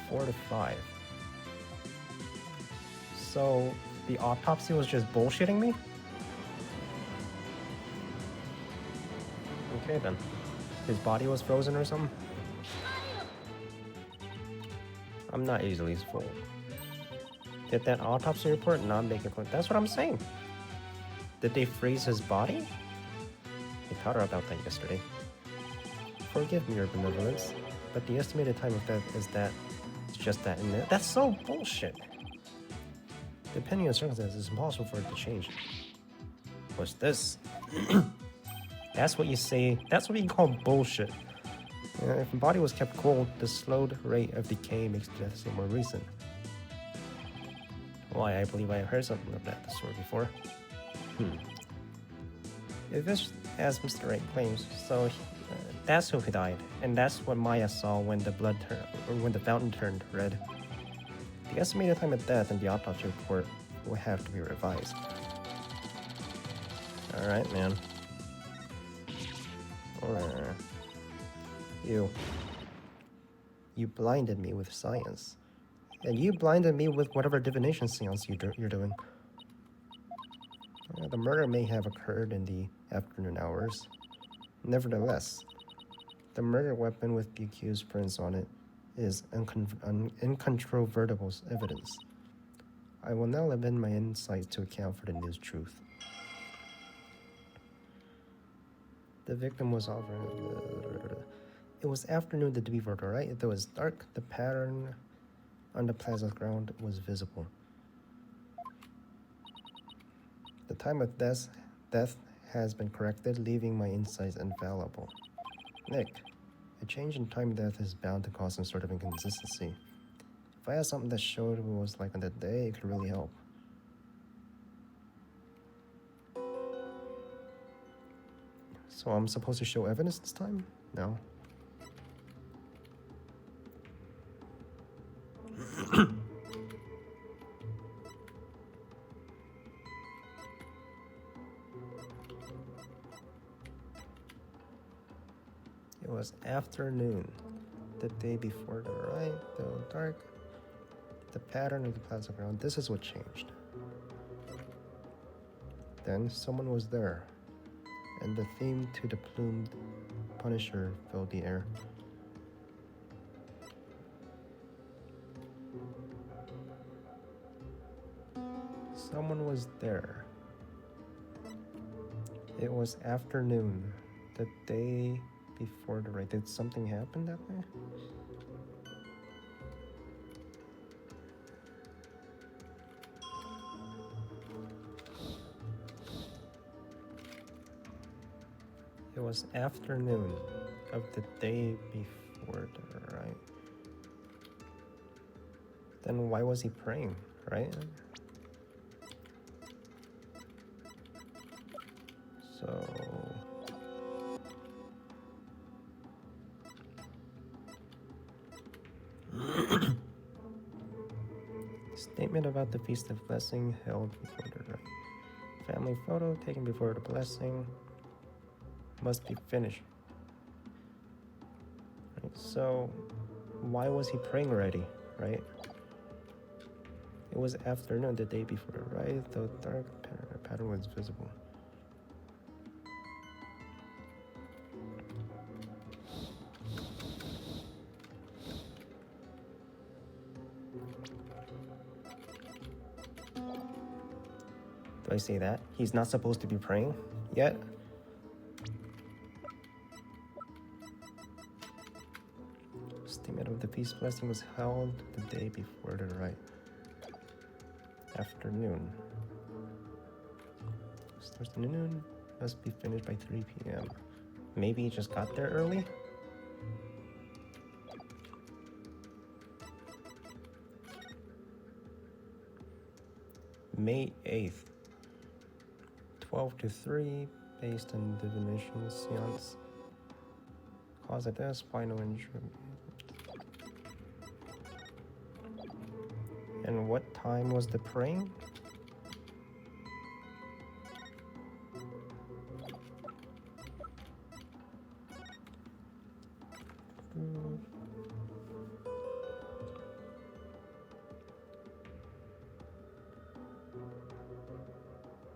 4 to 5. So the autopsy was just bullshitting me? Okay then. His body was frozen or something? I'm not easily fooled. Did that autopsy report not make it? That's what I'm saying. Did they freeze his body? I taught her about that yesterday. Forgive me, your benevolence, but the estimated time of death is that it's just that, and that's so bullshit. Depending on circumstances, it's impossible for it to change. What's this? That's what you say. That's what you call bullshit. If the body was kept cold, the slowed rate of decay makes death seem more recent. Why, I believe I have heard something of that sort before. If it's as Mr. Wright claims, so that's who he died, and that's what Maya saw when the when the fountain turned red. The estimated time of death in the autopsy report will have to be revised. All right, man. You blinded me with science. And you blinded me with whatever divination seance you're doing. The murder may have occurred in the afternoon hours. Nevertheless, the murder weapon with the accused prints on it is incontrovertible evidence. I will now amend my insight to account for the news truth. The victim was over. It was afternoon the day before, right? It was dark. The pattern on the plaza's ground was visible. The time of death has been corrected, leaving my insights infallible. Nick, a change in time of death is bound to cause some sort of inconsistency. If I had something that showed what it was like on that day, it could really help. So I'm supposed to show evidence this time? No. It was afternoon, the day before the right, though dark. The pattern of the plaza ground, this is what changed. Then someone was there, and the theme to the plumed Punisher filled the air. Someone was there. It was afternoon, the day before the raid. Did something happen that day? It was afternoon of the day before the raid. Then why was he praying, right? So statement about the Feast of Blessing held before the rite. Family photo taken before the blessing must be finished. Right, so why was he praying already, right? It was afternoon the day before the rite, though dark pattern was visible. Do I say that? He's not supposed to be praying yet? Statement of the feast blessing was held the day before the rite. Afternoon. Starts at noon, must be finished by 3 p.m. Maybe he just got there early? May 8th. 12 to 3, based on divination seance. Cause of death, spinal injury. And what time was the praying?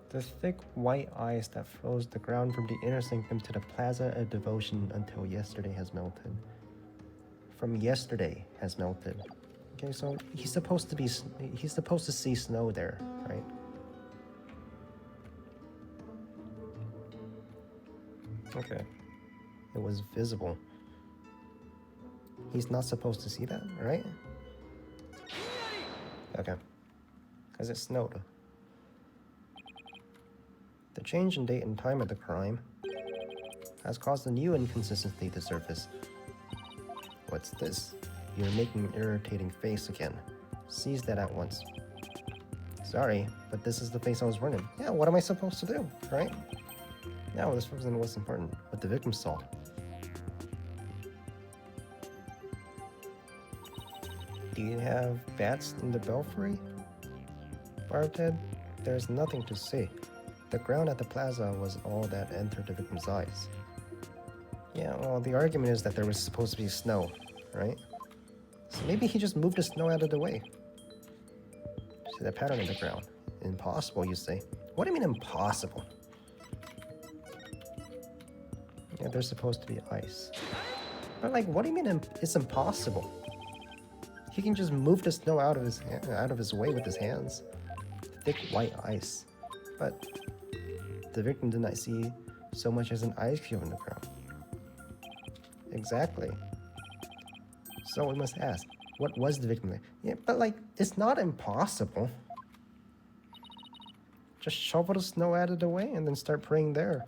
The thick white ice that froze the ground from the inner sanctum to the Plaza of Devotion until yesterday has melted. From yesterday has melted. Okay, so he's supposed to see snow there, right? Okay. It was visible. He's not supposed to see that, right? Okay. Because it snowed. The change in date and time of the crime has caused a new inconsistency to surface. What's this? You're making an irritating face again. Seize that at once. Sorry, but this is the face I was running. Yeah, what am I supposed to do, right? No, this wasn't what's important, what the victim saw. Do you have bats in the belfry? Barbed Head, there's nothing to say. The ground at the plaza was all that entered the victim's eyes. Yeah, well, the argument is that there was supposed to be snow, right? So maybe he just moved the snow out of the way. See that pattern in the ground. Impossible, you say. What do you mean impossible? Yeah, there's supposed to be ice. But like, what do you mean it's impossible? He can just move the snow out of his way with his hands. Thick white ice. But the victim did not see so much as an ice cube in the ground. Exactly. So we must ask, what was the victim like? Yeah, but like, it's not impossible. Just shovel the snow out of the way and then start praying there.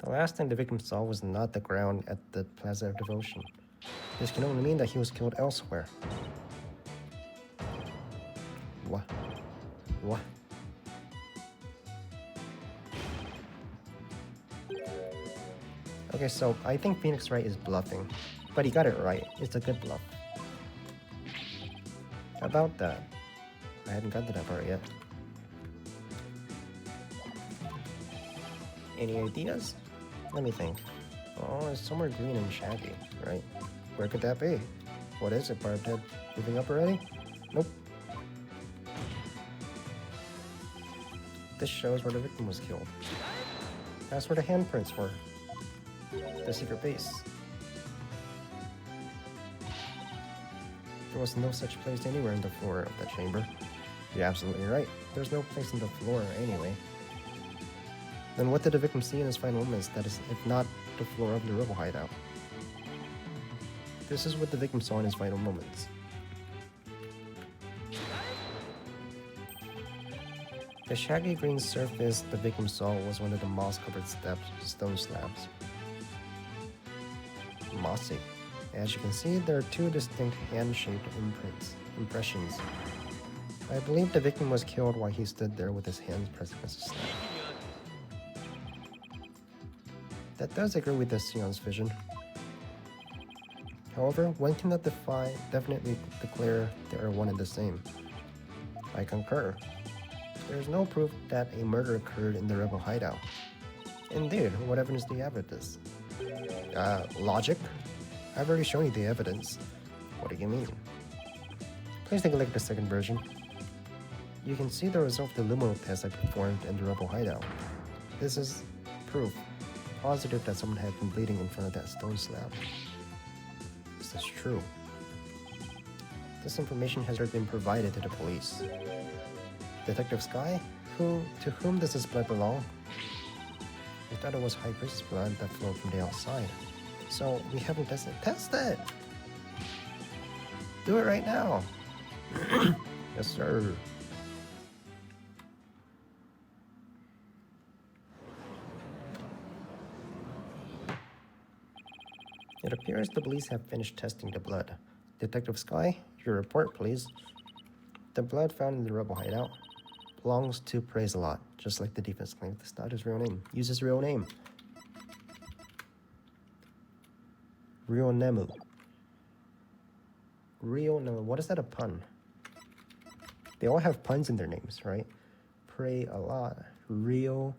The last thing the victim saw was not the ground at the Plaza of Devotion. This can only mean that he was killed elsewhere. What? What? Okay, so I think Phoenix Wright is bluffing, but he got it right. It's a good bluff. About that, I hadn't got to that part yet. Any ideas? Let me think. Oh, it's somewhere green and shaggy, right? Where could that be? What is it, Barbed Head? Giving up already? Nope. This shows where the victim was killed. That's where the handprints were. The secret base. There was no such place anywhere in the floor of the chamber. You're absolutely right. There's no place in the floor anyway. Then what did the victim see in his final moments that is, if not the floor of the rebel hideout? This is what the victim saw in his final moments. The shaggy green surface the victim saw was one of the moss-covered stone slabs. Mossy. As you can see, there are two distinct hand-shaped impressions. I believe the victim was killed while he stood there with his hands pressed against the slab. That does agree with the Sion's vision. However, one cannot definitely declare they are one and the same. I concur. There is no proof that a murder occurred in the rebel hideout. Indeed, what evidence do you have of this? Logic? I've already shown you the evidence. What do you mean? Please take a look at the second version. You can see the result of the luminal test I performed in the rebel hideout. This is proof positive that someone had been bleeding in front of that stone slab. This is true. This information has already been provided to the police. Detective Sky, to whom does this blood belong? We thought it was High Priestess blood that flowed from the outside. So we haven't tested it. Test it! Do it right now! Yes, sir. It appears the police have finished testing the blood. Detective Sky, your report, please. The blood found in the rebel hideout belongs to Praise-a-Lot, just like the defense claimed. That's not his real name. Use his real name. Real Nemu. Real Nemu. What is that a pun? They all have puns in their names, right? Pray-a-Lot. Real.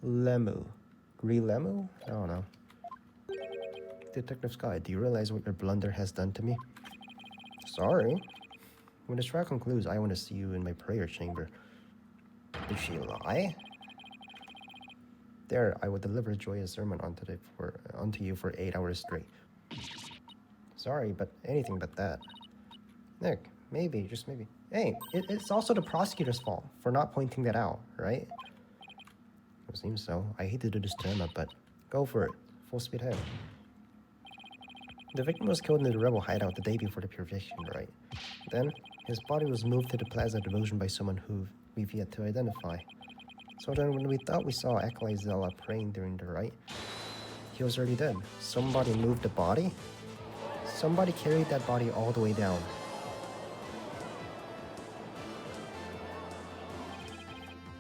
Lemu. Lemu? I don't know. Detective Sky, do you realize what your blunder has done to me? Sorry. When this trial concludes, I want to see you in my prayer chamber. Did she lie? There, I will deliver a joyous sermon onto you for 8 hours straight. Sorry, but anything but that. Nick, maybe, just maybe. Hey, it's also the prosecutor's fault for not pointing that out, right? It seems so. I hate to do this to Emma, but go for it. Full speed ahead. The victim was killed in the rebel hideout the day before the purification, right? Then, his body was moved to the Plaza Devotion by someone who we've yet to identify. So then when we thought we saw Acolyte Zella praying during the rite, he was already dead. Somebody moved the body? Somebody carried that body all the way down.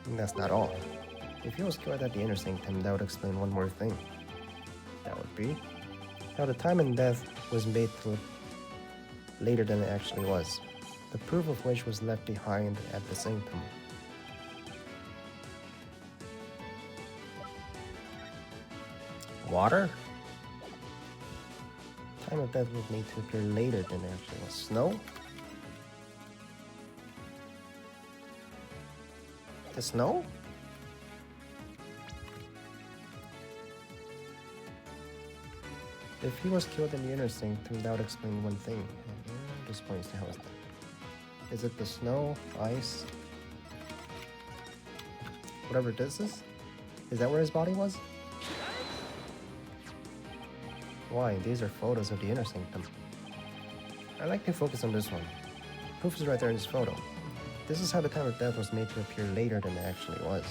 And that's not all. If he was killed at the inner sanctum, that would explain one more thing. That would be how the time and death was made to look later than it actually was, the proof of which was left behind at the sanctum. Water? Time of death was made to appear later than it actually was. Snow? The snow? If he was killed in the inner sanctum, that would explain one thing. This points to how is that? Is it the snow, ice, whatever this is? Is that where his body was? Why? These are photos of the inner sanctum. I like to focus on this one. Proof is right there in this photo. This is how the time of death was made to appear later than it actually was.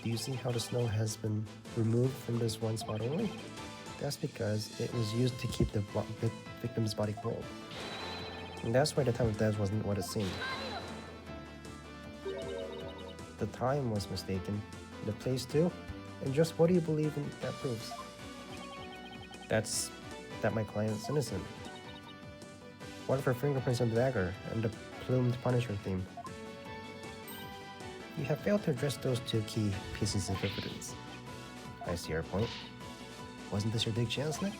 Do you see how the snow has been removed from this one spot only? That's because it was used to keep the victim's body cold. And that's why the time of death wasn't what it seemed. The time was mistaken, the place too, and just what do you believe in that proves? That's that my client's innocent. What of her fingerprints on the dagger and the plumed Punisher theme? You have failed to address those two key pieces of evidence. I see your point. Wasn't this your big chance, Nick?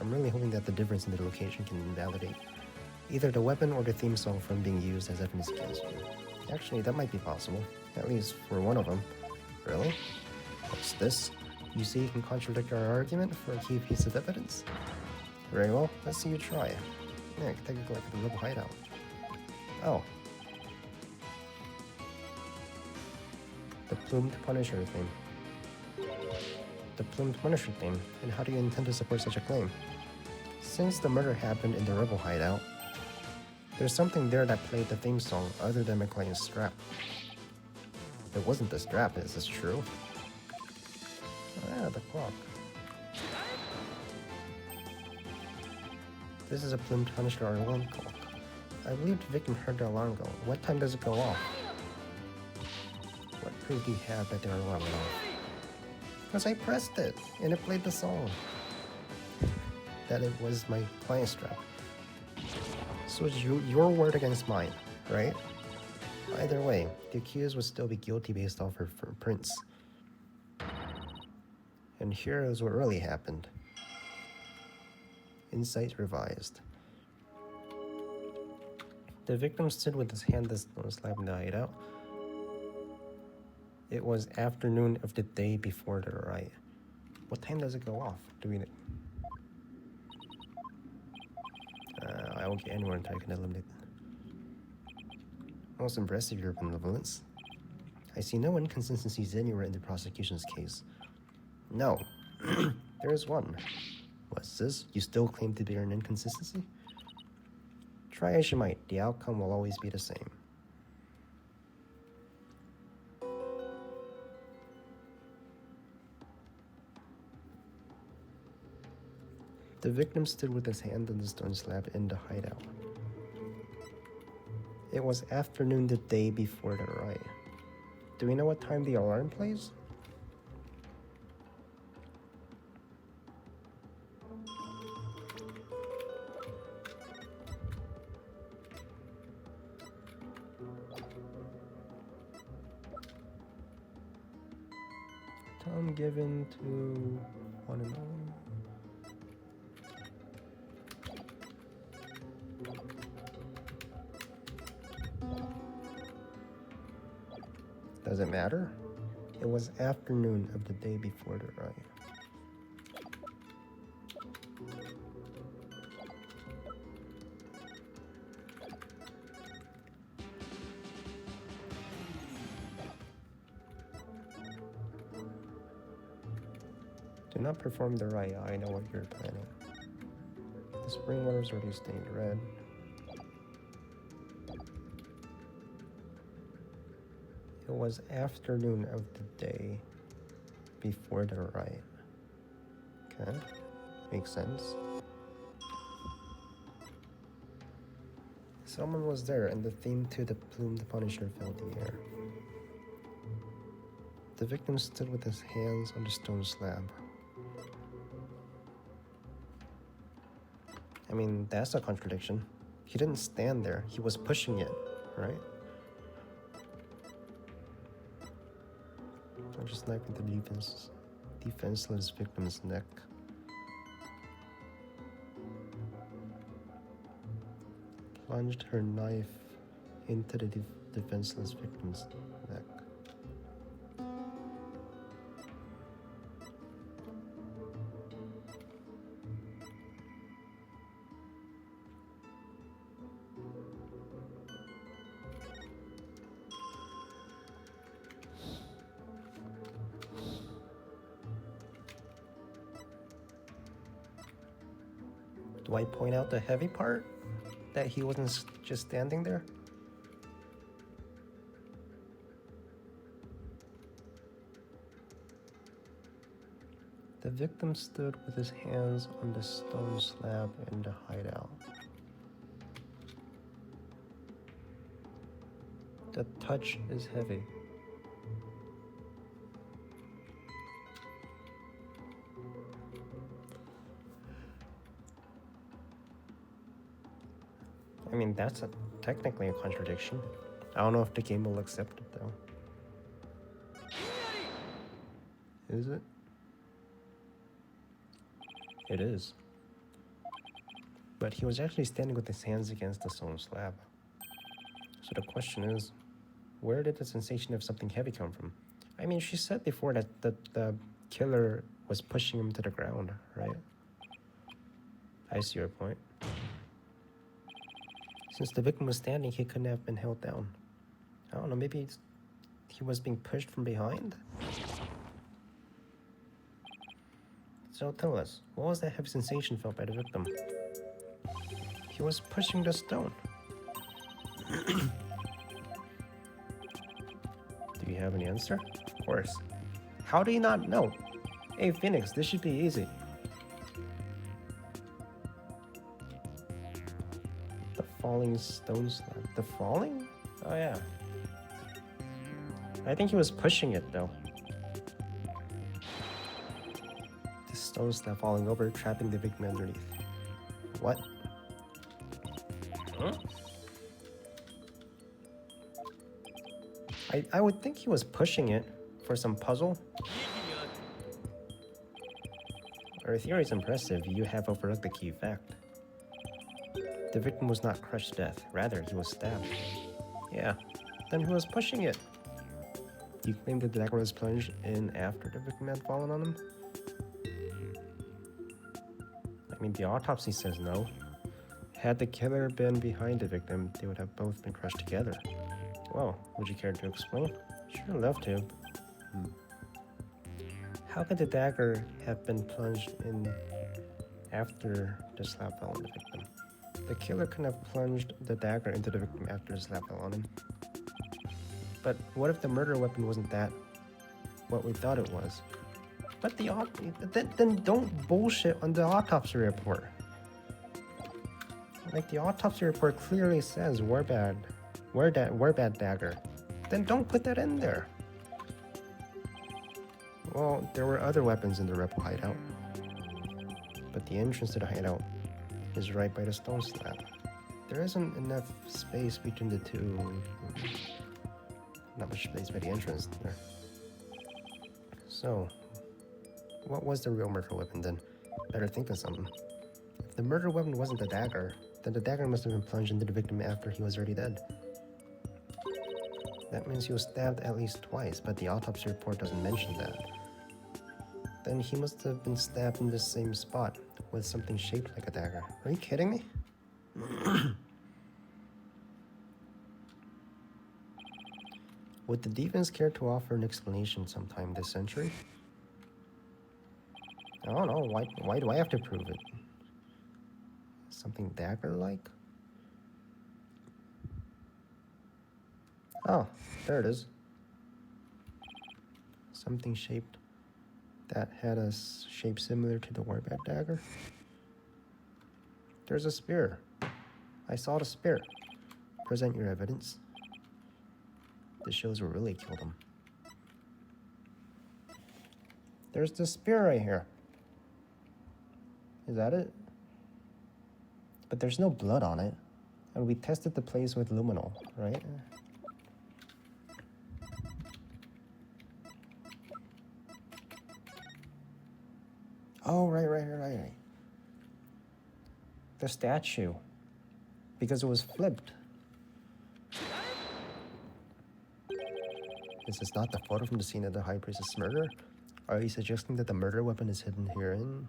I'm really hoping that the difference in the location can invalidate either the weapon or the theme song from being used as evidence against you. Actually, that might be possible, at least for one of them. Really? What's this? You see you can contradict our argument for a key piece of evidence? Very well, let's see you try. Nick, take a look at the rebel hideout. Oh. The plumed Punisher theme. The plumed Punisher theme, and how do you intend to support such a claim? Since the murder happened in the rebel hideout, there's something there that played the theme song other than my client's strap. It wasn't the strap, is this true? Ah, the clock. This is a plumed Punisher alarm clock. I believe the victim heard the alarm go. What time does it go off? What proof do you have that the alarm went off? Because I pressed it, and it played the song. That it was my client's strap. So it's your word against mine, right? Either way, the accused would still be guilty based off her prints. And here is what really happened. Insight revised. The victim stood with his hand on slab in the hideout. It was afternoon of the day before the riot. What time does it go off? Do we... I won't get anyone until I can eliminate. Most impressive, your benevolence. I see no inconsistencies anywhere in the prosecution's case. No, there is one. What's this? You still claim to be an inconsistency? Try as you might, the outcome will always be the same. The victim stood with his hand on the stone slab in the hideout. It was afternoon the day before the riot. Do we know what time the alarm plays? Some given to one and all. Does it matter? It was afternoon of the day before the riot. Do not perform the riot. I know what you're planning. The spring water's already stained red. It was afternoon of the day before the riot. Okay, makes sense. Someone was there, and the theme to the Plume the Punisher filled the air. The victim stood with his hands on the stone slab. I mean, that's a contradiction. He didn't stand there, he was pushing it, right? I'm just sniping the defenseless victim's neck. Plunged her knife into the defenseless victim's neck. Do I point out the heavy part? That he wasn't just standing there? The victim stood with his hands on the stone slab in the hideout. The touch is heavy. I mean, that's technically a contradiction. I don't know if the game will accept it, though. Is it? It is. But he was actually standing with his hands against the stone slab. So the question is, where did the sensation of something heavy come from? I mean, she said before that the killer was pushing him to the ground, right? I see your point. Since the victim was standing, he couldn't have been held down. I don't know, maybe he was being pushed from behind? So tell us, what was that heavy sensation felt by the victim? He was pushing the stone. Do you have any answer? Of course. How do you not know? Hey, Phoenix, this should be easy. Falling stone slab. The falling? Oh yeah. I think he was pushing it though. The stone slab falling over, trapping the victim underneath. What? Huh? I would think he was pushing it for some puzzle. Our theory is impressive. You have overlooked the key fact. The victim was not crushed to death, rather he was stabbed. Yeah, then who was pushing it? You claim that the dagger was plunged in after the victim had fallen on him? I mean, the autopsy says no. Had the killer been behind the victim, they would have both been crushed together. Well, would you care to explain? Sure, love to. How could the dagger have been plunged in after the slap fell on the victim? The killer couldn't have plunged the dagger into the victim after the slap fell on him. But what if the murder weapon wasn't that what we thought it was? But then don't bullshit on the autopsy report. Like the autopsy report clearly says Warbad dagger. Then don't put that in there. Well, there were other weapons in the rebel hideout. But the entrance to the hideout is right by the stone slab. There isn't enough space between the two. Not much space by the entrance there. So, What was the real murder weapon then? Better think of something. If the murder weapon wasn't the dagger, then the dagger must have been plunged into the victim after he was already dead. That means he was stabbed at least twice, but the autopsy report doesn't mention that. Then he must have been stabbed in the same spot, with something shaped like a dagger. Are you kidding me? Would the defense care to offer an explanation sometime this century? I don't know, why do I have to prove it? Something dagger-like? Oh, there it is. Something shaped that had a shape similar to the Warbat dagger. There's a spear. I saw the spear. Present your evidence. This shows who really killed him. There's the spear right here. Is that it? But there's no blood on it. And we tested the place with luminol, right? Oh, right. The statue. Because it was flipped. Is this not the photo from the scene of the High Priestess' murder? Are you suggesting that the murder weapon is hidden herein?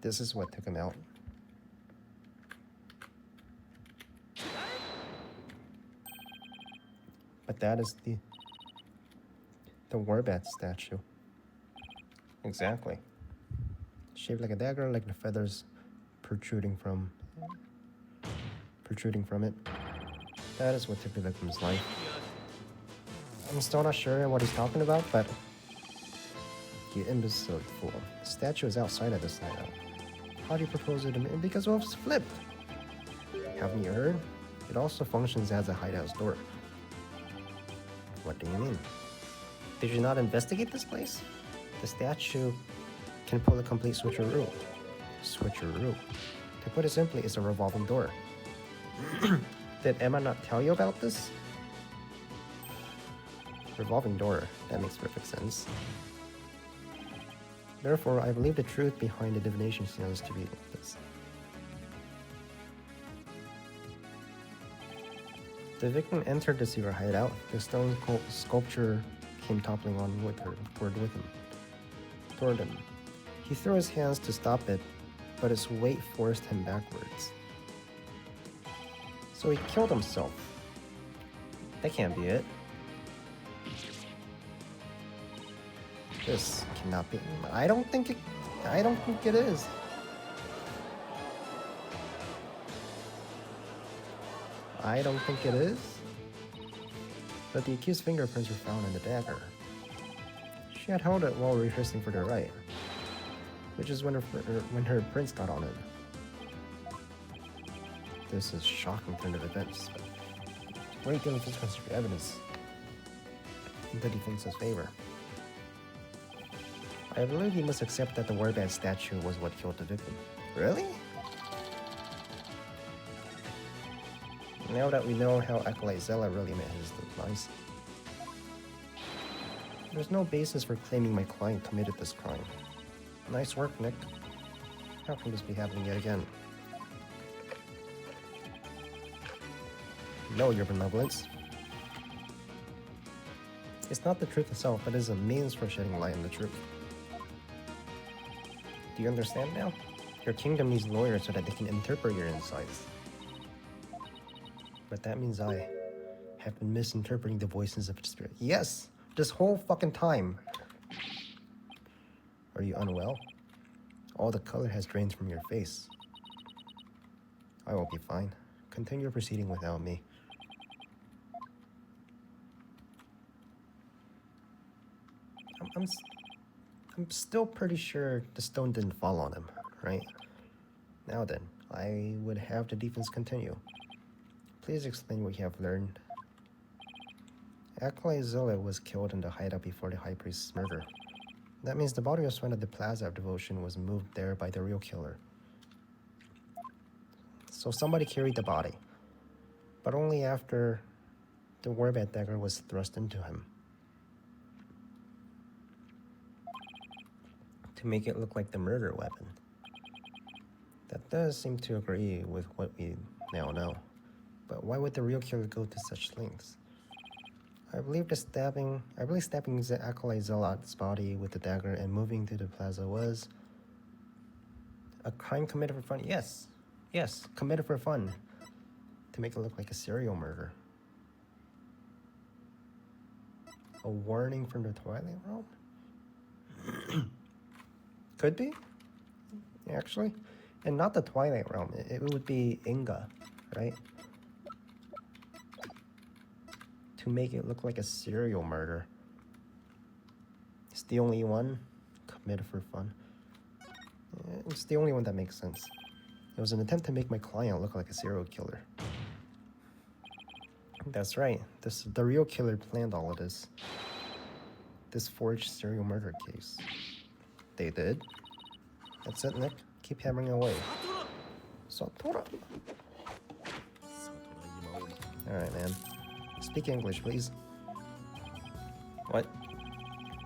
This is what took him out. But that is the Warbat statue. Exactly. Shaped like a dagger, like the feathers protruding from it. That is what took the victim's life. I'm still not sure what he's talking about, but you imbecile fool. The statue is outside of this hideout. How do you propose it? Because it was flipped. Haven't you heard? It also functions as a hideout's door. What do you mean? Did you not investigate this place? The statue can pull a complete switcheroo. Switcheroo. To put it simply, it's a revolving door. Did Emma not tell you about this? Revolving door. That makes perfect sense. Therefore, I believe the truth behind the divination seals to be like this. The victim entered the secret hideout. The stone sculpture came toppling on toward him. He threw his hands to stop it, but its weight forced him backwards. So he killed himself. That can't be it. This cannot be. I don't think it is. I don't think it is. But the accused's fingerprints were found in the dagger. She had held it while rehearsing for the rite, which is when her prints got on it. This is shocking turn of events, but great deal of physical evidence in the defense's favor. I believe you must accept that the Warbat statue was what killed the victim. Really? Now that we know how Acolyte Zella really met his demise, there's no basis for claiming my client committed this crime. Nice work, Nick. How can this be happening yet again? No, your benevolence. It's not the truth itself, but it is a means for shedding light on the truth. Do you understand now? Your kingdom needs lawyers so that they can interpret your insights. But that means I have been misinterpreting the voices of the spirit. Yes! This whole fucking time! Are you unwell? All the color has drained from your face. I will be fine. Continue your proceeding without me. I'm still pretty sure the stone didn't fall on him, right? Now then, I would have the defense continue. Please explain what you have learned. Acolyte Zoe was killed in the hideout before the High Priest's murder. That means the body was found at the Plaza of Devotion was moved there by the real killer. So somebody carried the body, but only after the Warbat dagger was thrust into him. to make it look like the murder weapon. That does seem to agree with what we now know. But why would the real killer go to such lengths? I believe stabbing the acolyte zealot's body with the dagger and moving to the plaza was a crime committed for fun. Yes, committed for fun, to make it look like a serial murder. A warning from the Twilight Realm? Could be, actually. And not the Twilight Realm. It would be Inga, right? To make it look like a serial murder. It's the only one committed for fun. It's the only one that makes sense. It was an attempt to make my client look like a serial killer. That's right. The real killer planned all of this. This forged serial murder case. They did. That's it, Nick. Keep hammering away. Satora. Alright, man. Speak English, please. What?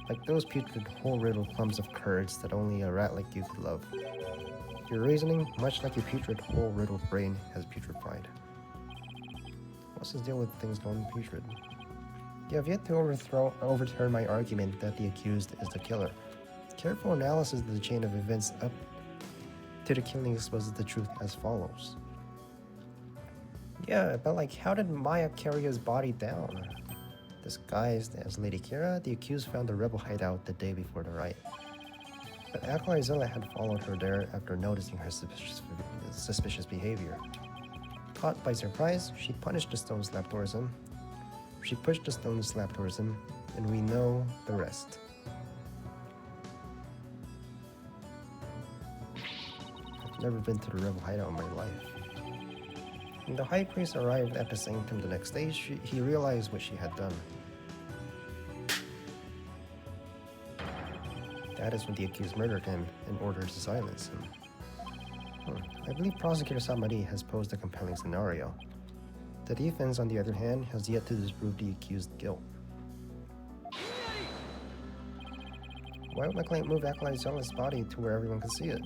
Like those putrid, hole-riddled clumps of curds that only a rat like you could love. Your reasoning, much like your putrid, hole-riddled brain, has putrefied. What's his deal with things going putrid? You have yet to overturn my argument that the accused is the killer. Careful analysis of the chain of events up to the killing exposes the truth as follows. Yeah, but like, how did Maya carry his body down? Disguised as Lady Kira, the accused found the rebel hideout the day before the riot. But Acolyte Zilla had followed her there after noticing her suspicious behavior. Caught by surprise, she pushed the stone slab towards him, and we know the rest. I've never been to the rebel hideout in my life. When the high priest arrived at the sanctum the next day, he realized what she had done. That is when the accused murdered him in order to silence him. I believe Prosecutor Samari has posed a compelling scenario. The defense, on the other hand, has yet to disprove the accused's guilt. Why would my client move Acolyte Zella's body to where everyone could see it?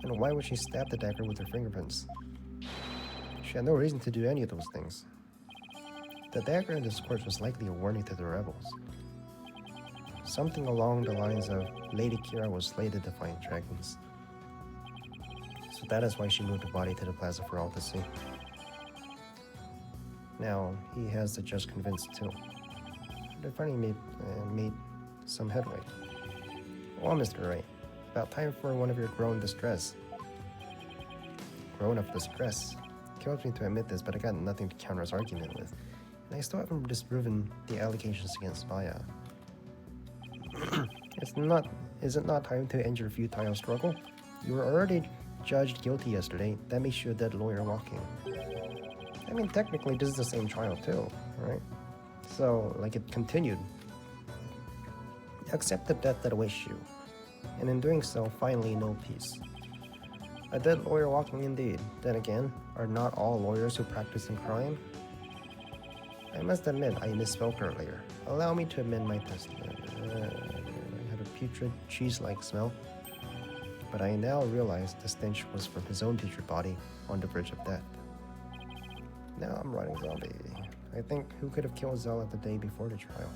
And why would she stab the dagger with her fingerprints? She had no reason to do any of those things. The dagger in this corpse was likely a warning to the rebels. Something along the lines of Lady Kira was slated to find dragons. So that is why she moved the body to the plaza for all to see. Now, he has the judge convinced too. They finally made some headway. Well, Mr. Wright, about time for one of your grown-up distress. Kills me to admit this, but I got nothing to counter his argument with, and I still haven't disproven the allegations against Maya. Is it not time to end your futile struggle? You were already judged guilty yesterday. That makes you a dead lawyer walking. I mean, technically, this is the same trial too, right? So, like, it continued. Accept the death that awaits you, and in doing so, finally know peace. A dead lawyer walking indeed. Then again, are not all lawyers who practice in crime? I must admit, I misspoke earlier. Allow me to amend my testimony. I have a putrid, cheese-like smell. But I now realize the stench was from his own putrid body on the verge of death. Now I'm running zombie. I think, who could have killed Zella the day before the trial?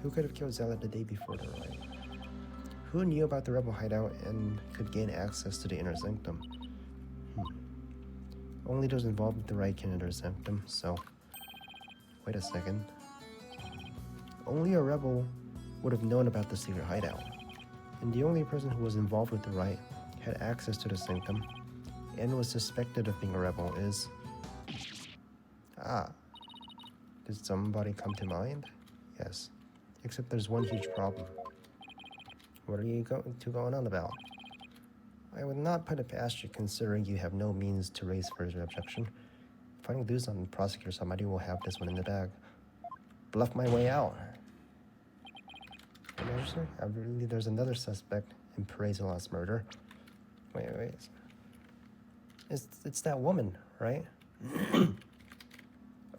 Who could have killed Zella the day before the riot? Who knew about the rebel hideout and could gain access to the inner sanctum? Only those involved with the riot can enter the sanctum, so... Wait a second. Only a rebel would have known about the secret hideout. And the only person who was involved with the riot, had access to the sanctum, and was suspected of being a rebel is... Did somebody come to mind? Yes. Except there's one huge problem. What are you going on about? I would not put it past you, considering you have no means to raise further objection. If I lose on the prosecutor, somebody will have this one in the bag. Bluff my way out. I believe there's another suspect in Perez-Zala's murder. Wait. It's that woman, right?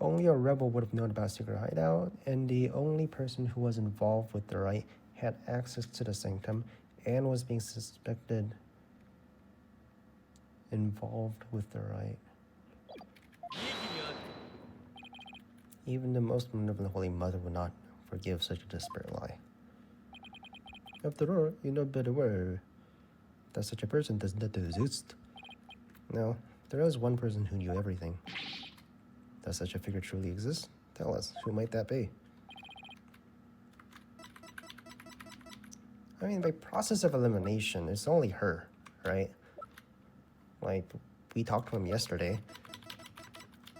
Only a rebel would have known about secret hideout, and the only person who was involved with the riot had access to the sanctum Anne was being suspected involved with the right. Even the most benevolent Holy Mother would not forgive such a desperate lie. After all, you know better well that such a person does not exist. Now, there is one person who knew everything. Does such a figure truly exist? Tell us, who might that be? I mean, by process of elimination, it's only her, right? Like, we talked to him yesterday.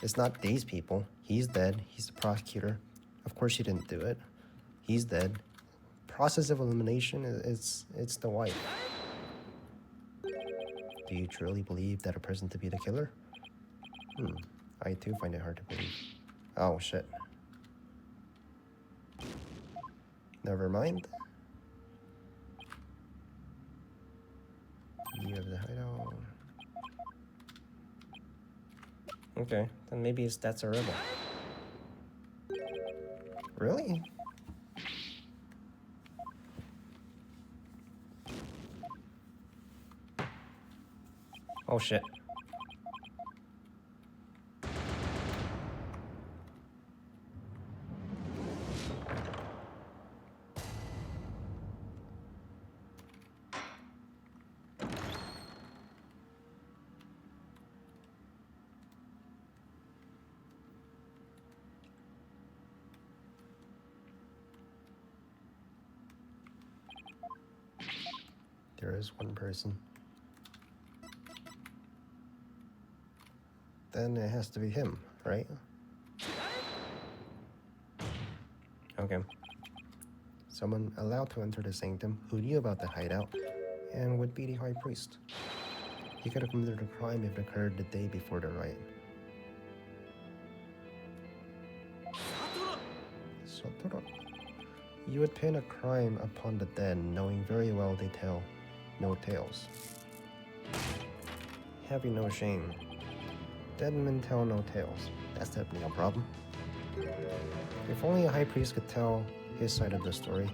It's not these people. He's dead. He's the prosecutor. Of course she didn't do it. He's dead. Process of elimination, it's the wife. Do you truly believe that a person to be the killer? I too find it hard to believe. Oh, shit. Never mind. You have the hideout. Okay, then maybe that's a rebel. Really? Oh shit. There is one person. Then it has to be him, right? Okay. Someone allowed to enter the sanctum who knew about the hideout and would be the high priest. He could have committed a crime if it occurred the day before the riot. Sotoro. You would pin a crime upon the dead, knowing very well they tell no tales. Having no shame. Dead men tell no tales. That's definitely no problem. If only a high priest could tell his side of the story.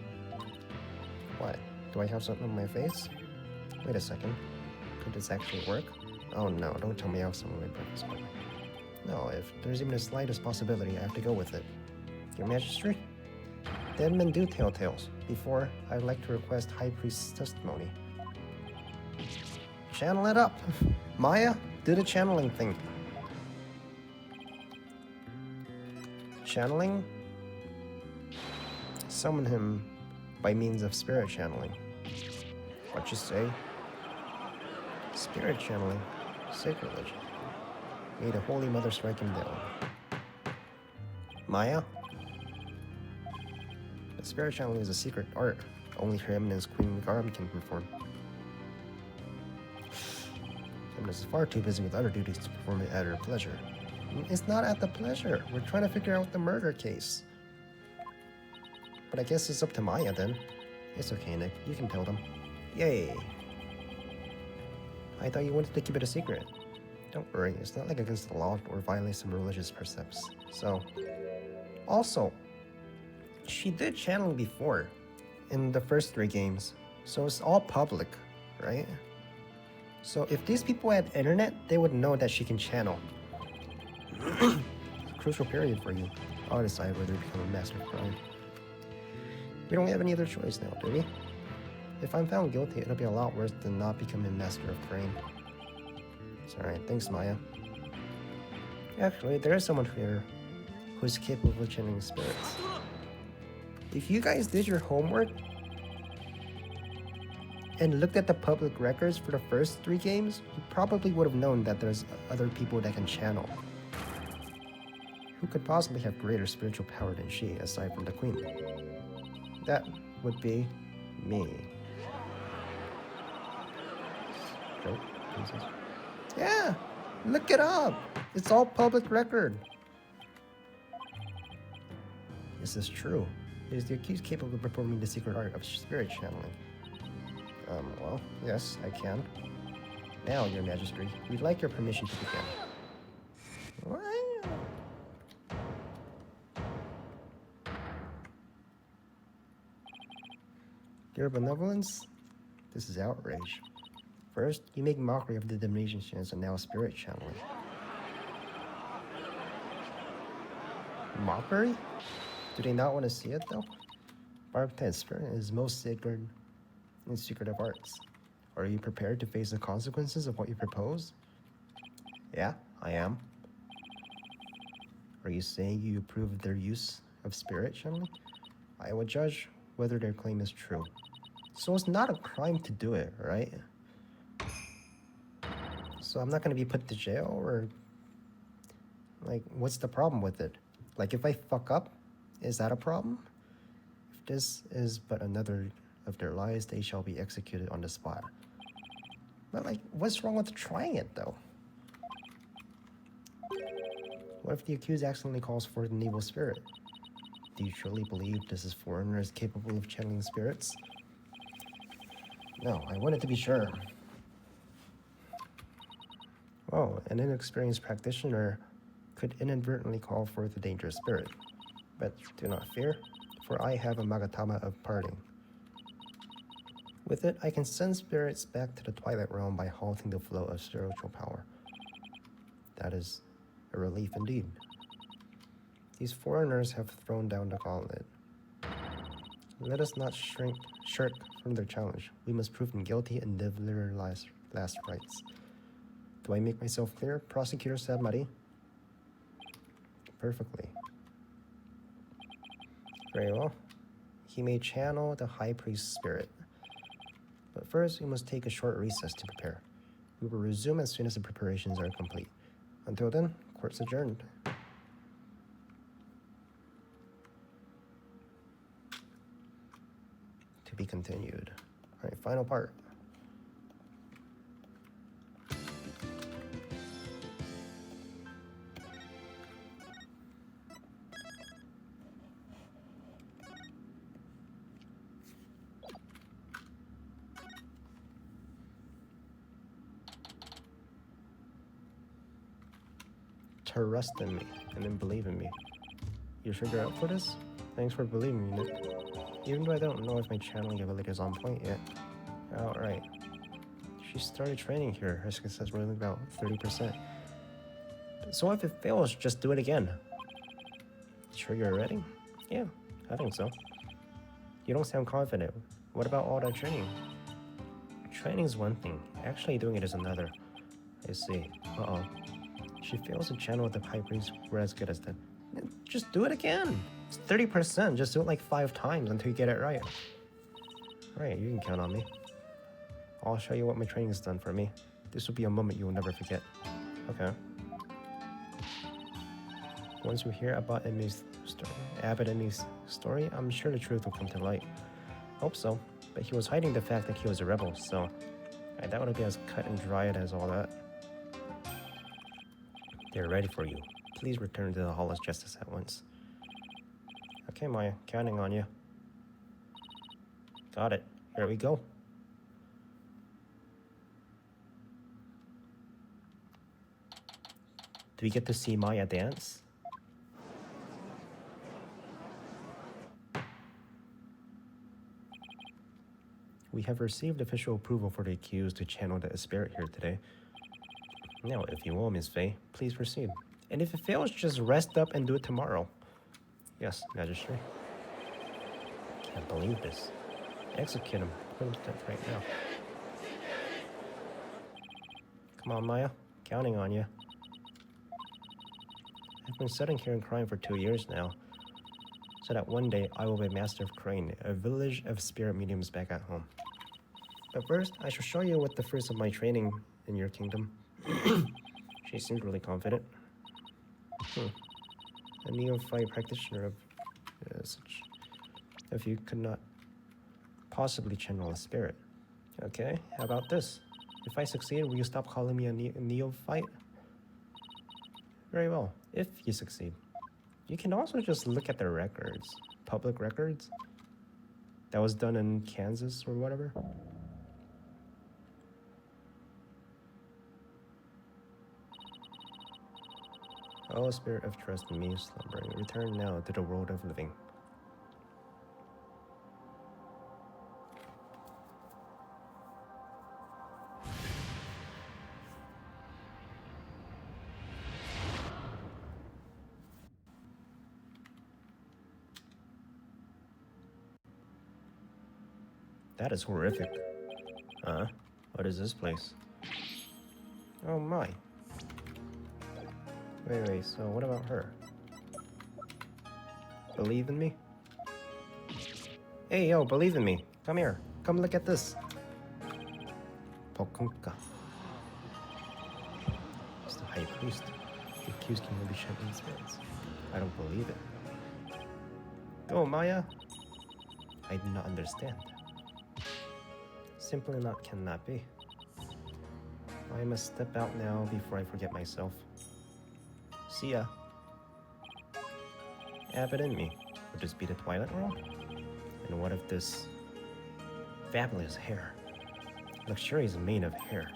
What? Do I have something on my face? Wait a second. Could this actually work? Oh no, don't tell me I have something on my purpose. No, if there's even the slightest possibility, I have to go with it. Your Majesty? Dead men do tell tales. Before, I'd like to request High Priest's testimony. Channel it up! Maya, do the channeling thing. Channeling? Summon him by means of spirit channeling. What you say? Spirit channeling. Sacrilege. May the Holy Mother strike him down. Maya? But spirit channeling is a secret art. Only Her Eminence Queen Garm can perform. Eminence is far too busy with other duties to perform it at her pleasure. It's not at the pleasure. We're trying to figure out the murder case. But I guess it's up to Maya then. It's okay, Nick. You can tell them. Yay! I thought you wanted to keep it a secret. Don't worry, it's not like against the law or violates some religious precepts. So, also, she did channeling before in the first 3 games, so it's all public, right? So if these people had internet, they would know that she can channel. Crucial period for you. I'll decide whether to become a master of crime. We don't have any other choice now, do we? If I'm found guilty, it'll be a lot worse than not becoming master of crime. It's alright, thanks Maya. Actually, there is someone here who's capable of channeling spirits. If you guys did your homework and looked at the public records for the first 3 games, you probably would have known that there's other people that can channel. Who could possibly have greater spiritual power than she, aside from the queen? That would be me. Nope. Yeah, look it up. It's all public record. This is true. Is the accused capable of performing the secret art of spirit channeling? Well, yes, I can. Now, Your Majesty, we'd like your permission to begin. What? Your benevolence? This is outrage. First, you make mockery of the divination chance and now spirit channeling. Mockery? Do they not want to see it though? Archetype spirit is most sacred and secretive arts. Are you prepared to face the consequences of what you propose? Yeah, I am. Are you saying you approve of their use of spirit channeling? I will judge whether their claim is true. So it's not a crime to do it, right? So I'm not going to be put to jail, or like, what's the problem with it? Like, if I fuck up, is that a problem? If this is but another of their lies, they shall be executed on the spot. But like, what's wrong with trying it though? What if the accused accidentally calls forth an evil spirit? Do you truly believe this foreigner is capable of channeling spirits? No, I wanted to be sure. Oh, an inexperienced practitioner could inadvertently call forth a dangerous spirit. But do not fear, for I have a Magatama of parting. With it, I can send spirits back to the Twilight Realm by halting the flow of spiritual power. That is a relief indeed. These foreigners have thrown down the gauntlet. Let us not shirk from their challenge. We must prove them guilty and deliver last rites. Do I make myself clear, Prosecutor Sabmari? Perfectly. Very well. He may channel the High Priest's spirit. But first, we must take a short recess to prepare. We will resume as soon as the preparations are complete. Until then, court's adjourned. To be continued. All right, final part. Trust in me, and then believe in me. You sure you're up for this? Thanks for believing me, Nick. Even though I don't know if my channeling ability is on point yet. Alright. She started training here. Her success rate is about 30%. So if it fails, just do it again. Sure you're ready? Yeah, I think so. You don't sound confident. What about all that training? Training's one thing. Actually doing it is another. I see. Uh-oh. She fails to channel with the High Priest. We're as good as that. Just do it again. It's 30%. Just do it like 5 times until you get it right. Alright, you can count on me. I'll show you what my training's done for me. This will be a moment you will never forget. Okay. Once you hear about Abbot Emmy's story, I'm sure the truth will come to light. Hope so. But he was hiding the fact that he was a rebel, so I doubt it'll be as cut and dried as all that. They're ready for you. Please return to the Hall of Justice at once. Okay, Maya, counting on you. Got it. Here we go. Do we get to see Maya dance? We have received official approval for the accused to channel the spirit here today. Now, if you will, Ms. Faye, please proceed. And if it fails, just rest up and do it tomorrow. Yes, Magistrate. Can't believe this. Execute him. Put him to death right now. Come on, Maya. Counting on you. I've been sitting here and crying for 2 years now, so that one day I will be Master of Crane, a village of spirit mediums back at home. But first, I shall show you what the fruits of my training in your kingdom. She seems really confident. A neophyte practitioner of such. If you could not possibly channel a spirit. Okay, how about this? If I succeed, will you stop calling me a neophyte? Very well, if you succeed. You can also just look at the records. Public records. That was done in Kansas or whatever. Oh, spirit of trust in me, slumbering, return now to the world of living. That is horrific. Huh? What is this place? Oh my. Wait, so what about her? Believe in me? Hey, yo, believe in me. Come here. Come look at this. Pokunka. It's the high priest. The accused can be shed in spirits. I don't believe it. Go, Maya. I do not understand. Simply not cannot be. I must step out now before I forget myself. See ya. Abbott in me. Would this be the Twilight World? And what if this fabulous hair, luxurious mane of hair,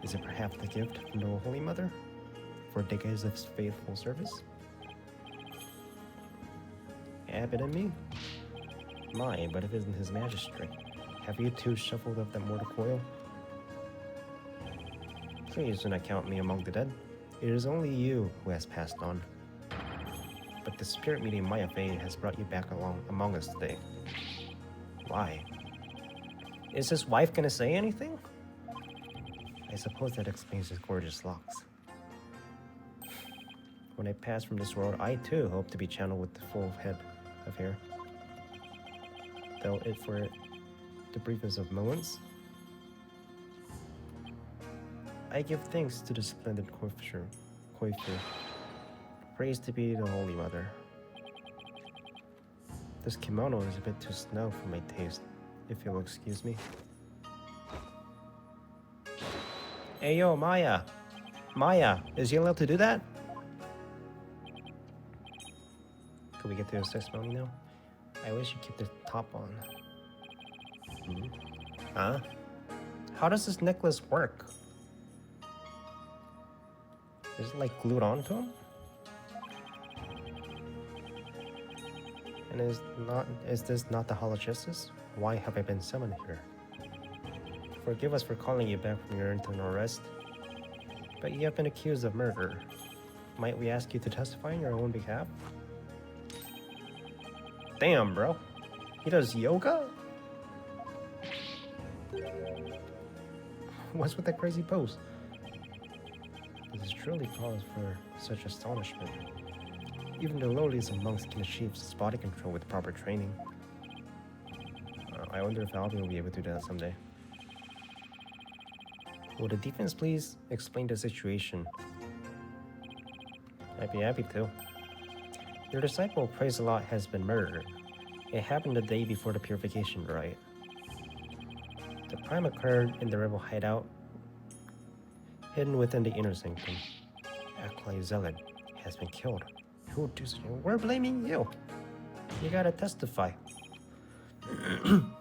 is it perhaps the gift from the Holy Mother for decades of faithful service? Abbott and me? My, but if it isn't his magistrate, have you two shuffled up that mortal coil? Please do not count me among the dead. It is only you who has passed on. But the spirit medium Maya Fey has brought you back among us today. Why? Is his wife gonna say anything? I suppose that explains his gorgeous locks. When I pass from this world, I too hope to be channeled with the full head of hair. Though it for the briefest of moments, I give thanks to the splendid coiffure. Praise to be the Holy Mother. This kimono is a bit too snug for my taste, if you'll excuse me. Hey yo, Maya! Maya, is he allowed to do that? Could we get to the ceremony now? I wish you keep the top on. Huh? How does this necklace work? Is it like glued onto him? And is this not the Holochestus? Why have I been summoned here? Forgive us for calling you back from your internal arrest, but you have been accused of murder. Might we ask you to testify on your own behalf? Damn, bro. He does yoga? What's with that crazy pose? This is truly cause for such astonishment. Even the lowliest of monks can achieve such body control with proper training. I wonder if Albi will be able to do that someday. Will the defense please explain the situation? I'd be happy to. Your disciple, praise the Lord, has been murdered. It happened the day before the purification rite. The crime occurred in the rebel hideout, hidden within the inner sanctum. Acolyte Zealot has been killed. Who do so? We're blaming you. You gotta testify. In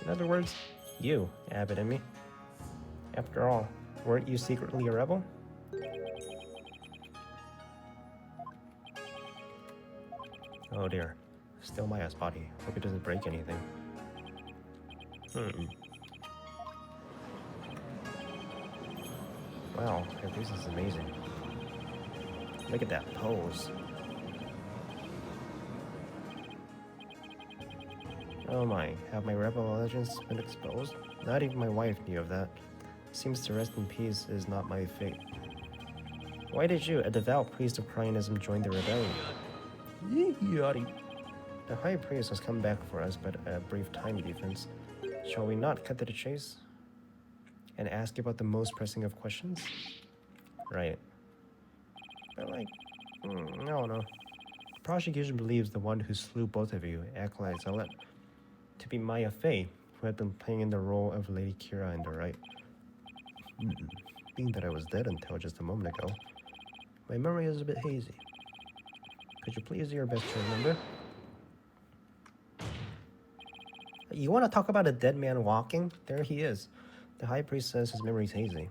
other words, you, Abbott and me. After all, weren't you secretly a rebel? Oh dear. Still Maya's body. Hope it doesn't break anything. Wow, her face is amazing. Look at that pose. Oh my, have my rebel allegiance been exposed? Not even my wife knew of that. Seems to rest in peace is not my fate. Why did you, a devout priest of Cryonism, join the rebellion? Yee-yaddy. The high priest has come back for us, but a brief time defense. Shall we not cut to the chase? And ask about the most pressing of questions? Right. But like, I don't know. The prosecution believes the one who slew both of you, Acolyte Zealot, to be Maya Fey, who had been playing in the role of Lady Kira in the rite. Being that I was dead until just a moment ago, my memory is a bit hazy. Could you please do your best to remember? You want to talk about a dead man walking? There he is. The high priest says his memory is hazy.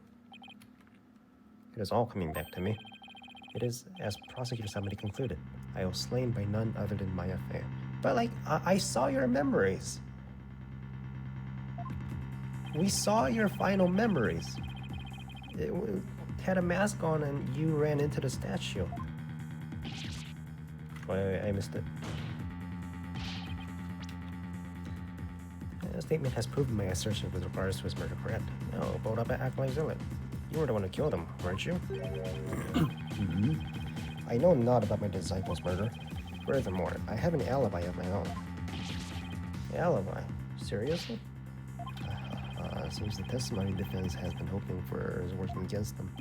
It is all coming back to me. It is, as prosecutor somebody concluded, I was slain by none other than Maya Fey. But like, I saw your memories. We saw your final memories. It had a mask on and you ran into the statue. Wait, I missed it. The statement has proven my assertion with regards to his murder correct. No, bold up and act like zealot. You were the one who killed him, weren't you? I know not about my disciple's murder. Furthermore, I have an alibi of my own. Alibi? Seriously? Seems the testimony defense has been hoping for is working against them.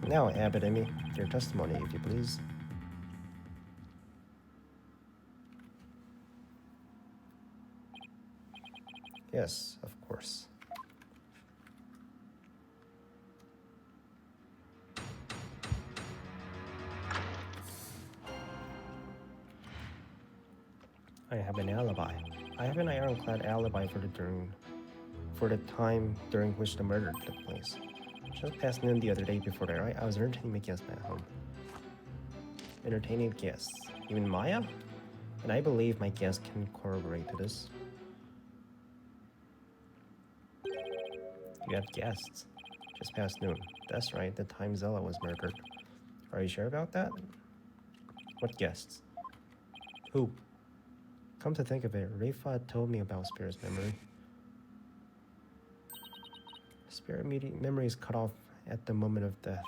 Now, Abbot Emmy, your testimony, if you please. Yes, of course. I have an alibi. I have an ironclad alibi for the time during which the murder took place. Just past noon the other day before that, I was entertaining my guests at home. Entertaining guests? You mean Maya? And I believe my guests can corroborate to this. You have guests. Just past noon. That's right, the time Zella was murdered. Are you sure about that? What guests? Who? Come to think of it, Rafa told me about Spirit's memory. Spirit memory is cut off at the moment of death.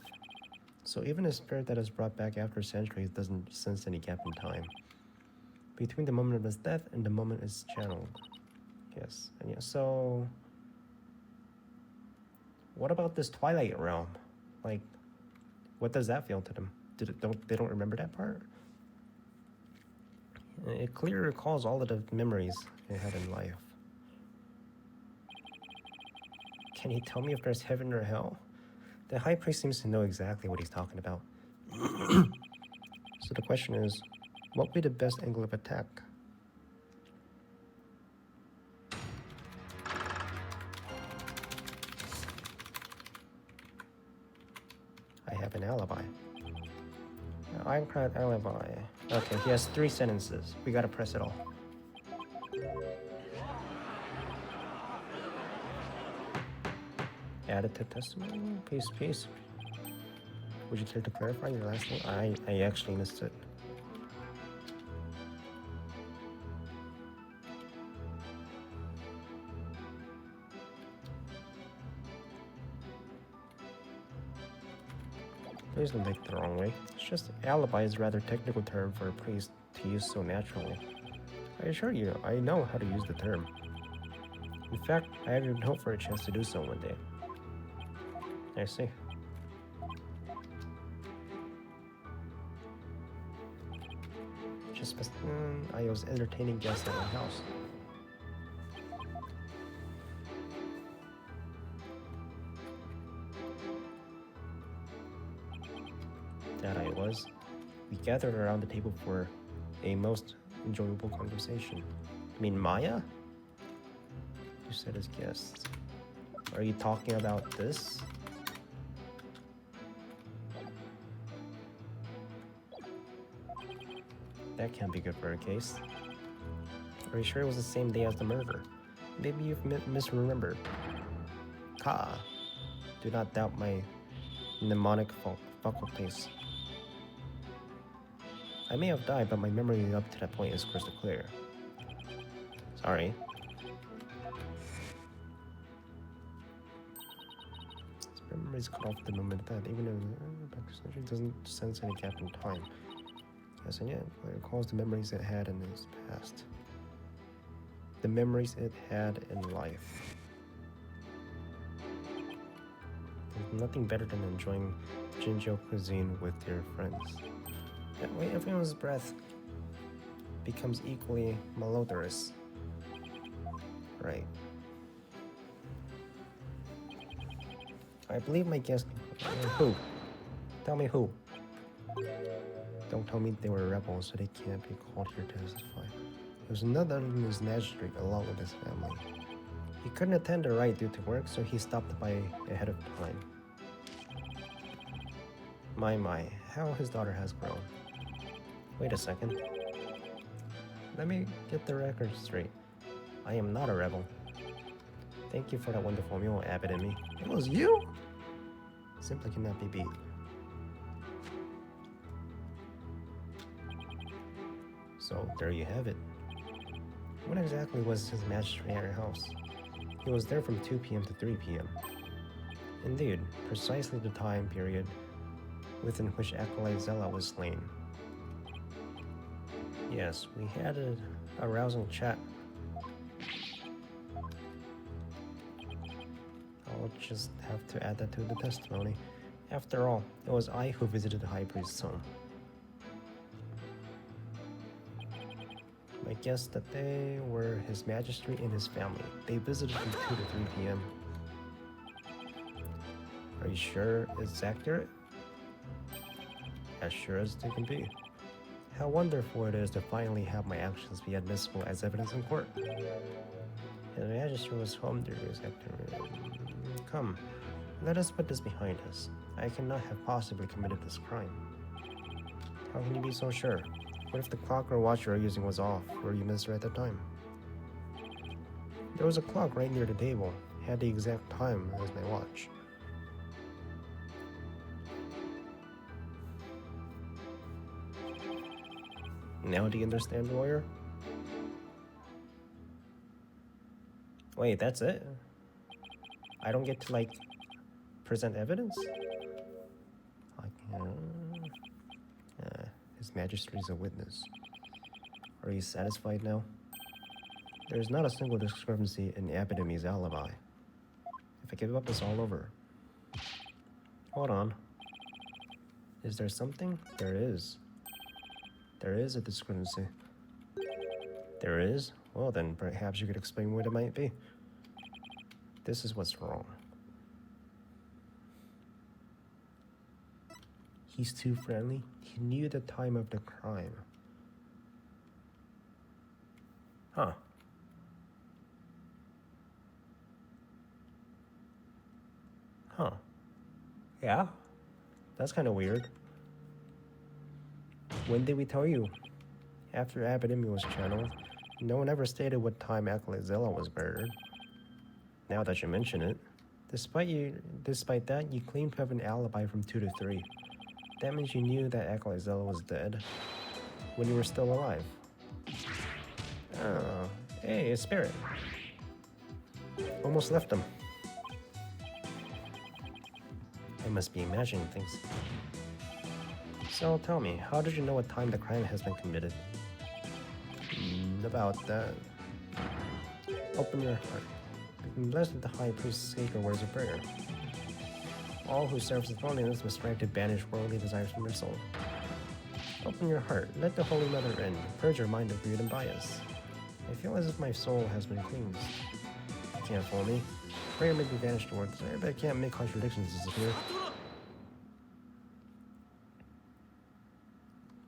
So even a spirit that is brought back after centuries doesn't sense any gap in time. Between the moment of his death and the moment it's channeled. Yes, and yeah, so... What about this Twilight realm? Like, what does that feel to them? They don't remember that part? It clearly recalls all of the memories it had in life. Can he tell me if there's heaven or hell? The high priest seems to know exactly what he's talking about. So the question is, what would be the best angle of attack? I have an alibi. Ironclad alibi. Okay, he has 3 sentences. We gotta press it all. Added to testimony? Peace. Would you care to clarify your last name? I actually missed it. Please don't take it the wrong way. It's just alibi is a rather technical term for a priest to use so naturally. I assure you, I know how to use the term. In fact, I even hope for a chance to do so one day. I see. Just I was entertaining guests at my house. That I was. We gathered around the table for a most enjoyable conversation. I mean, Maya? You said as guests. Are you talking about this? That can't be good for a case. Are you sure it was the same day as the murder? Maybe you've misremembered. Ka. Do not doubt my mnemonic faculties. I may have died, but my memory up to that point is crystal clear. Sorry. His memory is cut off at the moment of death, even if it doesn't sense any gap in time. Yes, and yet, it recalls the memories it had in its past. The memories it had in life. There's nothing better than enjoying Jinjo cuisine with your friends. That way everyone's breath becomes equally malodorous. Right. I believe my guess... Who? Tell me who. Don't tell me they were rebels, so they can't be called here to testify. There's another in his magistrate along with his family. He couldn't attend the rite due to work, so he stopped by ahead of time. My, how his daughter has grown. Wait a second. Let me get the record straight. I am not a rebel. Thank you for that wonderful meal, Abbot and me. It was you? Simply cannot be beat. So there you have it. When exactly was His Majesty at your house? He was there from 2 p.m. to 3 p.m. Indeed, precisely the time period within which Acolyte Zella was slain. Yes, we had a arousing chat. I'll just have to add that to the testimony. After all, it was I who visited the High Priest's home. I guess that they were His Majesty and his family. They visited from 2 to 3 p.m. Are you sure it's accurate? As sure as they can be. How wonderful it is to finally have my actions be admissible as evidence in court. His Majesty was home during his activity. Come, let us put this behind us. I cannot have possibly committed this crime. How can you be so sure? What if the clock or watch you are using was off, or you misread the time? There was a clock right near the table. It had the exact time as my watch. Now do you understand, lawyer? Wait, that's it? I don't get to, like, present evidence? His Majesty is a witness. Are you satisfied now? There is not a single discrepancy in Epidemy's alibi. If I give up, it's all over. Hold on. Is there something? There is. There is a discrepancy. There is? Well then, perhaps you could explain what it might be. This is what's wrong. He's too friendly. He knew the time of the crime. Huh. Huh. Yeah? That's kind of weird. When did we tell you? After Epidemic was channeled, no one ever stated what time Acolyte Zella was murdered. Now that you mention it, despite that, you claim to have an alibi from 2 to 3. That means you knew that Acolyte Zella was dead when you were still alive. Oh, hey, a spirit. Almost left him. I must be imagining things. So tell me, how did you know what time the crime has been committed? About that. Open your heart. Blessed the High Priest's sacred words of prayer. All who serve his holiness must strive to banish worldly desires from their soul. Open your heart, let the Holy Mother in, purge your mind of greed and bias. I feel as if my soul has been cleansed. You can't fool me. Prayer may be banished to work desire, but I can't make contradictions disappear.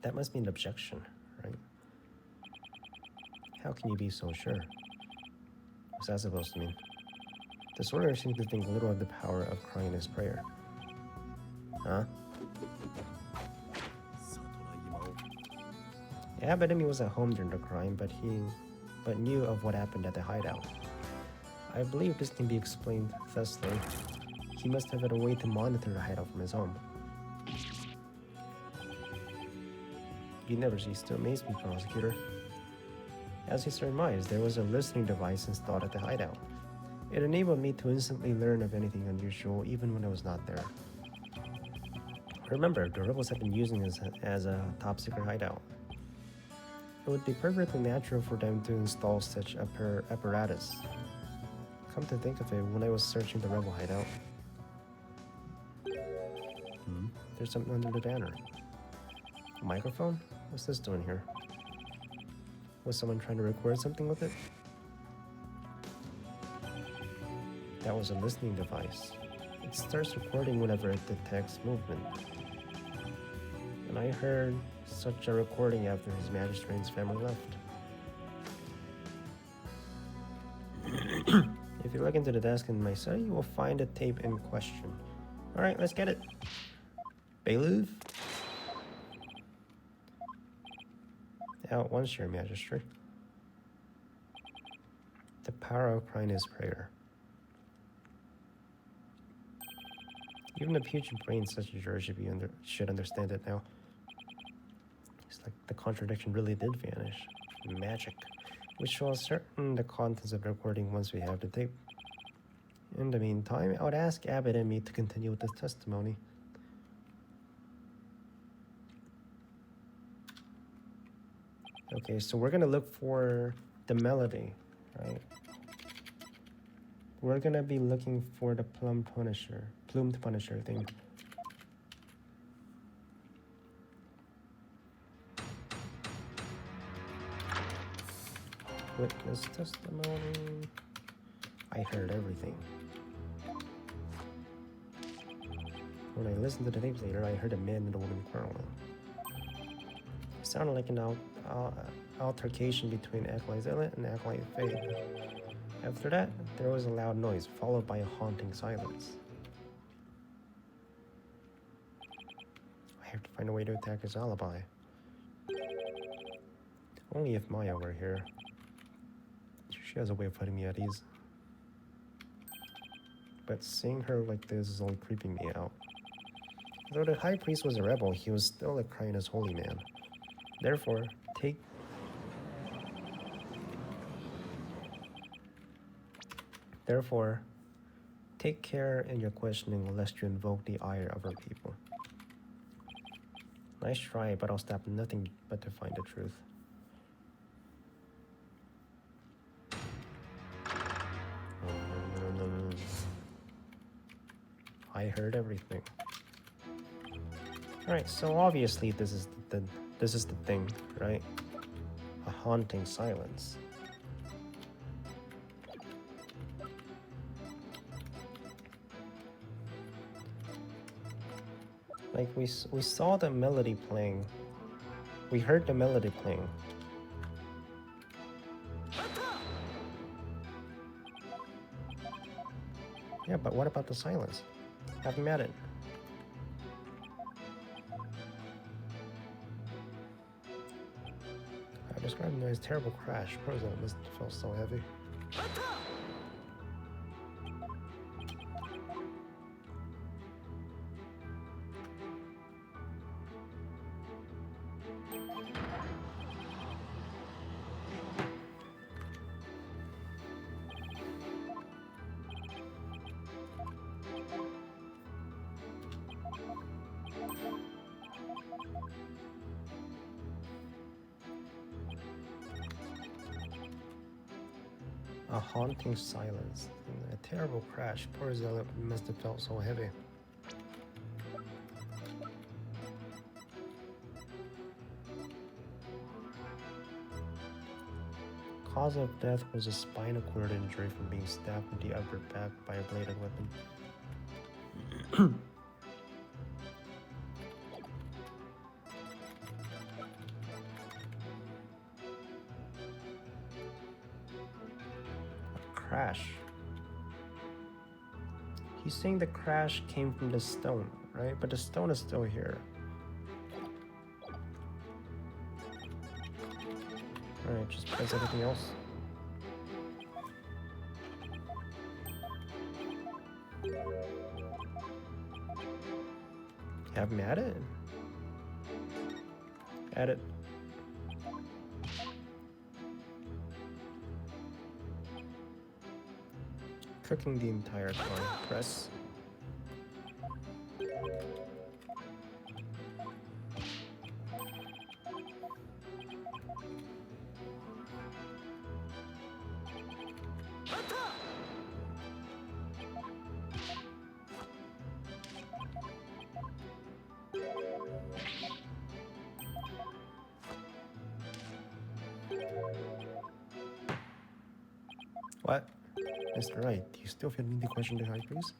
That must be an objection, right? How can you be so sure? What's that supposed to mean? The sorcerer seems to think little of the power of crying his prayer. Huh? Epidemic was at home during the crime, but knew of what happened at the hideout. I believe this can be explained thusly. He must have had a way to monitor the hideout from his home. You never cease to amaze me, prosecutor. As he surmised, there was a listening device installed at the hideout. It enabled me to instantly learn of anything unusual, even when I was not there. Remember, the rebels have been using this as a top-secret hideout. It would be perfectly natural for them to install such apparatus. Come to think of it, when I was searching the rebel hideout, there's something under the banner. A microphone? What's this doing here? Was someone trying to record something with it? That was a listening device. It starts recording whenever it detects movement. And I heard such a recording after His Majesty and his family left. If you look into the desk in my study, you will find the tape in question. Alright, let's get it. Bailiff? Out once, Your Majesty. The power of crying is prayer. Even a putrid brain such as yours should understand it now. It's like the contradiction really did vanish. Magic. We shall ascertain the contents of the recording once we have the tape. In the meantime, I would ask Abbott and me to continue with this testimony. Okay, so we're gonna look for the melody, right? We're gonna be looking for the plumed punisher thing. Witness testimony. I heard everything. When I listened to the tapes later, I heard a man and a woman quarreling. It sounded like an altercation between Acolyte Zealot and Acolyte Faith. After that, there was a loud noise, followed by a haunting silence. I have to find a way to attack his alibi. Only if Maya were here. She has a way of putting me at ease. But seeing her like this is only creeping me out. Though the high priest was a rebel, he was still a Krynus holy man. Therefore, take care in your questioning lest you invoke the ire of our people. Nice try, but I'll stop nothing but to find the truth. I heard everything. Alright, so obviously this is the thing, right? A haunting silence. Like we saw the melody playing. We heard the melody playing. Yeah, but what about the silence? Have him at it. I described him as terrible crash. Poor that must have felt so heavy. A haunting silence. A terrible crash. Poor Zealot must have felt so heavy. Cause of death was a spinal cord injury from being stabbed in the upper back by a bladed weapon. Crash. He's saying the crash came from the stone, right? But the stone is still here. Alright, just press everything else. Have him at it? At it. Cooking the entire time. Press. What? Mr. Wright, do you still feel the need to question the high priest?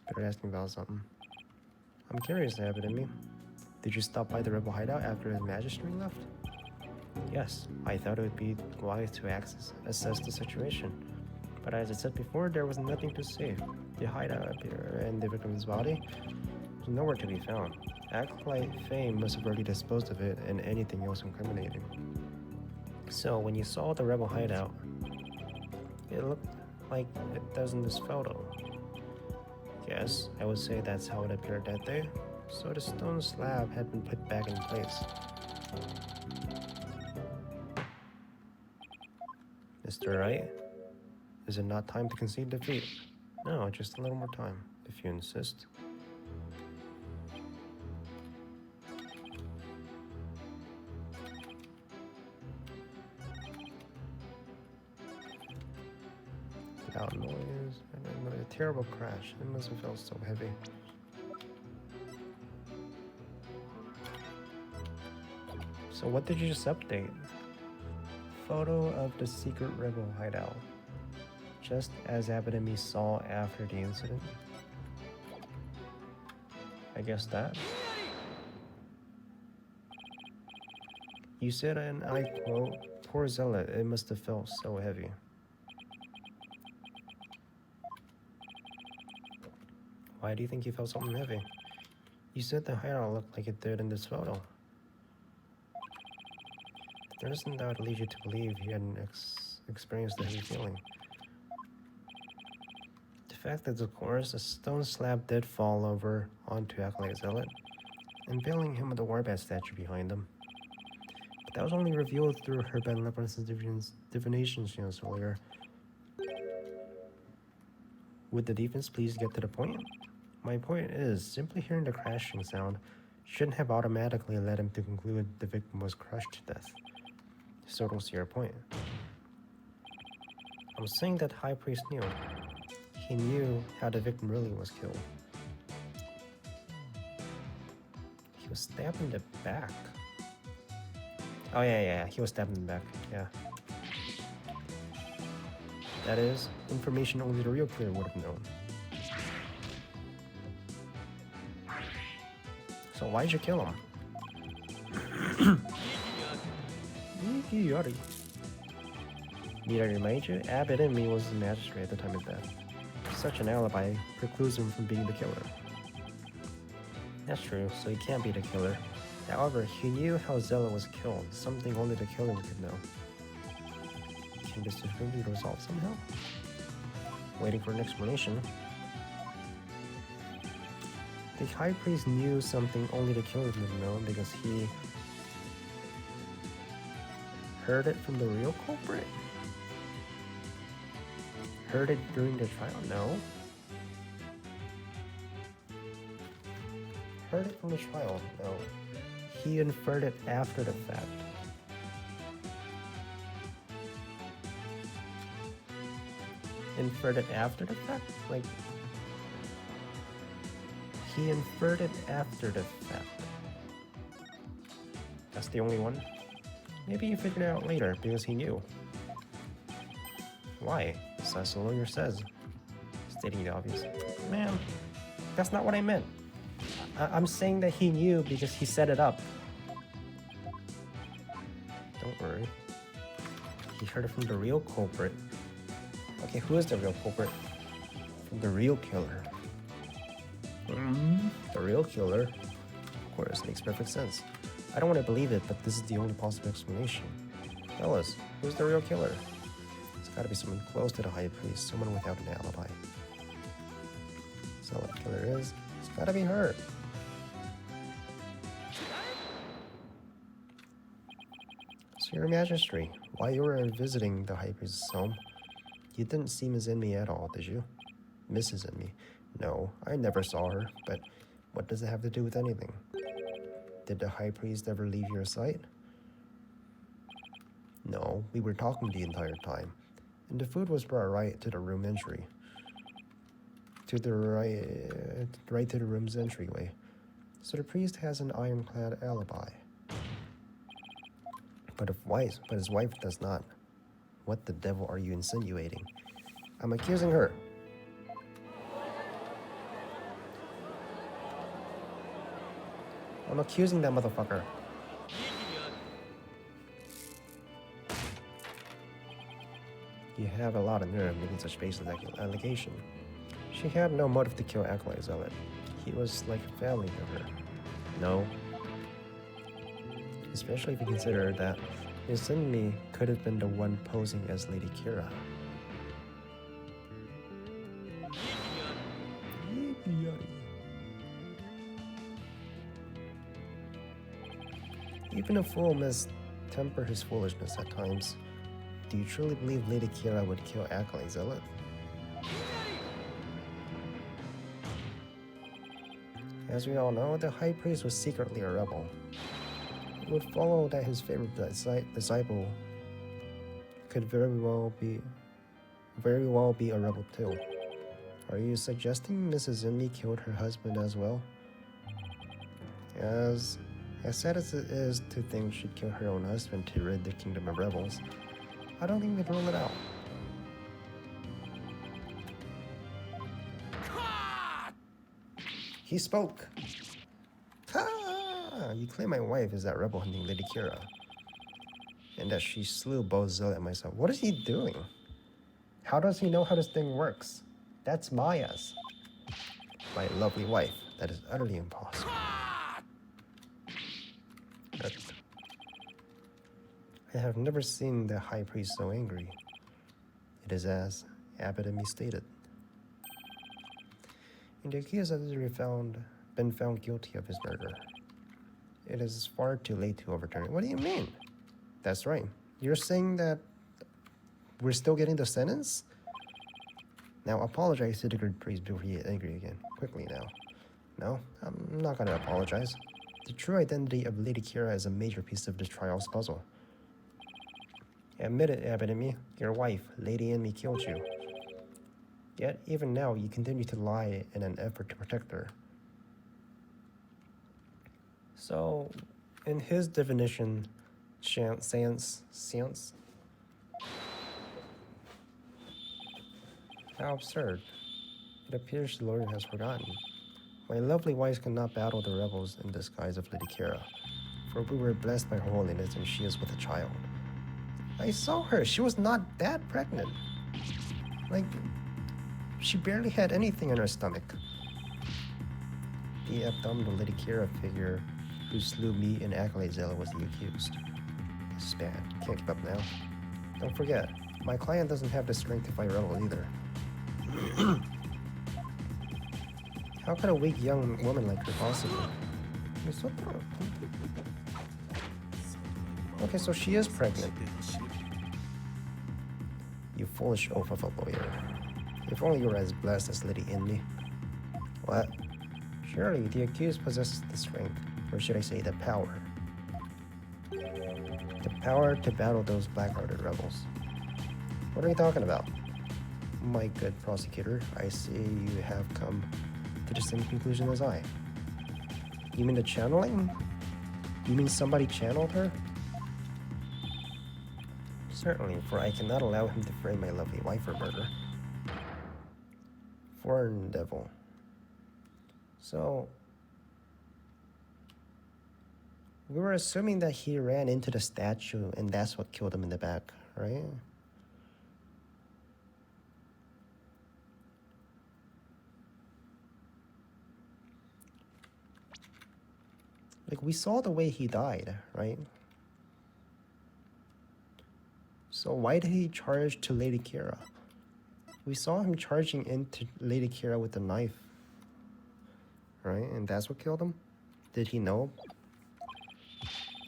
Better ask me about something. I'm curious, Abbott and me. Did you stop by the rebel hideout after his magistrate left? Yes, I thought it would be wise to assess the situation. But as I said before, there was nothing to see. The hideout up here and the victim's body was nowhere to be found. Acolyte Fame must have already disposed of it and anything else incriminating. So when you saw the rebel hideout, it looked like it does in this photo. Yes, I would say that's how it appeared that day. So the stone slab had been put back in place. faster, right? Is it not time to concede defeat? No, just a little more time, if you insist. Loud noise, and a terrible crash. It must have felt so heavy. So what did you just update? Photo of the secret rebel hideout. Just as Abademi saw after the incident. I guess that. You said, and I quote, "Poor Zealot, it must have felt so heavy." Why do you think you felt something heavy? You said the hideout looked like it did in this photo. There isn't that would lead you to believe he hadn't experienced a heavy feeling. The fact that, of course, a stone slab did fall over onto Acolyte Zealot, impaling him with a warband statue behind him. But that was only revealed through her benevolence divination she used earlier. Would the defense please get to the point? My point is, simply hearing the crashing sound shouldn't have automatically led him to conclude the victim was crushed to death. So don't see your point. I'm saying that High Priest knew. He knew how the victim really was killed. He was stabbed in the back. Oh yeah, he was stabbed in the back, yeah. That is, information only the real killer would have known. So why'd you kill him? Yari. Need I remind you, Abademi was the magistrate at the time of death. Such an alibi precludes him from being the killer. That's true, so he can't be the killer. However, he knew how Zealot was killed, something only the killer could know. Can this be resolved somehow? Waiting for an explanation. The High Priest knew something only the killer would know because he heard it from the real culprit? Heard it during the trial? No. Heard it from the trial? No. He inferred it after the fact. Inferred it after the fact? Like, he inferred it after the fact. That's the only one? Maybe he figured it out later because he knew. Why? As the lawyer says. Stating the obvious. Man, that's not what I meant. I'm saying that he knew because he set it up. Don't worry. He heard it from the real culprit. Okay, who is the real culprit? From the real killer. The real killer? Of course, makes perfect sense. I don't want to believe it, but this is the only possible explanation. Tell us, who's the real killer? It's gotta be someone close to the High Priest, someone without an alibi. So what the killer is, it's gotta be her. So you're a magistrate. While you were visiting the High Priest's home, you didn't see Ms. Enmi at all, did you? Mrs. Enmi. No, I never saw her, but what does it have to do with anything? Did the High Priest ever leave your sight? No, we were talking the entire time, and the food was brought right to the room entry. Right to the room's entryway. So the priest has an ironclad alibi. But his wife does not. What the devil are you insinuating? I'm accusing her. I'm accusing that motherfucker. You have a lot of nerve making such baseless allegation. She had no motive to kill Acolyte Zealot. He was like a family to her. No. Especially if you consider that Miss Enmi could have been the one posing as Lady Kira. Even a fool must temper his foolishness at times. Do you truly believe Lady Kira would kill Acolyte Zealot? As we all know, the High Priest was secretly a rebel. It would follow that his favorite disciple could very well be a rebel too. Are you suggesting Mrs. Zinmi killed her husband as well? As sad as it is to think she'd kill her own husband to rid the kingdom of rebels, I don't think we'd rule it out. He spoke! Ah, you claim my wife is that rebel hunting Lady Kira, and that she slew both Zealot and myself. What is he doing? How does he know how this thing works? That's Maya's. My lovely wife. That is utterly impossible. But I have never seen the High Priest so angry. It is as Abademi stated. And the accused has been found guilty of his murder. It is far too late to overturn it. What do you mean? That's right. You're saying that we're still getting the sentence? Now apologize to the good priest before you get angry again. Quickly now. No, I'm not gonna apologize. The true identity of Lady Kira is a major piece of the trial's puzzle. Admit it, Abademi. Your wife, Lady Enmi, killed you. Yet, even now, you continue to lie in an effort to protect her. So, in his definition, seance? How absurd. It appears the lawyer has forgotten. My lovely wife cannot battle the rebels in disguise of Lady Kira, for we were blessed by her holiness and she is with a child. I saw her. She was not that pregnant. Like, she barely had anything in her stomach. The abdominal Lady Kira figure who slew me and Acolyte Zealot was the accused. This is bad. Can't keep up now. Don't forget, my client doesn't have the strength to fight rebels either. How could a weak young woman like her possibly? Okay, so she is pregnant. You foolish oaf of a lawyer. If only you were as blessed as Lady Enmi. What? Surely the accused possesses the strength, or should I say the power. The power to battle those black-hearted rebels. What are you talking about? My good prosecutor, I see you have come to the same conclusion as I. You mean the channeling? You mean somebody channeled her? Certainly, for I cannot allow him to frame my lovely wife for murder. Foreign devil. So, we were assuming that he ran into the statue and that's what killed him in the back, right? Like, we saw the way he died, right? So why did he charge to Lady Kira? We saw him charging into Lady Kira with a knife, right? And that's what killed him? Did he know?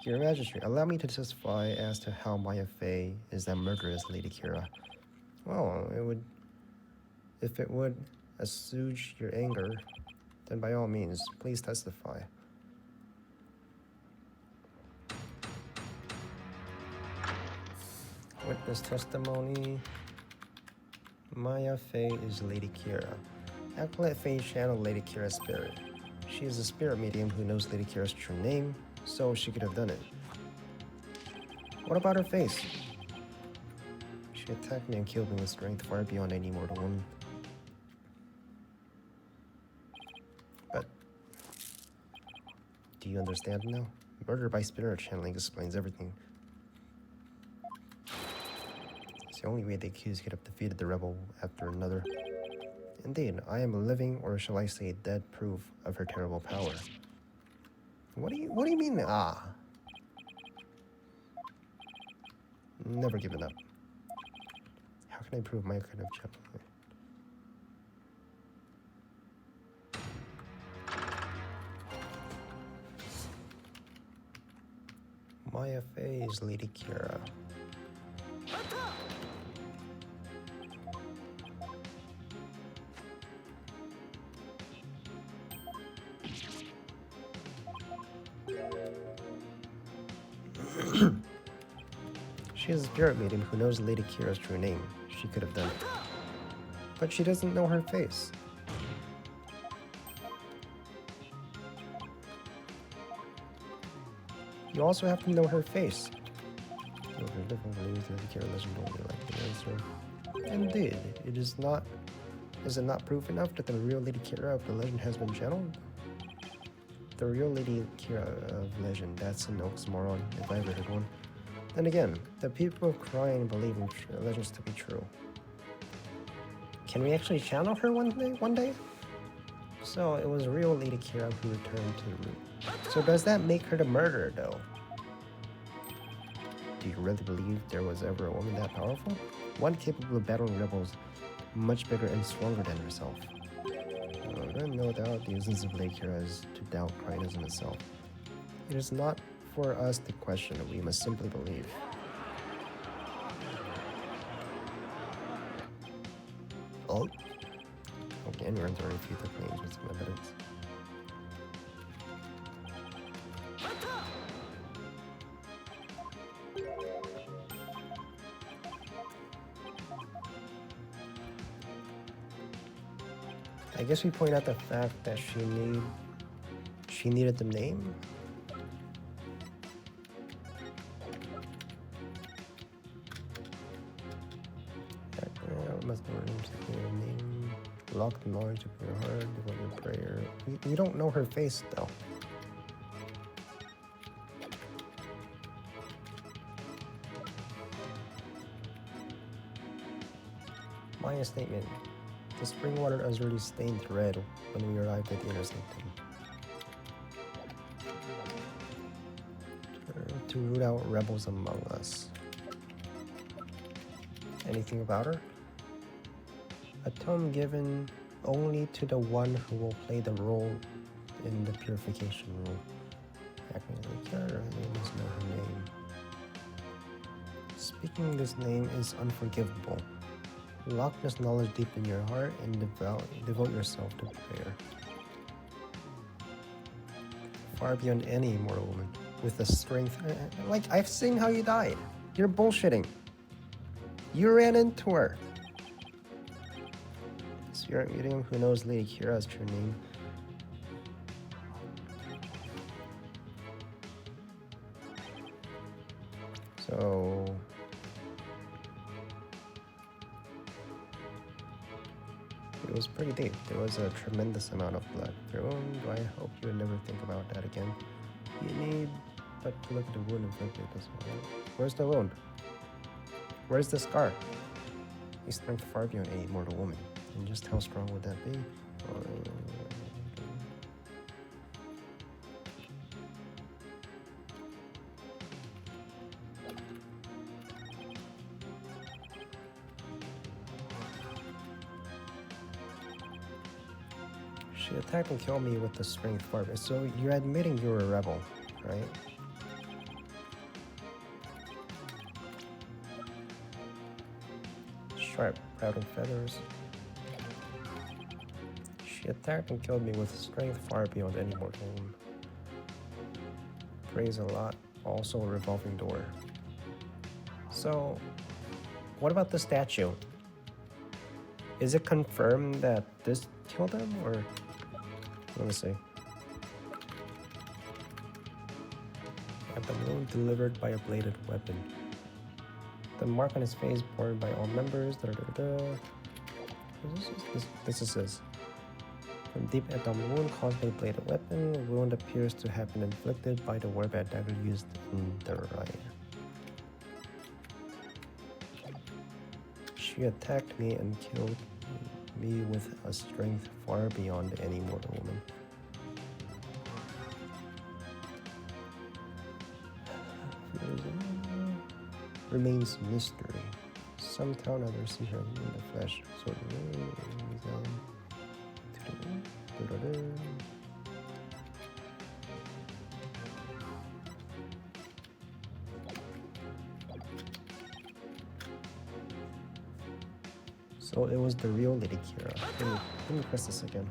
Your Majesty, allow me to testify as to how Maya Fey is that murderous Lady Kira. Well, if it would assuage your anger, then by all means, please testify. Witness testimony. Maya Fey is Lady Kira. Acolyte Fey channeled Lady Kira's spirit. She is a spirit medium who knows Lady Kira's true name, so she could have done it. What about her face? She attacked me and killed me with strength far beyond any mortal woman. But do you understand now? Murder by spirit channeling explains everything. It's the only way the accused could have defeated the rebel after another. Indeed, I am a living, or shall I say dead, proof of her terrible power. What do you mean, ah? Never given up. How can I prove my kind of channeling? Maya Fey is Lady Kira. She is a spirit medium who knows Lady Kira's true name. She could have done it. But she doesn't know her face. You also have to know her face. Indeed, it is not. Is it not proof enough that the real Lady Kira of the legend has been channeled? The real Lady Kira of legend, that's an oxymoron, if I ever heard one. Then again, the people of Crying believe in legends to be true. Can we actually channel her one day? So it was real Lady Kira who returned to the root. So does that make her the murderer, though? Do you really believe there was ever a woman that powerful? One capable of battling rebels, much bigger and stronger than herself. Then no doubt the essence of Lady Kira is to doubt Cryonism itself. It is not for us to question it, we must simply believe. Oh? Okay, and runs already refute the claims with some evidence. I guess we point out the fact that she needed the name. Must be a name. Lock the knowledge of your heart, devote your prayer. We don't know her face though. Maya statement. The spring water is already stained red when we arrived at the inner sanctum. To root out rebels among us. Anything about her? A tome given only to the one who will play the role in the purification rule. There must know her name. Speaking this name is unforgivable. Lock this knowledge deep in your heart and devote yourself to prayer. Far beyond any mortal woman, with the strength. Like, I've seen how you died. You're bullshitting. You ran into her. Spirit medium who knows Lady Kira's true name. So it was pretty deep. There was a tremendous amount of blood. Your wound, I hope you would never think about that again. You need but to look at the wound inflicted this way. Where's the wound? Where's the scar? A strength far beyond any mortal woman. And just how strong would that be? She attacked and killed me with the strength far. So you're admitting you're a rebel, right? Sharp, proud and feathers. She attacked and killed me with strength far beyond any mortal woman. Praise a lot. Also a revolving door. So, what about the statue? Is it confirmed that this killed him, or let me see. At the wound delivered by a bladed weapon. The mark on his face borne by all members. This is his. From deep abdominal wound caused by a bladed weapon, the wound appears to have been inflicted by the warband dagger used in the riot. She attacked me and killed me with a strength far beyond any mortal woman. Remains mystery. Some town others see her in the flesh. So So it was the real Lady Kira. Let me press this again.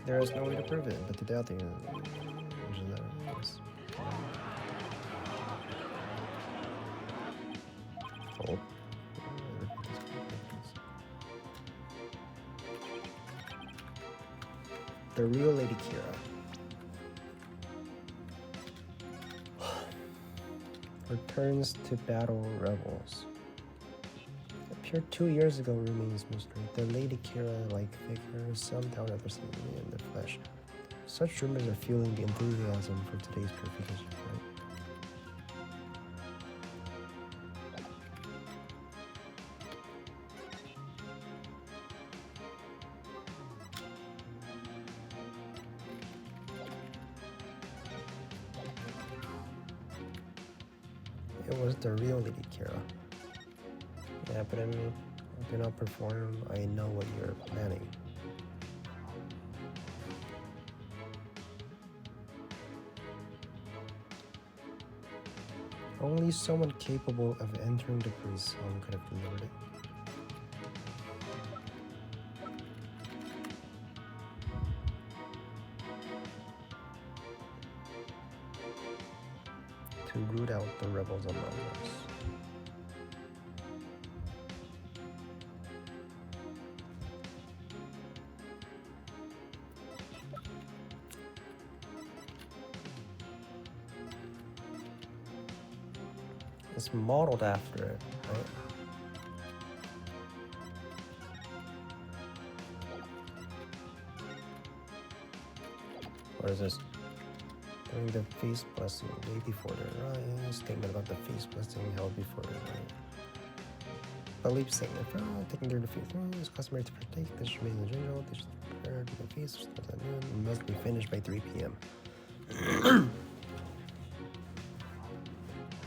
There is no way to prove it, but to doubt it. Yes. Oh. The real Lady Kira returns to battle rebels. Appeared 2 years ago remains mystery. The Lady Kira-like figure is somehow represented in the flesh. Such rumors are fueling the enthusiasm for today's purification. Right? It was the real Lady Kira. Yeah, but I mean, do not perform. I know what you're planning. Only someone capable of entering the priest's home could have delivered it. To root out the rebels among us. It's modeled after it, right? What is this? During the feast blessing, day before the rite, statement about the feast blessing held before the rite. Belief statement. Taking during the feast, it's customary to partake. This should be in the general. This should be prepared for the feast. Starts at noon. It must be finished by 3 p.m.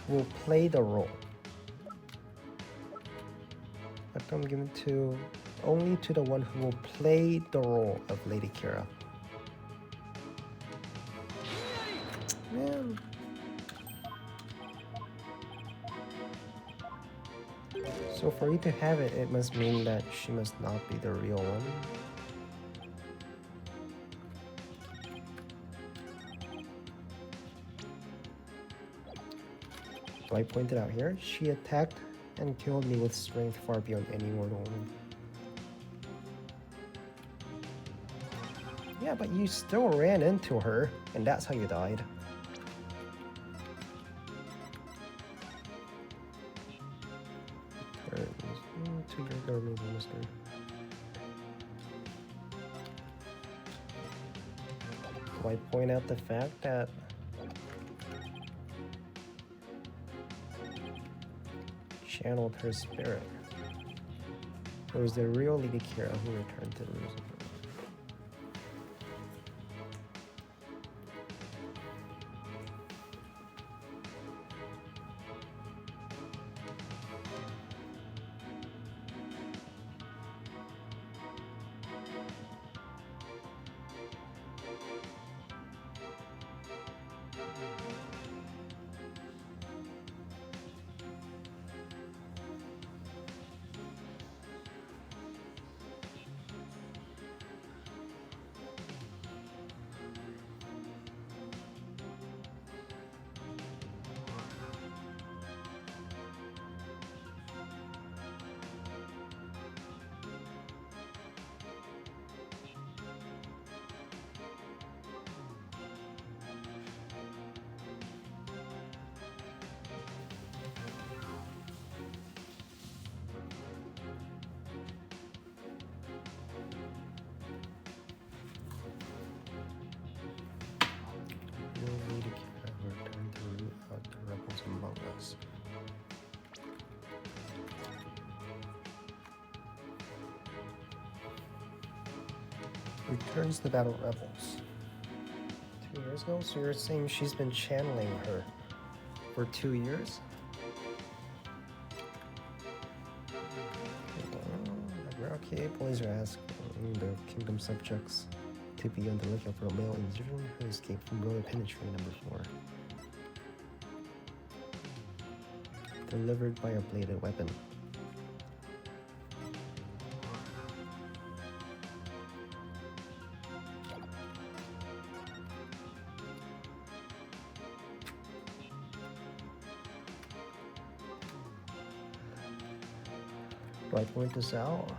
Will play the role. I'm given to only to the one who will play the role of Lady Kira. Man. So for you to have it, it must mean that she must not be the real one. So I pointed out here, she attacked and killed me with strength far beyond any mortal woman. Yeah, but you still ran into her, and that's how you died. To your government minister. So I point out the fact that channeled her spirit. It was the real Lady Kira who returned to the music. Returns the battle rebels. 2 years ago? So you're saying she's been channeling her for 2 years? Okay, police are asking the kingdom subjects to be on the lookout for a male individual who escaped from royal penitentiary number 4. Delivered by a bladed weapon. Do I point this out?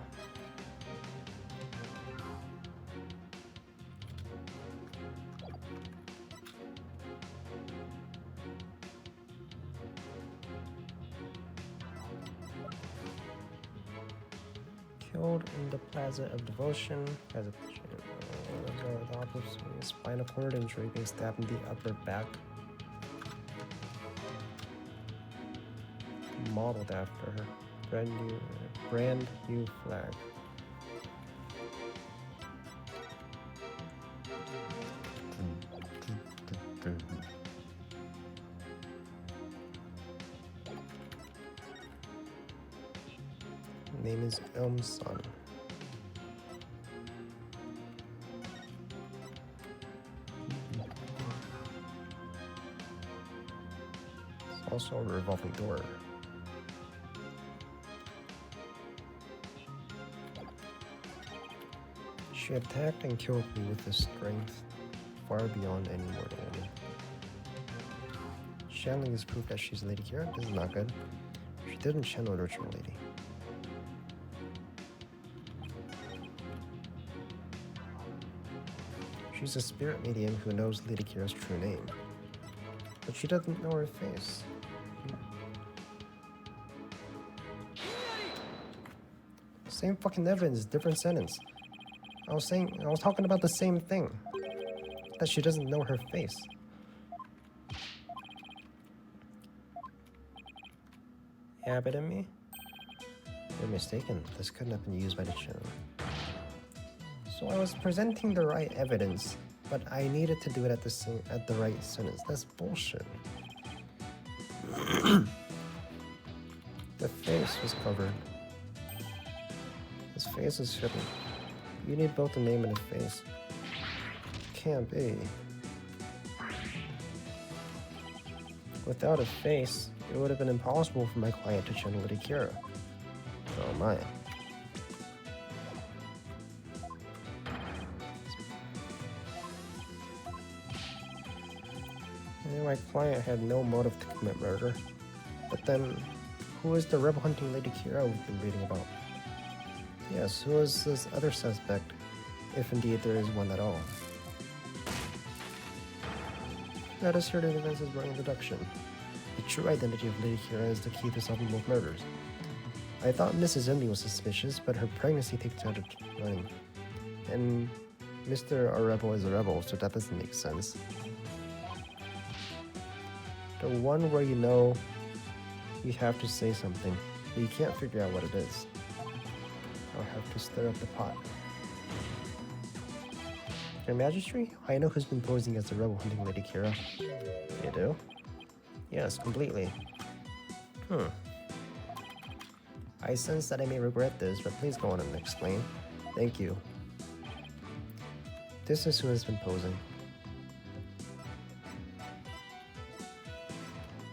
Killed in the Plaza of Devotion as a spinal cord injury, being stabbed in the upper back. Modeled after her. Brand new flag. Name is Elmson. It's also a revolving door. She attacked and killed me with a strength far beyond any mortal woman. Channeling is proof that she's Lady Kira. This is not good. She didn't channel the ritual lady. She's a spirit medium who knows Lady Kira's true name, but she doesn't know her face. Same fucking evidence, different sentence. I was talking about the same thing. That she doesn't know her face. Abbott and me? You're mistaken. This couldn't have been used by the channel. So I was presenting the right evidence, but I needed to do it at the right sentence. That's bullshit. The face was covered. His face is hidden. You need both a name and a face. Can't be. Without a face, it would have been impossible for my client to channel Lady Kira. Oh my. My client had no motive to commit murder. But then, who is the rebel hunting Lady Kira we've been reading about? Yes, who is this other suspect, if indeed there is one at all? Let us hear the events as running deduction. The true identity of Lady Kira is the key to solving both murders. I thought Mrs. Emily was suspicious, but her pregnancy takes out of running. And Mr. Rebel is a rebel, so that doesn't make sense. The one where you know you have to say something, but you can't figure out what it is. I'll have to stir up the pot. Your Majesty, I know who's been posing as the rebel hunting Lady Kira. You do? Yes, completely. I sense that I may regret this, but please go on and explain. Thank you. This is who has been posing.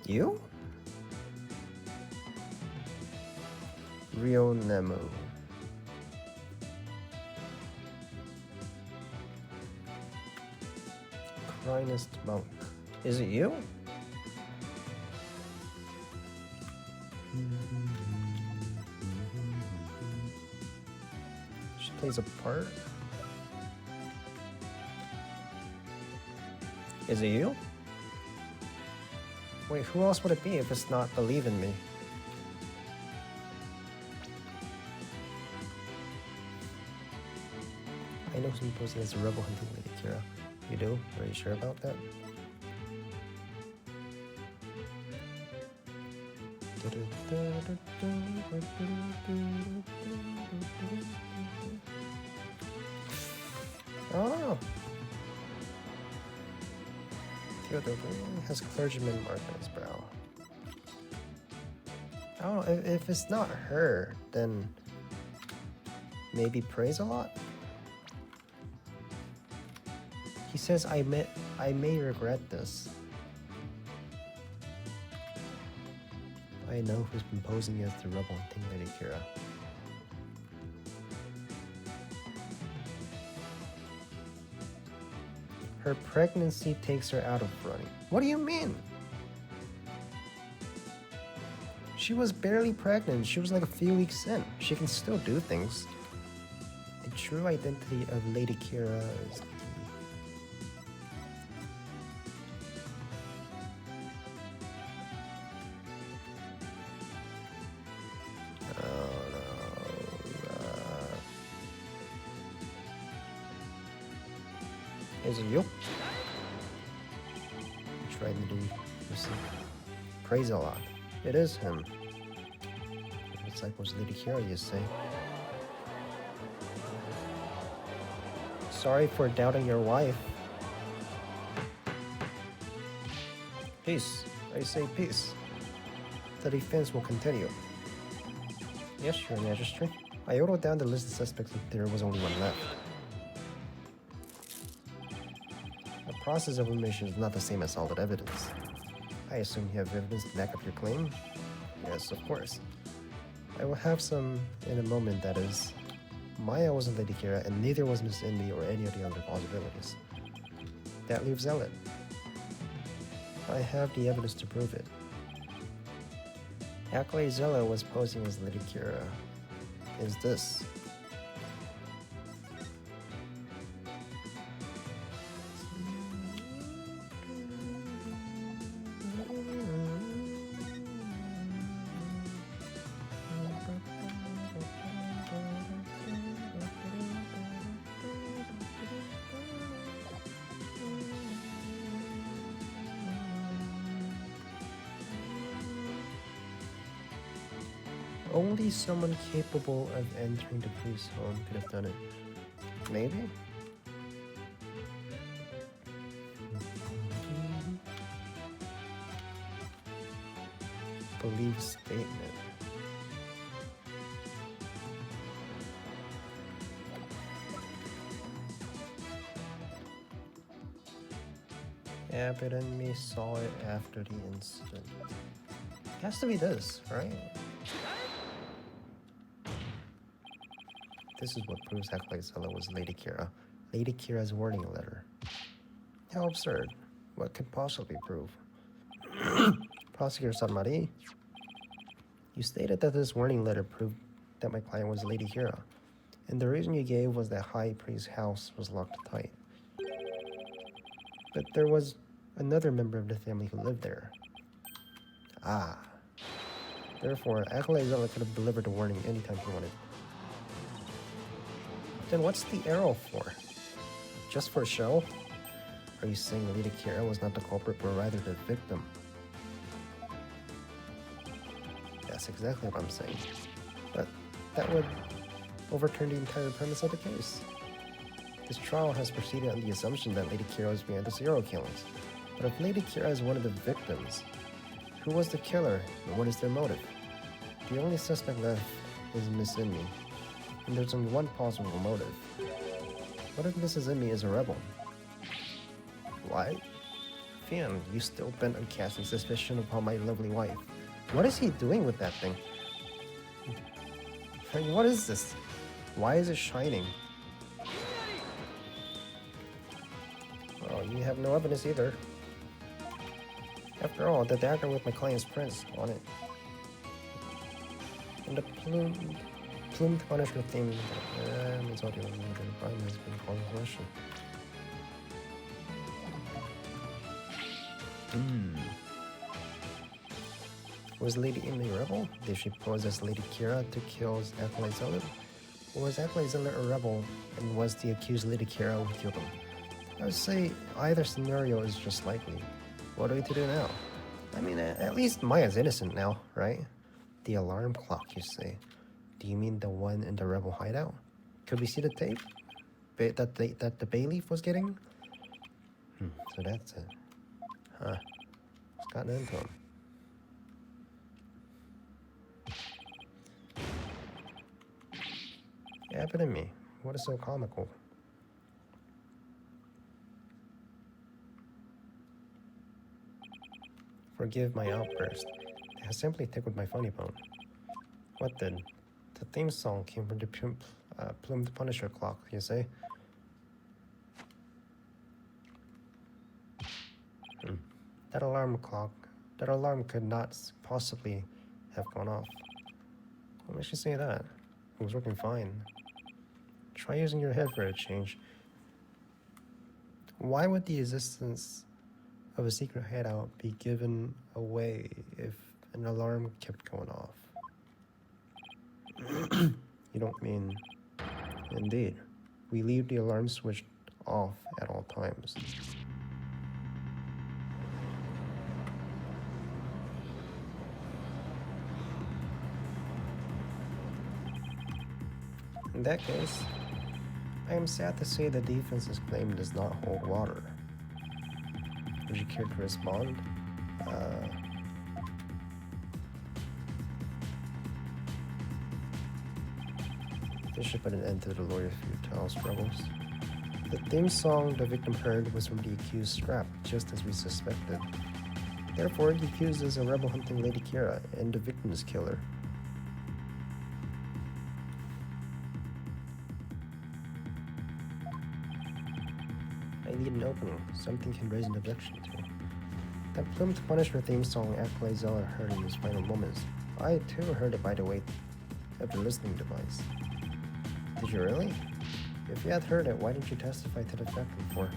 You? Rio Nemo. Crinest monk. Is it you? She plays a part. Is it you? Wait, who else would it be if it's not Believe in Me? I know who's posing as a rebel hunting Lady Kira. You do? Are you sure about that? Oh! Theodore has clergyman mark on his brow. Oh, if it's not her, then maybe prays a lot? He says, I may regret this. I know who's been posing as the rebel hunting Lady Kira. Her pregnancy takes her out of running. What do you mean? She was barely pregnant. She was like a few weeks in. She can still do things. The true identity of Lady Kira is... Oh no. Is it you? Tried to do this. Praise a lot. It is him. It's like was Lady Kira, you say. Sorry for doubting your wife. Peace. I say peace. The defense will continue. Yes, Your Majesty. I wrote down the list of suspects if there was only one left. The process of elimination is not the same as solid evidence. I assume you have evidence to back up your claim? Yes, of course. I will have some in a moment, that is. Maya wasn't Lady Kira, and neither was Miss Indy or any of the other possibilities. That leaves Zealot. I have the evidence to prove it. Accolade Zealot was posing as Lady Kira. Is this? Only someone capable of entering the priest's home could have done it. Maybe? Believe statement. Abbott and me saw it after the incident. It has to be this, right? This is what proves Accolade Zealot was Lady Kira. Lady Kira's warning letter. How absurd. What could possibly prove? Prosecutor Sanmari, you stated that this warning letter proved that my client was Lady Kira, and the reason you gave was that High Priest's house was locked tight. But there was another member of the family who lived there. Ah. Therefore, Accolade Zealot could have delivered the warning anytime he wanted. Then what's the arrow for? Just for show? Are you saying Lady Kira was not the culprit, but rather the victim? That's exactly what I'm saying. But that would overturn the entire premise of the case. This trial has proceeded on the assumption that Lady Kira was behind the serial killings. But if Lady Kira is one of the victims, who was the killer and what is their motive? The only suspect left is Miss Inmi. And there's only one possible motive. What if Mrs. Inmi is a rebel? What? Fian, you still bent on casting suspicion upon my lovely wife. What is he doing with that thing? What is this? Why is it shining? Oh, you have no evidence either. After all, the dagger with my client's prints on it. And the plumed punishment theme means all the other crime has been called in question. Was Lady Inmi a rebel? Did she pose as Lady Kira to kill Accolade Zealot? Or was Accolade Zealot a rebel and was the accused Lady Kira who killed him? I would say either scenario is just likely. What are we to do now? I mean, at least Maya's innocent now, right? The alarm clock, you say. Do you mean the one in the rebel hideout? Could we see the tape? That the Bayleaf was getting? So that's it. Huh. What's gotten into him? What happened to me? What is so comical? Forgive my outburst. I simply tickled my funny bone. What then? The theme song came from the plumed Punisher clock, you say? That alarm could not possibly have gone off. What makes you say that? It was working fine. Try using your head for a change. Why would the existence of a secret hideout be given away if an alarm kept going off? You don't mean... Indeed. We leave the alarm switched off at all times. In that case, I am sad to say the defense's claim does not hold water. Would you care to respond? This should put an end to the lawyer's futile struggles. The theme song the victim heard was from the accused's strap, just as we suspected. Therefore, the accused is a rebel hunting Lady Kira and the victim's killer. I need an opening, something can raise an objection to. That plume to punish her theme song Acolyte Zeller heard in his final moments. I too heard it, by the way, of the listening device. Did you really? If you had heard it, why didn't you testify to the fact before?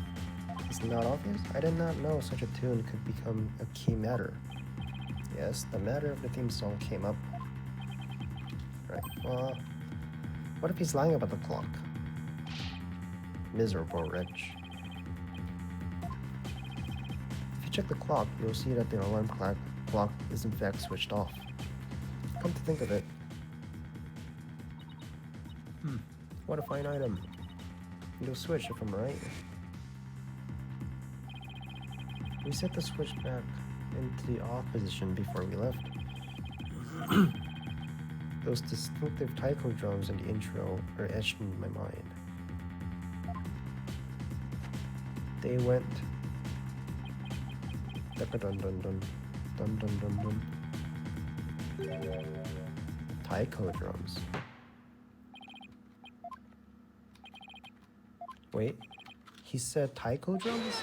Is it not obvious? I did not know such a tune could become a key matter. Yes, the matter of the theme song came up. Right, well, what if he's lying about the clock? Miserable wretch. If you check the clock, you'll see that the alarm clock is in fact switched off. Come to think of it. What a fine item. It'll switch if I'm right. We set the switch back into the off position before we left. Those distinctive taiko drums in the intro are etched in my mind. They went dun dun dun dun dun dun dun dun. Taiko drums. Wait, he said taiko drums?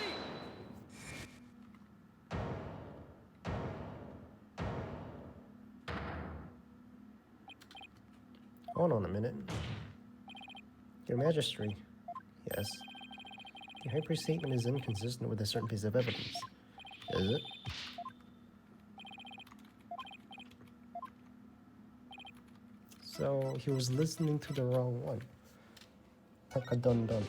Hold on a minute. Your Majesty. Yes. The High Priest's statement is inconsistent with a certain piece of evidence. Is it? So he was listening to the wrong one. Takadun-dun.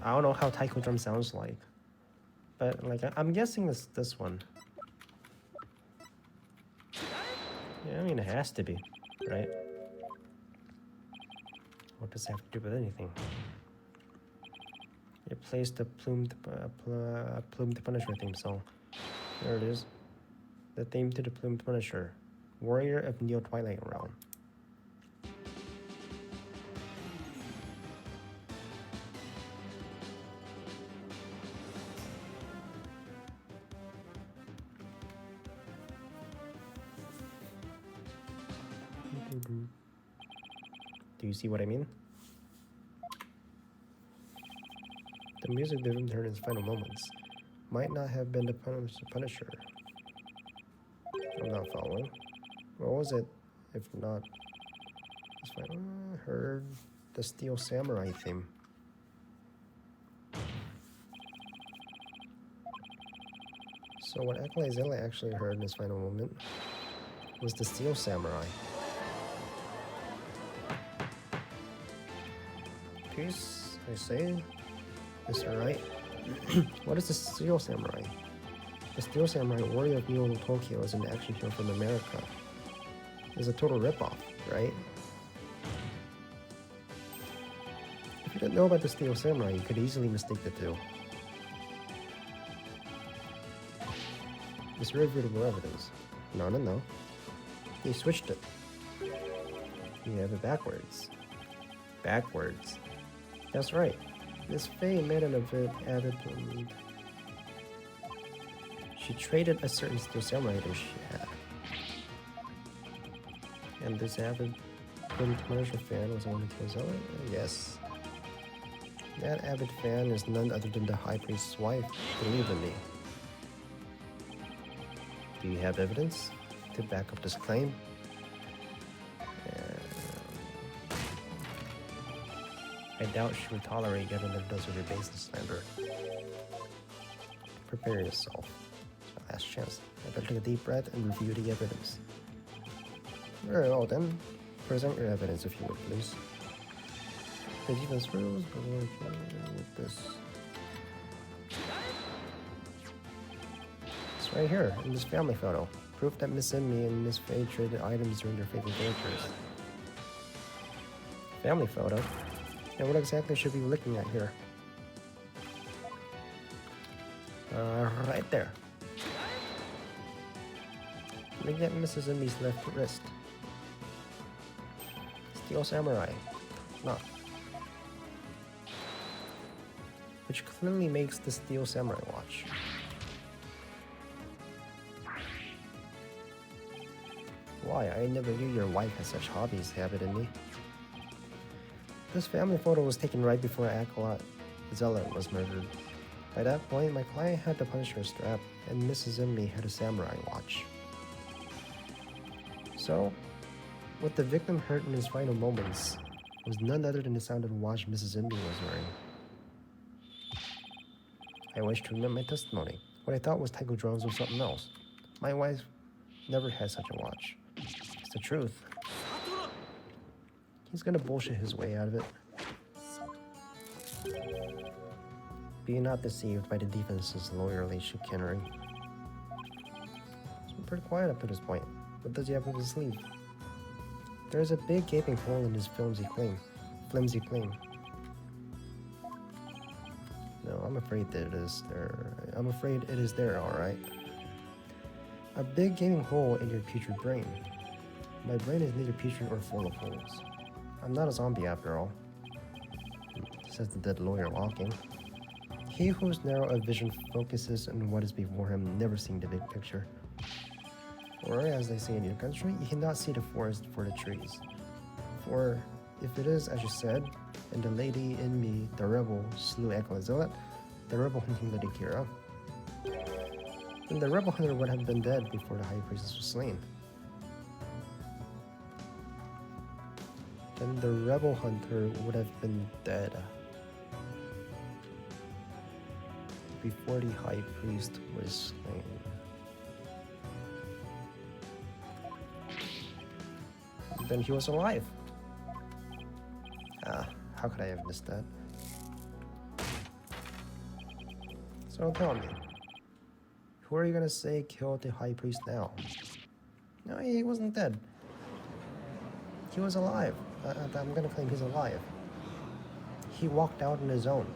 I don't know how taiko drum sounds like, but like I'm guessing this one. Yeah, I mean it has to be, right? What does it have to do with anything? It plays the plume to Punisher theme song. There it is. The theme to the Plume to Punisher, Warrior of Neo Twilight Realm. Do you see what I mean? The music the victim heard in his final moments might not have been the Punisher. I'm not following. What was it, if not? I heard the Steel Samurai theme. So what Acolyte actually heard in his final moment was the Steel Samurai. Peace, I say. Mr. Right? What is the Steel Samurai? The Steel Samurai, Warrior of Neo Tokyo, is an action hero from America. It's a total ripoff, right? If you didn't know about the Steel Samurai, you could easily mistake the two. It's irrefutable evidence. No. He switched it. You have it backwards. Backwards. That's right. Miss Faye made an avid lead. She traded a certain Steel Samurai item she had. And this avid Punisher fan was the one who kills Ella? Yes. That avid fan is none other than the High Priest's wife. Believe in me. Do you have evidence to back up this claim? I doubt she would tolerate yet another dose of your baseless slander. Prepare yourself. Last chance. I better take a deep breath and review the evidence. Very well then. Present your evidence if you would, please. The defense rules, but with this. It's right here, in this family photo. Proof that Miss Emmy and Miss Faye traded items during their favorite characters. Family photo? And what exactly should we be looking at here? Right there. Look at Mrs. Emmy's left wrist. Steel Samurai. No. Which clearly makes the Steel Samurai watch. Why? I never knew your wife had such hobbies, have it in me. This family photo was taken right before Acolyte Zella was murdered. By that point, my client had the Punisher strap, and Mrs. Emmy had a samurai watch. So, what the victim heard in his final moments was none other than the sound of the watch Mrs. Emmy was wearing. I wish to amend my testimony. What I thought was Tycho drones was something else. My wife never had such a watch. It's the truth. He's gonna bullshit his way out of it. Be not deceived by the defense's lawyerly chicanery. He's been pretty quiet up to this point. What does he have up his sleeve? There's a big gaping hole in his flimsy claim. No, I'm afraid that it is there. I'm afraid it is there, alright. A big gaping hole in your putrid brain. My brain is neither putrid or full of holes. I'm not a zombie after all, says the dead lawyer walking. He whose narrow vision focuses on what is before him, never seeing the big picture. Or, as they say in your country, you cannot see the forest for the trees. For if it is as you said, and the lady in me, the rebel, slew Ecclezillet, the rebel hunting Lady Kira, then the rebel hunter would have been dead before the high priestess was slain. Then the rebel hunter would have been dead before the high priest was slain. Then he was alive. How could I have missed that? So tell me, who are you gonna say killed the high priest now? No, he wasn't dead. He was alive. I'm gonna claim he's alive. He walked out on his own.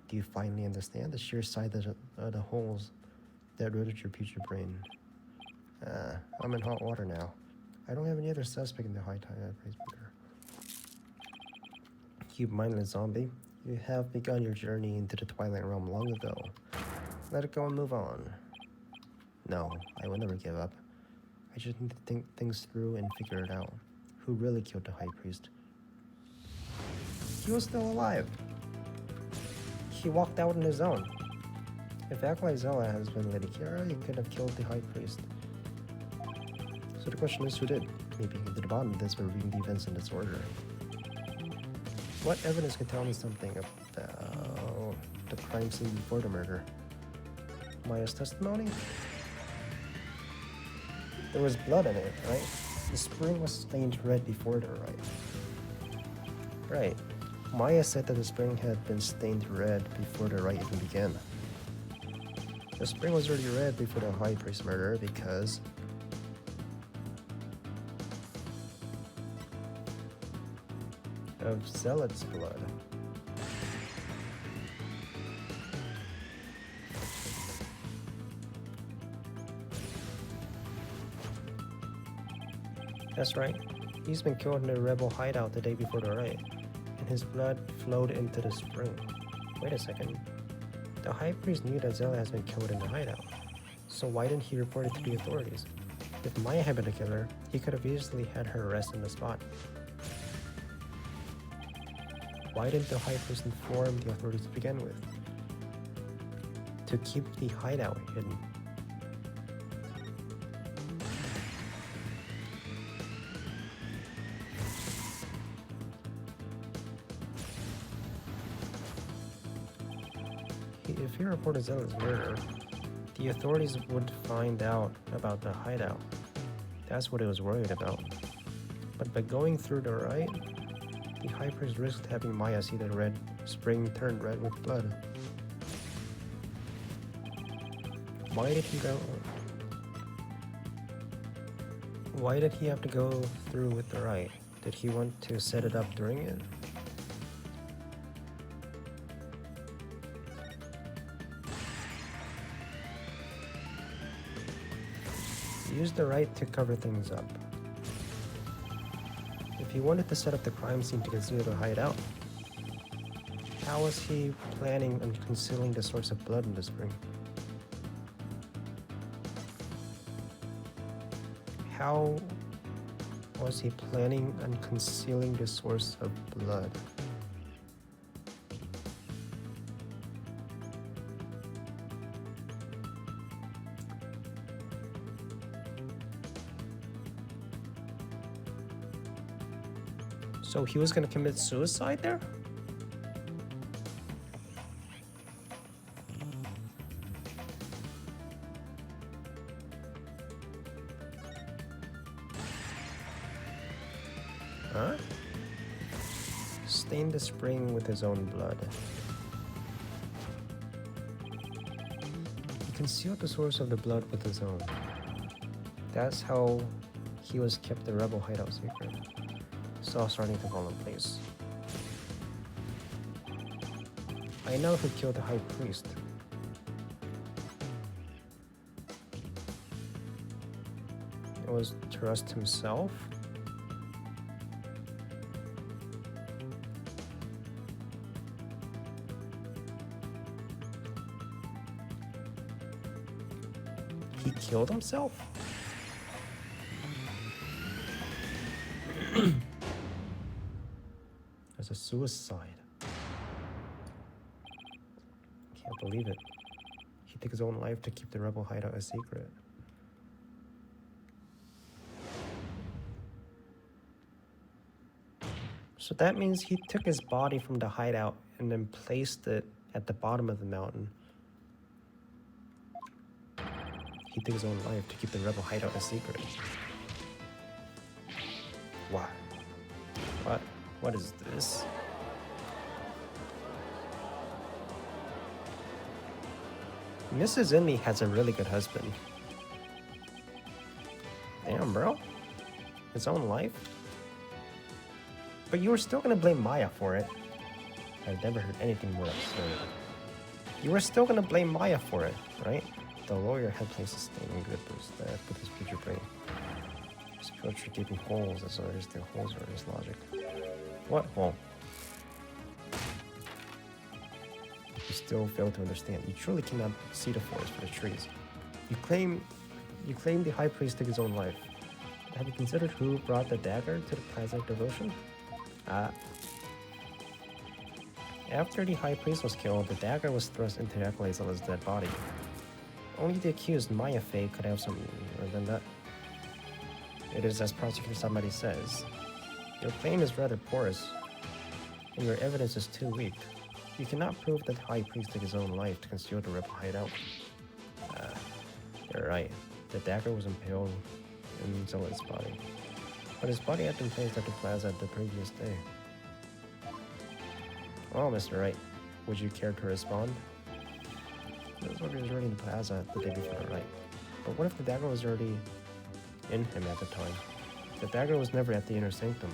Do you finally understand the sheer size of the holes that rooted your future brain? I'm in hot water now. I don't have any other suspect in the high tide priest murder. You mindless zombie, you have begun your journey into the Twilight Realm long ago. Let it go and move on. No, I will never give up. I just need to think things through and figure it out. Who really killed the high priest? He was still alive. He walked out on his own. If Akwaizella has been Lady Kira, he could have killed the high priest. So the question is, who did? Maybe get to the bottom of this by reviewing the events in this order. What evidence can tell me something about the crime scene before the murder? Maya's testimony? There was blood in it, right? The spring was stained red before the rite. Right. Maya said that the spring had been stained red before the rite even began. The spring was already red before the high priest murder because of Zealot's blood. That's right. He's been killed in a rebel hideout the day before the riot, and his blood flowed into the spring. Wait a second. The high priest knew that Zella has been killed in the hideout, so why didn't he report it to the authorities? If Maya had been the killer, he could have easily had her arrested on the spot. Why didn't the High Priest inform the authorities to begin with? To keep the hideout hidden. If he reported Zealot's murder, the authorities would find out about the hideout. That's what he was worried about. But by going through the right, the High Priest risked having Maya see the red spring turned red with blood. Why did he have to go through with the right? Did he want to set it up during it? Use the right to cover things up. If he wanted to set up the crime scene to conceal the hideout, how was he planning on concealing the source of blood in the spring? How was he planning on concealing the source of blood? So he was gonna commit suicide there? Huh? Stain the spring with his own blood. He concealed the source of the blood with his own. That's how he was kept the rebel hideout secret. It's all starting to fall in place. I know who killed the High Priest. It was Trust himself? He killed himself? As a suicide. Can't believe it. He took his own life to keep the rebel hideout a secret. So that means he took his body from the hideout and then placed it at the bottom of the mountain. He took his own life to keep the rebel hideout a secret. What? What is this? Mrs. Indy has a really good husband. Damn, bro. His own life? But you were still gonna blame Maya for it. I've never heard anything more absurd. You were still gonna blame Maya for it, right? The lawyer had placed a stain in Gripper's death with his future brain. His poetry gaping holes as though the holes are in his logic. What hole? You still fail to understand. You truly cannot see the forest for the trees. You claim the High Priest took his own life. Have you considered who brought the dagger to the Plaza of Devotion? After the High Priest was killed, the dagger was thrust into Ecclesia's dead body. Only the accused, Maya Fey, could have something more than that. It is as prosecutor somebody says. Your claim is rather porous, and your evidence is too weak. You cannot prove that the High Priest took his own life to conceal the rebel hideout. You're right. The dagger was impaled in Zealot's body, but his body had been placed at the plaza the previous day. Well, Mr. Wright, would you care to respond? It was already in the plaza the day before the right. But what if the dagger was already in him at the time? The dagger was never at the inner sanctum.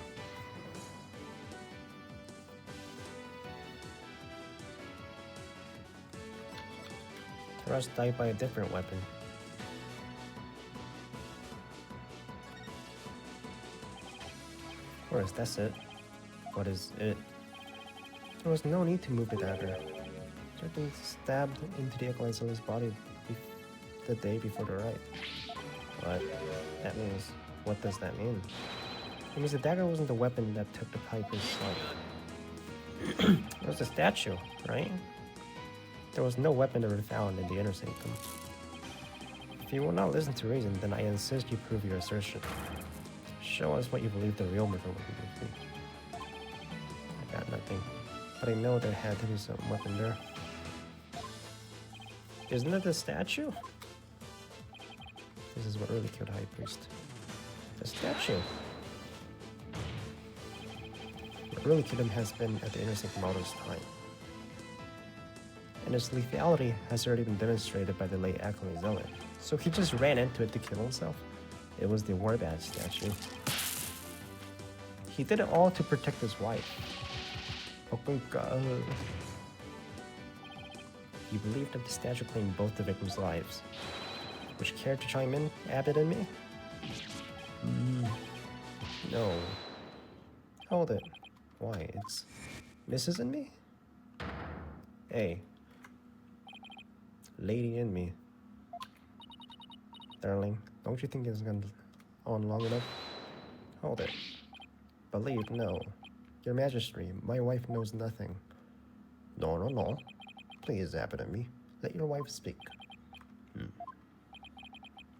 Russ died by a different weapon. Of course, that's it. What is it? There was no need to move the dagger. Certainly stabbed into the Ecclesia's body the day before the rite. But that means, what does that mean? It means the dagger wasn't the weapon that took the High Priest's life. It was a statue, right? There was no weapon ever found in the inner sanctum. If you will not listen to reason, then I insist you prove your assertion. Show us what you believe the real murder would be. I got nothing, but I know there had to be some weapon there. Isn't it the statue? This is what really killed High Priest. The statue. What really killed him has been at the inner sanctum all this time. And its lethality has already been demonstrated by the late Acolyte Zealot. So he just ran into it to kill himself. It was the war badge statue. He did it all to protect his wife. Oh my god. He believed that the statue claimed both the victims' lives. Would you care to chime in, Abbott and me? No. Hold it. Why? It's Mrs. and me? Hey. Lady in me. Darling, don't you think it's gone on long enough? Hold it. Believe, no. Your Majesty, my wife knows nothing. No. Please, Abbott and me. Let your wife speak.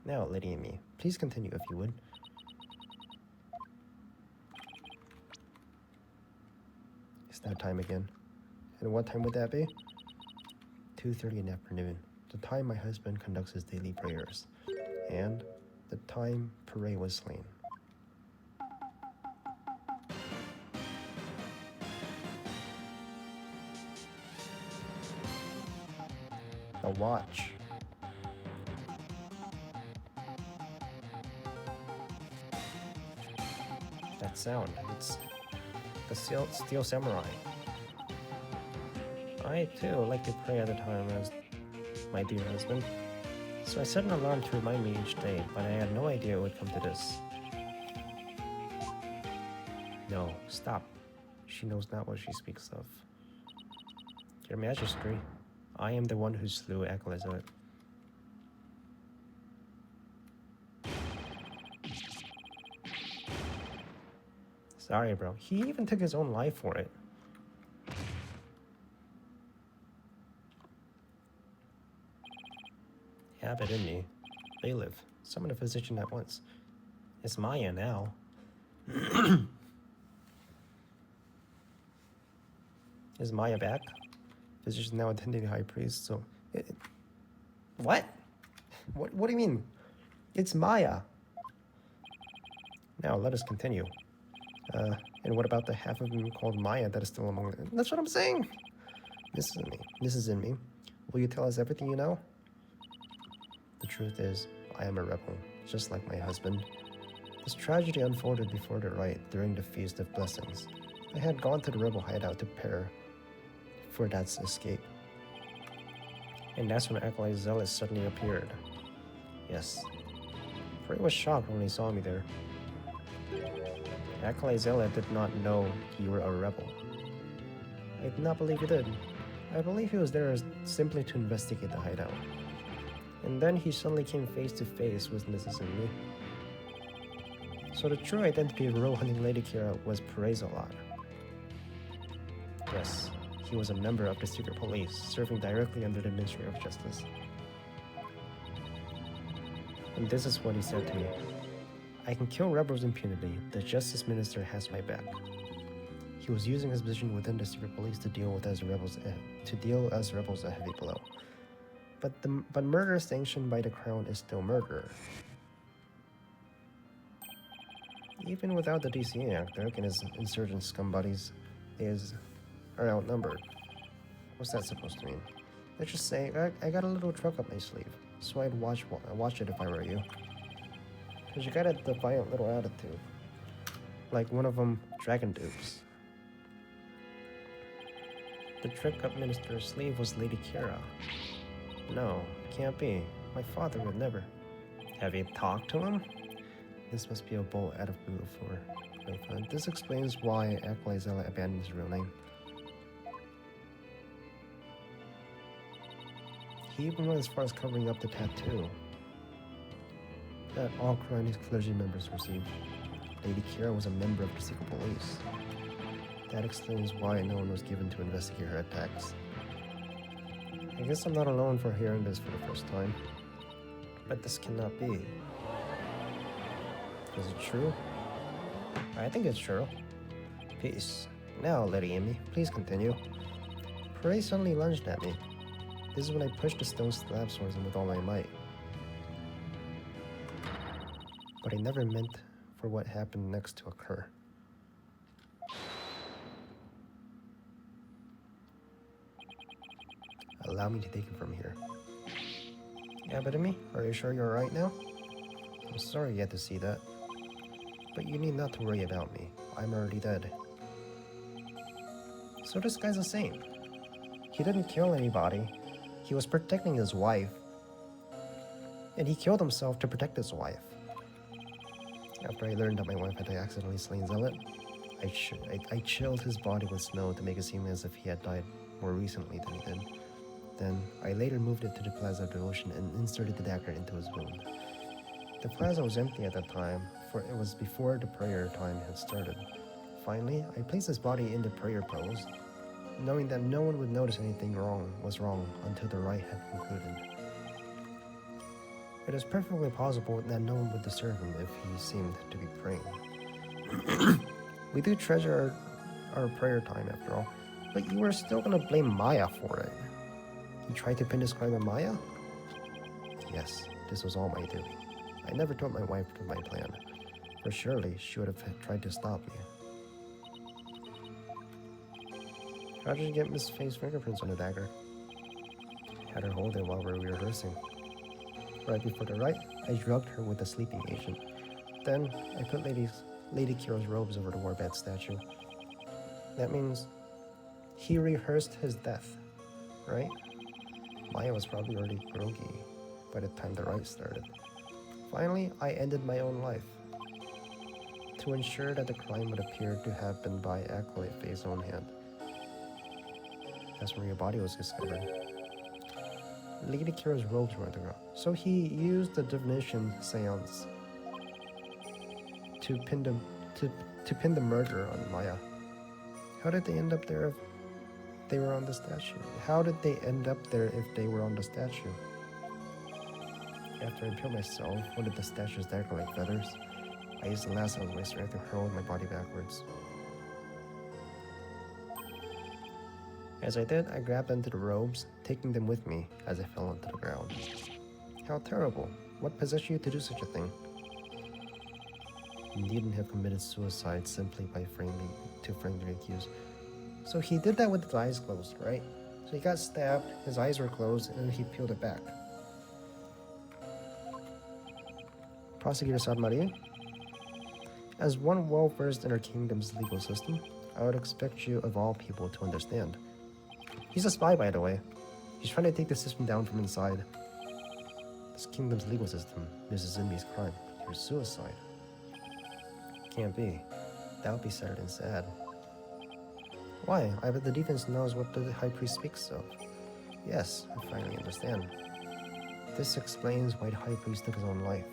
Now, Lady and me, please continue if you would. It's now time again. And what time would that be? 2:30 in the afternoon, the time my husband conducts his daily prayers, and the time Pere was slain. A watch. That sound, it's the Steel Samurai. I too like to pray at the time as my dear husband, so I set an alarm to remind me each day, but I had no idea it would come to this. No, stop. She knows not what she speaks of. Your Majesty, I am the one who slew Acolyte Zealot. Sorry, bro. He even took his own life for it. Abbott and me. They live. Summon a physician at once. It's Maya now. Is Maya back? Physician now attending the High Priest, so... What? What do you mean? It's Maya. Now, let us continue. And what about the half of him called Maya that is still among them? That's what I'm saying! This is me. This is in me. Will you tell us everything you know? The truth is, I am a rebel, just like my husband. This tragedy unfolded before the rite during the Feast of Blessings. I had gone to the rebel hideout to prepare for Dad's escape. And that's when Acolyte Zealot suddenly appeared. Yes. Frey was shocked when he saw me there. Acolyte Zealot did not know you were a rebel. I did not believe he did. I believe he was there simply to investigate the hideout. And then he suddenly came face to face with Mrs. and me. So the true identity of Row Hunting Lady Kira was Perez Alar. Yes, he was a member of the secret police, serving directly under the Ministry of Justice. And this is what he said to me. I can kill rebels impunity. The Justice Minister has my back. He was using his position within the secret police to deal us rebels a heavy blow. But murder sanctioned by the crown is still murder. Even without the DCA Act, Dirk and his insurgent scum buddies are outnumbered. What's that supposed to mean? Let's just say I got a little truck up my sleeve, so I'd watch it if I were you. Cause you got a defiant little attitude, like one of them dragon dupes. The trick up Minister's sleeve was Lady Kira. No, it can't be. My father would never. Have you talked to him? This must be a bolt out of blue for Rafa. This explains why Acolyte Zealot abandoned his real name. He even went as far as covering up the tattoo that all Chinese clergy members received. Lady Kira was a member of the secret police. That explains why no one was given to investigate her attacks. I guess I'm not alone for hearing this for the first time. But this cannot be. Is it true? I think it's true. Peace. Now, Lady Amy, please continue. Prey suddenly lunged at me. This is when I pushed the stone slab towards him with all my might. But I never meant for what happened next to occur. Allow me to take it from here. Epidemy, are you sure you're alright now? I'm sorry you had to see that. But you need not to worry about me. I'm already dead. So this guy's a saint. He didn't kill anybody. He was protecting his wife. And he killed himself to protect his wife. After I learned that my wife had accidentally slain Zealot, I chilled his body with snow to make it seem as if he had died more recently than he did. Then, I later moved it to the Plaza of Devotion and inserted the dagger into his wound. The plaza was empty at that time, for it was before the prayer time had started. Finally, I placed his body in the prayer pose, knowing that no one would notice anything was wrong until the rite had concluded. It is perfectly possible that no one would disturb him if he seemed to be praying. We do treasure our prayer time after all, but you were still gonna blame Maya for it. You tried to pin this crime on Maya? Yes, this was all my doing. I never told my wife my plan, for surely she would have tried to stop me. How did you get Miss Faye's fingerprints on the dagger? I had her hold it while we were rehearsing. Right before the rite, I drugged her with a sleeping agent. Then, I put Lady Kiro's robes over the warbed statue. That means he rehearsed his death, right? Maya was probably already groggy by the time the rite started. Finally, I ended my own life to ensure that the crime would appear to have been by Acolyte Faye's own hand. That's where your body was discovered. Lady Kira's robes were on the ground, so he used the divination seance to pin the murder on Maya. How did they end up there if they were on the statue? How did they end up there if they were on the statue? After I impaled myself, one of the statue's dagger like feathers, I used the lasso as my strength to hurl my body backwards. As I did, I grabbed onto the robes, taking them with me as I fell onto the ground. How terrible. What possessed you to do such a thing? You needn't have committed suicide simply by frame the accused. So he did that with his eyes closed, right? So he got stabbed, his eyes were closed, and he peeled it back. Prosecutor Sadmaria, as one well-versed in our kingdom's legal system, I would expect you of all people to understand. He's a spy, by the way. He's trying to take the system down from inside. This kingdom's legal system, Mrs. Zimbi's crime, your suicide. Can't be. That would be sadder than sad. Why? I bet the defense knows what the high priest speaks of. Yes, I finally understand. This explains why the high priest took his own life.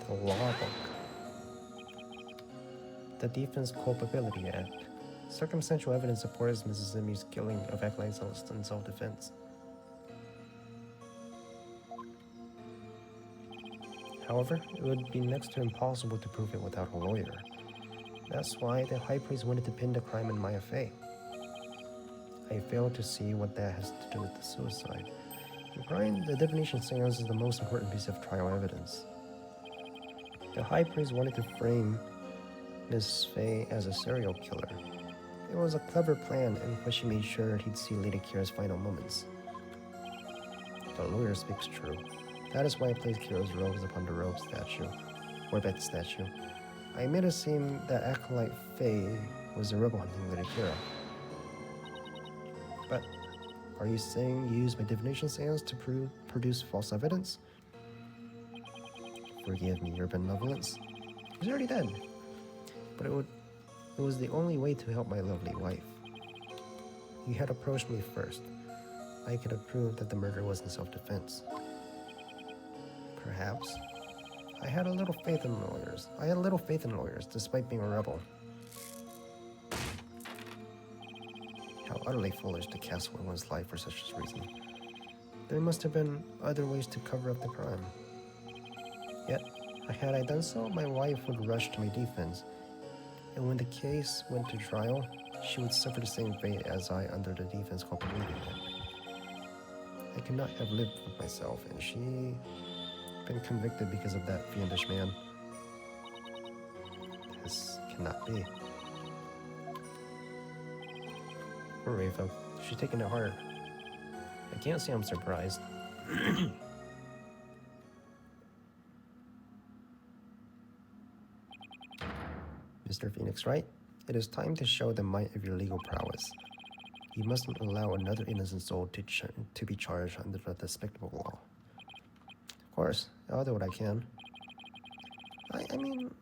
The Law Book. The Defense Culpability Act. Circumstantial evidence supports Mrs. Zimi's killing of Acolyte Celeste in self-defense. However, it would be next to impossible to prove it without a lawyer. That's why the High Priest wanted to pin the crime on Maya Fey. I fail to see what that has to do with the suicide. The divination seance is the most important piece of trial evidence. The High Priest wanted to frame Miss Fey as a serial killer. It was a clever plan in which he made sure he'd see Lady Kira's final moments. The lawyer speaks true. That is why I placed Kira's robes upon the robe statue, or that statue. I made it seem that Acolyte Fey was the rebel hunting Lady Kira. But are you saying you used my divination seance to produce false evidence? Forgive me, your benevolence. He's already dead. But it was the only way to help my lovely wife. You had approached me first. I could have proved that the murder was in self-defense. Perhaps. I had a little faith in lawyers, despite being a rebel. How utterly foolish to cast away one's life for such a reason. There must have been other ways to cover up the crime. Yet, had I done so, my wife would rush to my defense, and when the case went to trial, she would suffer the same fate as I under the defense called believing it. I could not have lived with myself, and she been convicted because of that fiendish man. This cannot be. Poor Rafa. She's taking it hard. I can't say I'm surprised. Mr. Phoenix, right? It is time to show the might of your legal prowess. You mustn't allow another innocent soul to be charged under the despicable law. Of course, I'll do what I can. I mean,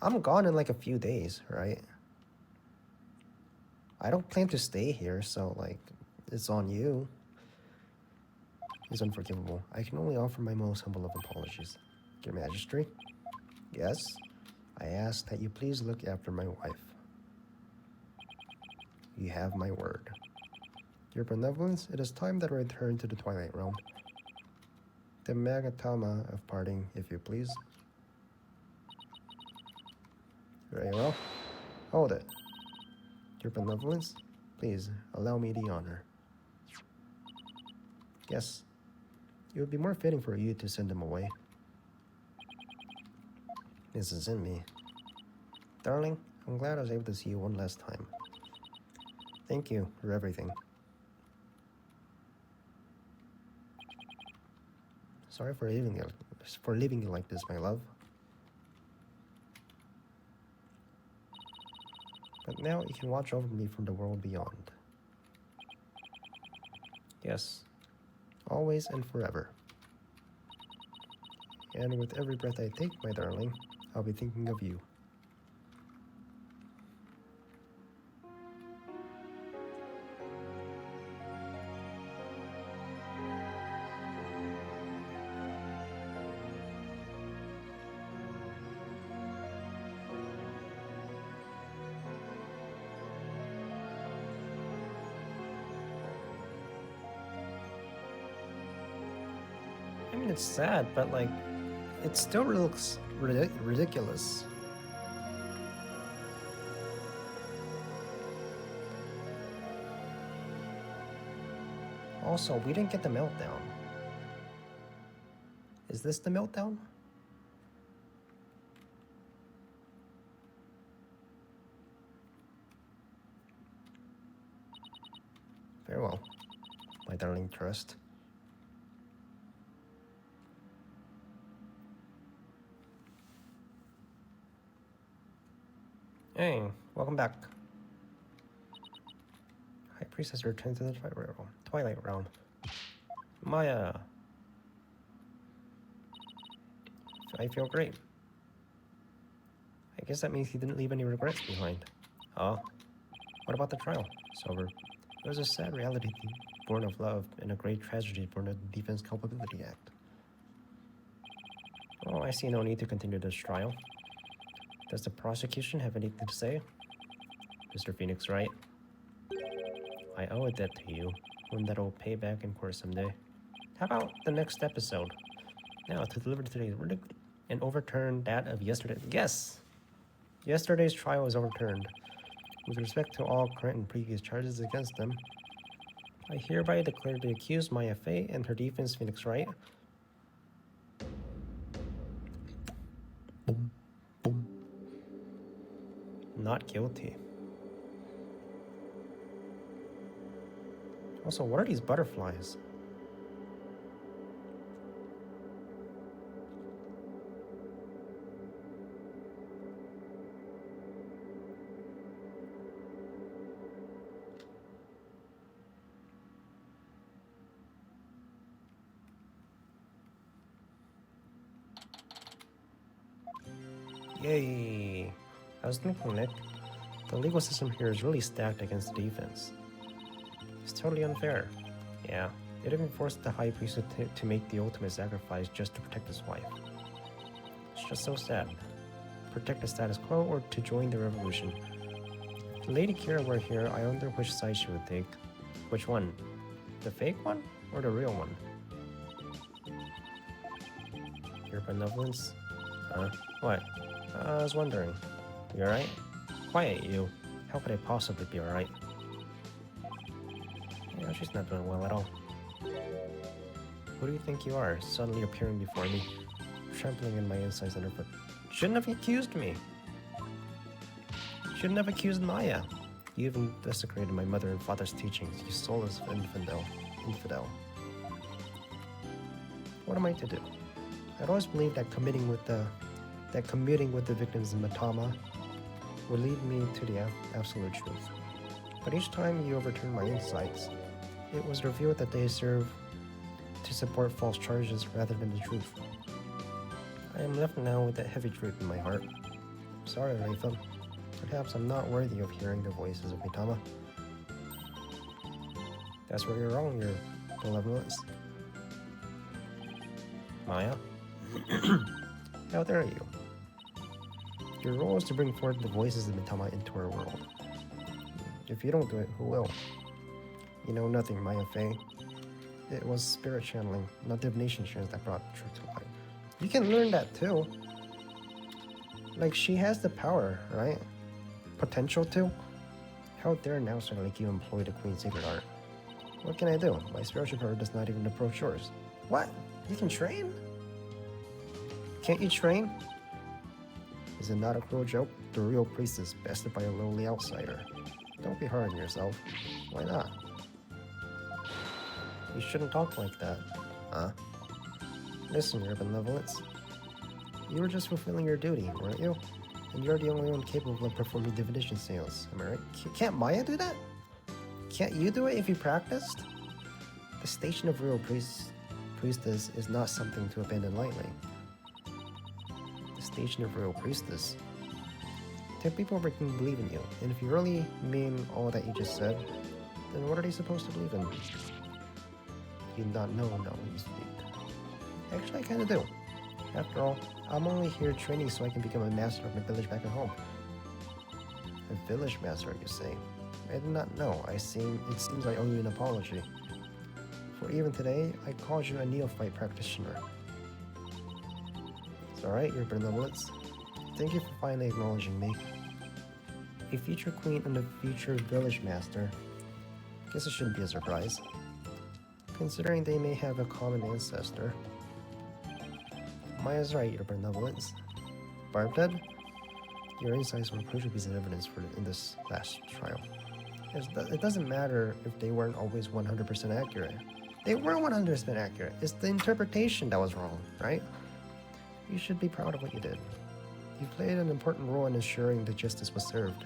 I'm gone in like a few days, right? I don't plan to stay here, so like, it's on you. It's unforgivable. I can only offer my most humble of apologies. Your Majesty? Yes? I ask that you please look after my wife. You have my word. Your benevolence, it is time that I return to the Twilight Realm. The Magatama of parting, if you please. Very well. Hold it. Your benevolence, please allow me the honor. Yes. It would be more fitting for you to send him away. This is in me. Darling, I'm glad I was able to see you one last time. Thank you for everything. Sorry for leaving you like this, my love. But now you can watch over me from the world beyond. Yes, always and forever. And with every breath I take, my darling, I'll be thinking of you. I mean, it's sad, but like, it still looks ridiculous. Also, we didn't get the meltdown. Is this the meltdown? Farewell, my darling trust. Hey, welcome back. High Priestess returned to the Twilight Realm. Maya. I feel great. I guess that means he didn't leave any regrets behind. Huh? What about the trial? It's over. It was a sad reality born of love and a great tragedy born of the Defense Culpability Act. Oh, I see no need to continue this trial. Does the prosecution have anything to say? Mr. Phoenix, right? I owe a debt to you, one that will pay back in court someday. How about the next episode? Now, to deliver today's verdict and overturn that of yesterday. Yes! Yesterday's trial is overturned. With respect to all current and previous charges against them, I hereby declare the accused Maya Fey and her defense Phoenix Wright not guilty. Also, what are these butterflies? Yay! I was thinking, Nick, the legal system here is really stacked against the defense. It's totally unfair. Yeah, it even forced the High Priest to make the ultimate sacrifice just to protect his wife. It's just so sad. Protect the status quo or to join the revolution. If Lady Kira were here, I wonder which side she would take. Which one? The fake one or the real one? Your benevolence? What? I was wondering. You alright? Quiet, you. How could I possibly be alright? Yeah, she's not doing well at all. Who do you think you are, suddenly appearing before me, trampling in my insides underfoot? Shouldn't have accused me. Shouldn't have accused Maya. You even desecrated my mother and father's teachings, you soulless infidel. What am I to do? I'd always believed that commuting with the victims in Matama would lead me to the absolute truth. But each time you overturned my insights, it was revealed that they serve to support false charges rather than the truth. I am left now with that heavy truth in my heart. Sorry, Rafa. Perhaps I'm not worthy of hearing the voices of Mitama. That's where you're wrong, your benevolence. Maya? How dare you? Your role is to bring forth the voices of Mitama into our world. If you don't do it, who will? You know nothing, Maya Fey. It was spirit channeling, not divination strands that brought truth to light. You can learn that too. Like, she has the power, right? Potential to? How dare now suddenly you employ the Queen's secret art? What can I do? My spiritual power does not even approach yours. What? You can train? Can't you train? Is it not a cruel joke? The real priestess bested by a lowly outsider. Don't be hard on yourself. Why not? You shouldn't talk like that. Huh? Listen, your benevolence. You were just fulfilling your duty, weren't you? And you're the only one capable of performing divination sales, am I right? Can't Maya do that? Can't you do it if you practiced? The station of real priestess is not something to abandon lightly. The station of real priestess. Ten people can believe in you, and if you really mean all that you just said, then what are they supposed to believe in? You do not know now when you speak. Actually, I kinda do. After all, I'm only here training so I can become a master of my village back at home. A village master, you say? I did not know. It seems I owe you an apology. For even today, I called you a neophyte practitioner. It's alright, your benevolence. Thank you for finally acknowledging me. A future queen and a future village master. Guess it shouldn't be a surprise. Considering they may have a common ancestor. Maya's right, your benevolence. Barb dead? Your insights were a crucial piece of evidence in this last trial. It doesn't matter if they weren't always 100% accurate. They were 100% accurate. It's the interpretation that was wrong, right? You should be proud of what you did. You played an important role in ensuring that justice was served.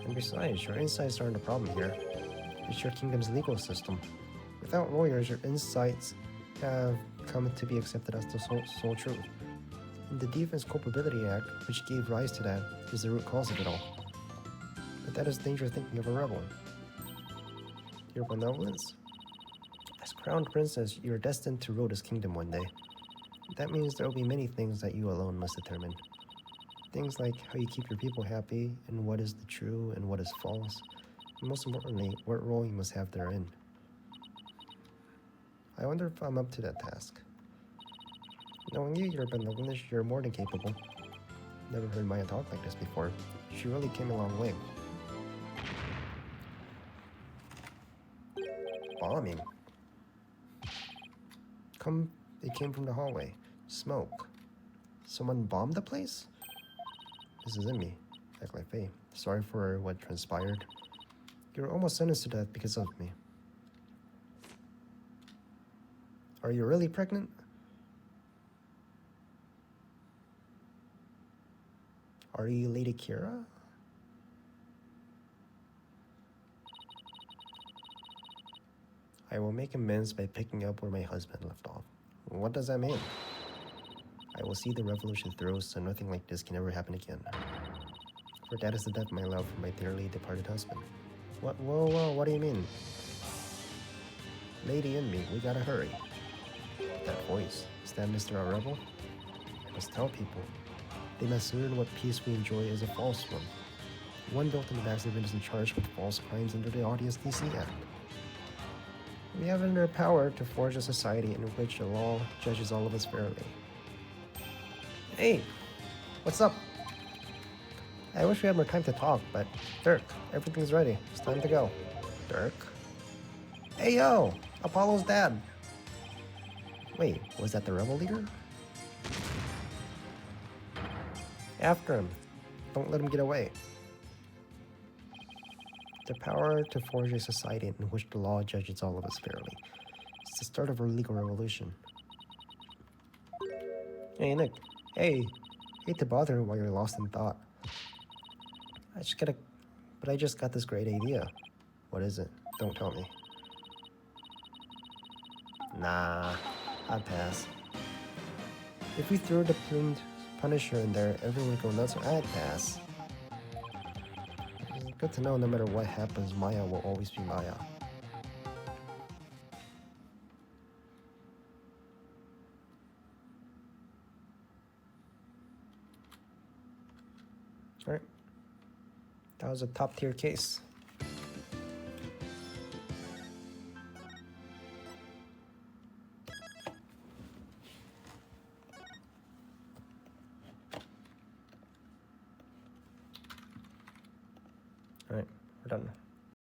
And besides, your insights aren't a problem here. It's your kingdom's legal system. Without lawyers, your insights have come to be accepted as the sole truth. And the Defense Culpability Act, which gave rise to that, is the root cause of it all. But that is dangerous thinking of a rebel. Your benevolence? As crowned princess, you are destined to rule this kingdom one day. That means there will be many things that you alone must determine. Things like how you keep your people happy, and what is the true and what is false, and most importantly, what role you must have therein. I wonder if I'm up to that task. Knowing you, your benevolence, you're more than capable. Never heard Maya talk like this before. She really came a long way. Bombing. They came from the hallway. Smoke. Someone bombed the place? This isn't me. Act like Faye. Sorry for what transpired. You were almost sentenced to death because of me. Are you really pregnant? Are you Lady Kira? I will make amends by picking up where my husband left off. What does that mean? I will see the revolution through so nothing like this can ever happen again. For that is the death of my love for my dearly departed husband. What? Whoa, what do you mean? Lady in me, we gotta hurry. That voice, is that Mr. Our Rebel? I must tell people. They must learn what peace we enjoy is a false one built on the backs of innocent charged with false crimes under the Odious DC Act. We have it in our power to forge a society in which the law judges all of us fairly. Hey, what's up? I wish we had more time to talk, but Dirk, everything's ready. It's time to go. Dirk? Hey yo, Apollo's dad. Wait, was that the rebel leader? After him. Don't let him get away. The power to forge a society in which the law judges all of us fairly. It's the start of a legal revolution. Hey, Nick. Hey. Hate to bother you while you're lost in thought. I just got this great idea. What is it? Don't tell me. Nah, I'd pass. If we threw the plumed Punisher in there, everyone would go nuts. I'd pass. Good to know no matter what happens, Maya will always be Maya. Alright. That was a top tier case.